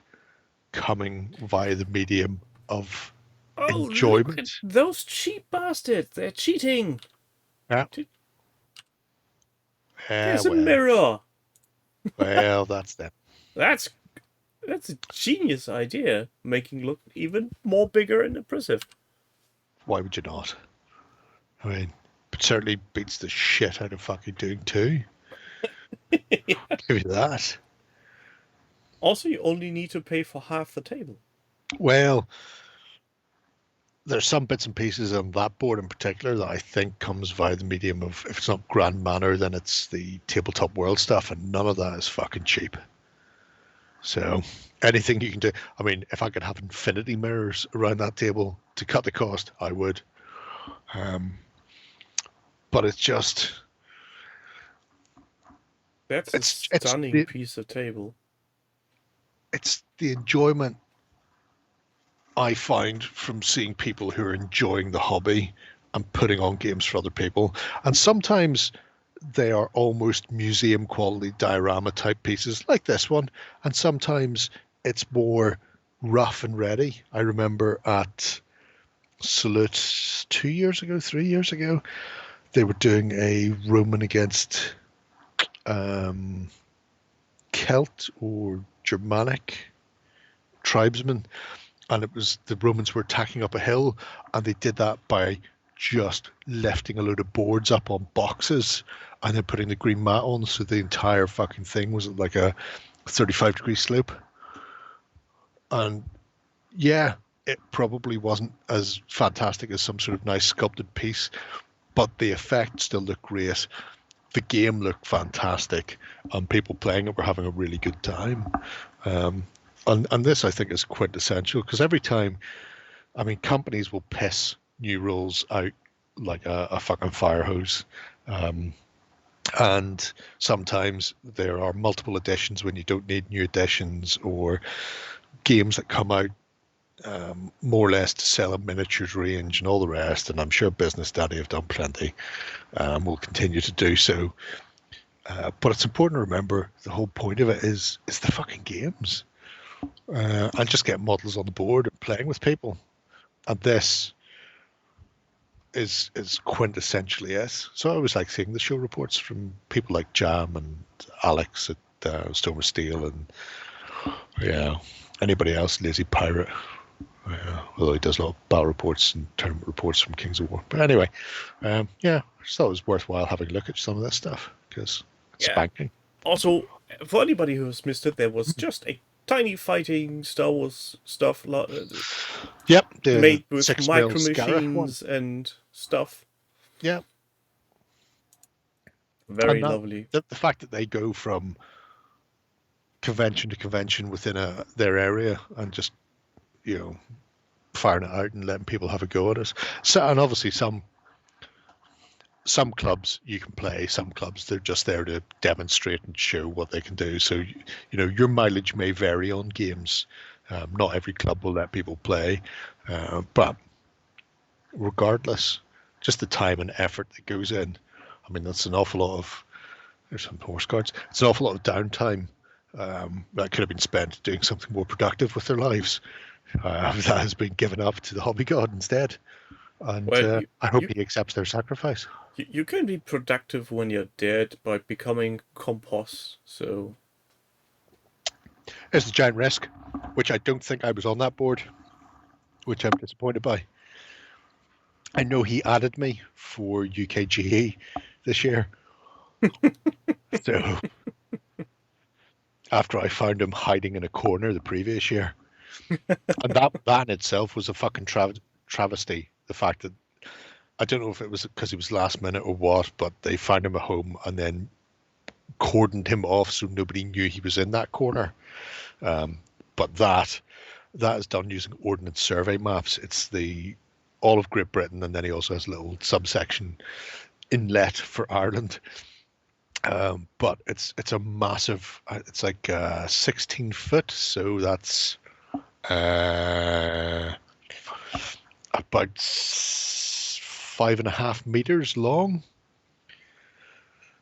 S3: coming via the medium of enjoyment.
S2: Look at those cheap bastards! They're cheating.
S3: Yeah.
S2: There's a mirror.
S3: Well, that's them.
S2: That's a genius idea, making it look even more bigger and impressive.
S3: Why would you not? I mean, it certainly beats the shit out of fucking doing 2. Give you that.
S2: Also, you only need to pay for half the table.
S3: Well, there's some bits and pieces on that board in particular that I think comes via the medium of, if it's not Grand Manor, then it's the Tabletop World stuff, and none of that is fucking cheap. So anything you can do. I mean, if I could have infinity mirrors around that table to cut the cost, I would. But it's just...
S2: That's a stunning piece of table.
S3: It's the enjoyment I find from seeing people who are enjoying the hobby and putting on games for other people. And sometimes they are almost museum quality diorama type pieces like this one. And sometimes it's more rough and ready. I remember at Salute 2 years ago, 3 years ago, they were doing a Roman against Celt or Germanic tribesmen, and it was the Romans were attacking up a hill, and they did that by just lifting a load of boards up on boxes and then putting the green mat on, so the entire fucking thing was like a 35-degree slope. And yeah, it probably wasn't as fantastic as some sort of nice sculpted piece, but the effect still looked great. The game looked fantastic, and people playing it were having a really good time. And this, I think, is quintessential, because every time, I mean, companies will piss new rules out like a fucking fire hose. And sometimes there are multiple editions when you don't need new editions, or games that come out more or less to sell a miniatures range and all the rest. And I'm sure Business Daddy have done plenty, will continue to do so. But it's important to remember the whole point of it is the fucking games. And just get models on the board and playing with people. And this is quintessentially it. So I always like seeing the show reports from people like Jam and Alex at Stone Steel, and anybody else, Lazy Pirate. Although he does a lot of battle reports and tournament reports from Kings of War. But anyway, I just thought it was worthwhile having a look at some of this stuff, because it's spanking.
S2: Also, for anybody who has missed it, there was just a tiny fighting Star Wars stuff.
S3: Yep,
S2: made with micro machines and stuff.
S3: Yeah,
S2: very lovely.
S3: The fact that they go from convention to convention within their area and just firing it out and letting people have a go at it. So, and obviously some clubs you can play, some clubs they're just there to demonstrate and show what they can do. So your mileage may vary on games. Not every club will let people play, but regardless, just the time and effort that goes in. I mean, that's an awful lot of. There's some horse cards. It's an awful lot of downtime that could have been spent doing something more productive with their lives. That has been given up to the hobby god instead. And I hope he accepts their sacrifice.
S2: You can be productive when you're dead by becoming compost, so...
S3: It's a giant risk, which I don't think I was on that board, which I'm disappointed by. I know he added me for UKGE this year. So, after I found him hiding in a corner the previous year. And that in itself was a fucking travesty. The fact that, I don't know if it was because he was last minute or what, but they found him a home and then cordoned him off so nobody knew he was in that corner. But that is done using Ordnance Survey maps. It's all of Great Britain, and then he also has a little subsection inlet for Ireland. But it's a massive. It's like 16 foot, so that's about 5.5 meters long.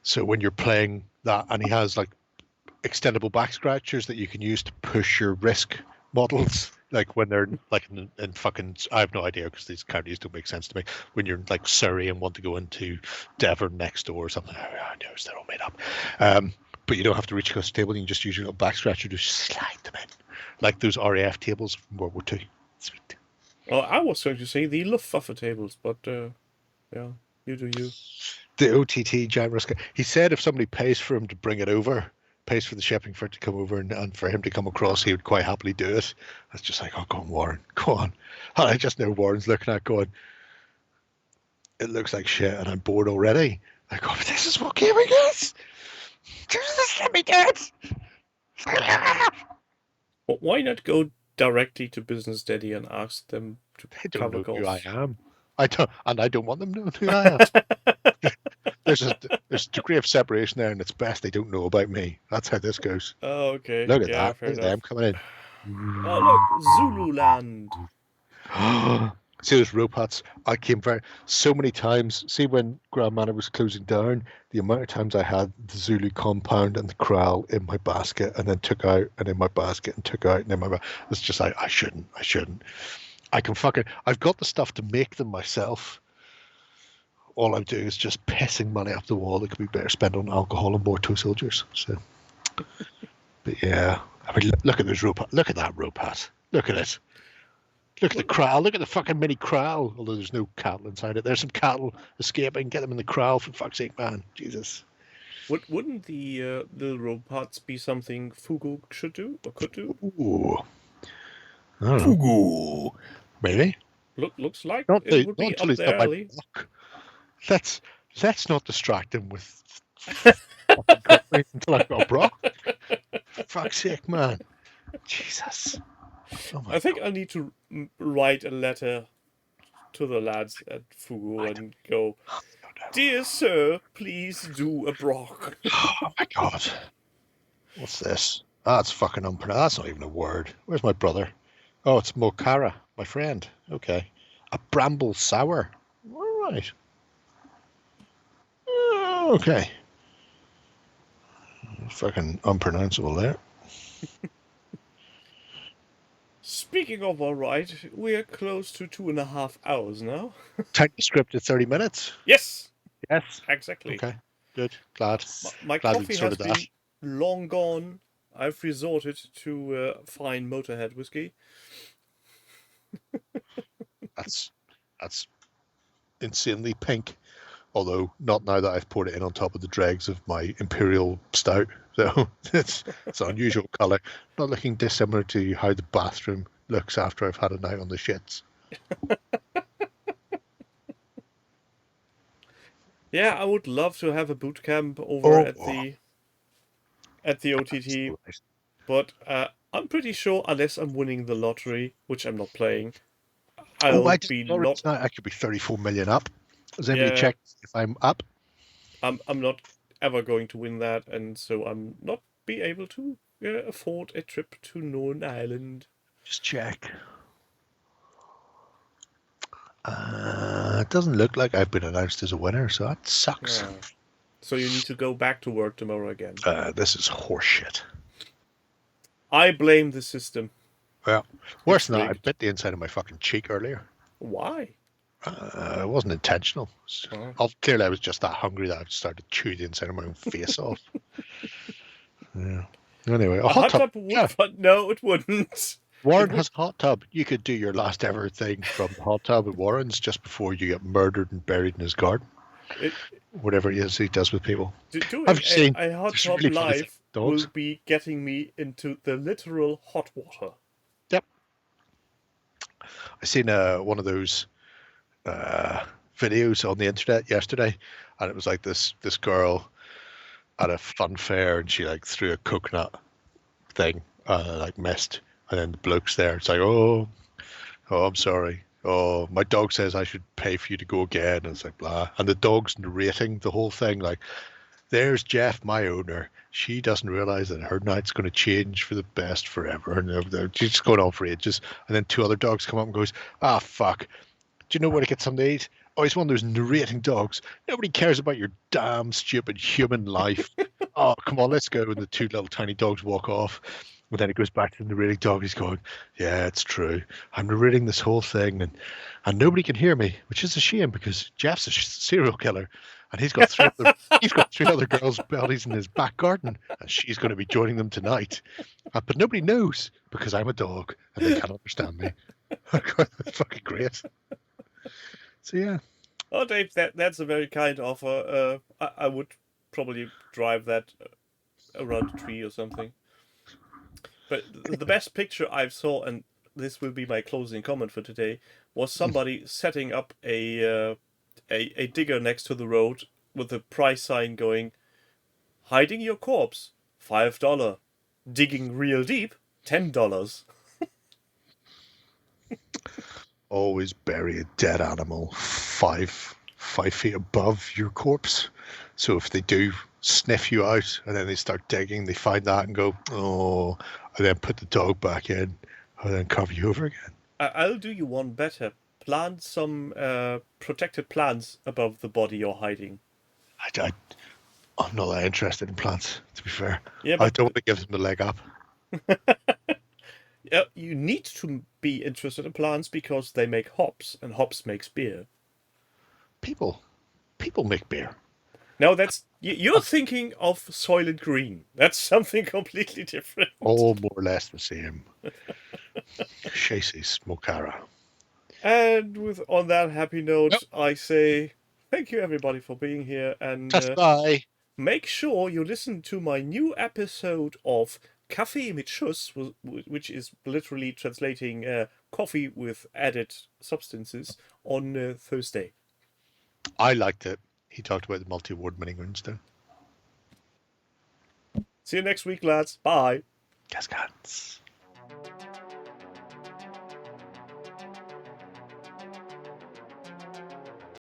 S3: So when you're playing that, and he has like extendable back scratchers that you can use to push your risk models, like when they're like in fucking, I have no idea because these counties don't make sense to me. When you're like Surrey and want to go into Devon next door or something, I know they're all made up. But you don't have to reach across the table. You can just use your little back scratcher to slide them in, like those RAF tables from World War II. Sweet.
S2: Well, I was going to say the Luftwaffe tables, but yeah, you do you.
S3: The OTT giant risk. He said if somebody pays for him to bring it over, pays for the shipping for it to come over and for him to come across, he would quite happily do it. It's just like, oh, go on, Warren, go on. And I just know Warren's looking at going, it looks like shit and I'm bored already. I go, this is what gaming is. Just let me do it.
S2: Well, why not go directly to Business Daddy and ask them to
S3: They don't
S2: cover
S3: know who I
S2: costs?
S3: am. I don't want them to know who I am. There's a degree of separation there, and it's best they don't know about me. That's how this goes.
S2: Oh, okay.
S3: Look at
S2: Yeah,
S3: that.
S2: fair
S3: Look at
S2: enough.
S3: them coming
S2: Oh, look, Zululand.
S3: in. See those rope huts? I came so many times. See when Grand Manor was closing down, the amount of times I had the Zulu compound and the corral in my basket, and then took out, and in my basket, and took out, and in my. It's just like I shouldn't. I've got the stuff to make them myself. All I'm doing is just pissing money up the wall that could be better spent on alcohol and more toe soldiers. So, but yeah, I mean, look at those rope hut. Look at that rope hut. Look at it. Look at the corral. Look at the fucking mini corral. Although there's no cattle inside it. There's some cattle escaping. Get them in the corral for fuck's sake, man. Jesus.
S2: Wouldn't the robots be something Fugu should do or could do?
S3: Ooh. I don't know. Fugu. Maybe.
S2: Looks like
S3: Not
S2: it would
S3: not
S2: be
S3: until
S2: up
S3: he's
S2: their
S3: got my
S2: alley.
S3: block. Let's not distract him with fucking companies until I've got a Brock. For fuck's sake, man. Jesus. Oh my
S2: I think I need to write a letter to the lads at Fugu and go, "Dear sir, please do a Brock."
S3: Oh my god. What's this? That's fucking unpronounced. That's not even a word. Where's my brother? Oh, it's Mokara, my friend. Okay. A bramble sour. All right. Okay. Fucking unpronounceable there.
S2: Speaking of alright, we're close to 2.5 hours now.
S3: Time to script at 30 minutes.
S2: Yes!
S3: Yes.
S2: Exactly.
S3: Okay. Good. Glad.
S2: My
S3: Glad
S2: coffee
S3: we've
S2: has
S3: sorted
S2: been
S3: that.
S2: long gone. I've resorted to fine Motorhead whiskey.
S3: That's insanely pink. Although not now that I've poured it in on top of the dregs of my Imperial Stout. So it's an unusual colour. Not looking dissimilar to how the bathroom looks after I've had a night on the shits.
S2: Yeah, I would love to have a boot camp over at the OTT,
S3: Nice.
S2: but I'm pretty sure unless I'm winning the lottery, which I'm not playing,
S3: I
S2: I'll
S3: just
S2: be
S3: already
S2: not.
S3: tonight I could be 34 million up. Has anybody
S2: Yeah,
S3: checked if I'm up?
S2: I'm not ever going to win that, and so I'm not be able to afford a trip to Northern Ireland.
S3: Just check. It doesn't look like I've been announced as a winner, so that sucks.
S2: Oh. So you need to go back to work tomorrow again.
S3: This is horseshit.
S2: I blame the system.
S3: Well, worse
S2: It's
S3: than that, I
S2: rigged.
S3: bit the inside of my fucking cheek earlier.
S2: Why?
S3: It wasn't intentional. Clearly, I was just that hungry that I started to chew the inside of my own face off. Yeah. Anyway, a hot tub.
S2: would,
S3: Yeah.
S2: but no, it wouldn't.
S3: Warren
S2: It would-
S3: has a hot tub. You could do your last ever thing from the hot tub at Warren's just before you get murdered and buried in his garden. Whatever it is he does with people.
S2: Doing
S3: I've seen
S2: a hot
S3: this
S2: tub
S3: really funny thing
S2: live
S3: with dogs.
S2: will be getting me into the literal hot water.
S3: Yep. I seen one of those videos on the internet yesterday, and it was like this girl at a fun fair, and she like threw a coconut thing, like missed, and then the bloke's there. It's like, oh, I'm sorry. Oh, my dog says I should pay for you to go again. And it's like blah, and the dog's narrating the whole thing like, there's Jeff, my owner. She doesn't realize that her night's going to change for the best forever, and she's just going on for ages. And then two other dogs come up and goes, ah, fuck. Do you know where to get something to eat? Oh, he's one of those narrating dogs. Nobody cares about your damn stupid human life. Oh, come on, let's go. And the two little tiny dogs walk off. And then it goes back to the narrating dog. He's going, yeah, it's true. I'm narrating this whole thing, and nobody can hear me, which is a shame because Jeff's a serial killer, and he's got three other girls' bodies in his back garden, and she's going to be joining them tonight. But nobody knows because I'm a dog, and they can't understand me. That's fucking great. So yeah.
S2: Oh, Dave, that's a very kind offer. I would probably drive that around a tree or something. But the best picture I saw, and this will be my closing comment for today, was somebody setting up a digger next to the road with a price sign going, hiding your corpse, $5, digging real deep, $10.
S3: Always bury a dead animal 5 feet above your corpse. So if they do sniff you out and then they start digging, they find that and go, oh, and then put the dog back in and then cover you over again.
S2: I'll do you one better. Plant some protected plants above the body you're hiding.
S3: I'm not that interested in plants, to be fair.
S2: Yeah, but
S3: I don't want to give them the leg up.
S2: You need to be interested in plants because they make hops, and hops makes beer.
S3: People make beer.
S2: No, you're thinking of Soylent Green. That's something completely different.
S3: All more or less the same. Chasey Smokara.
S2: And on that happy note, I say thank you everybody for being here, and
S3: Bye.
S2: make sure you listen to my new episode of Kaffee mit Schuss, which is literally translating coffee with added substances, on Thursday.
S3: I liked it. He talked about the multi-award winning Runestone.
S2: See you next week, lads. Bye.
S3: Cascades.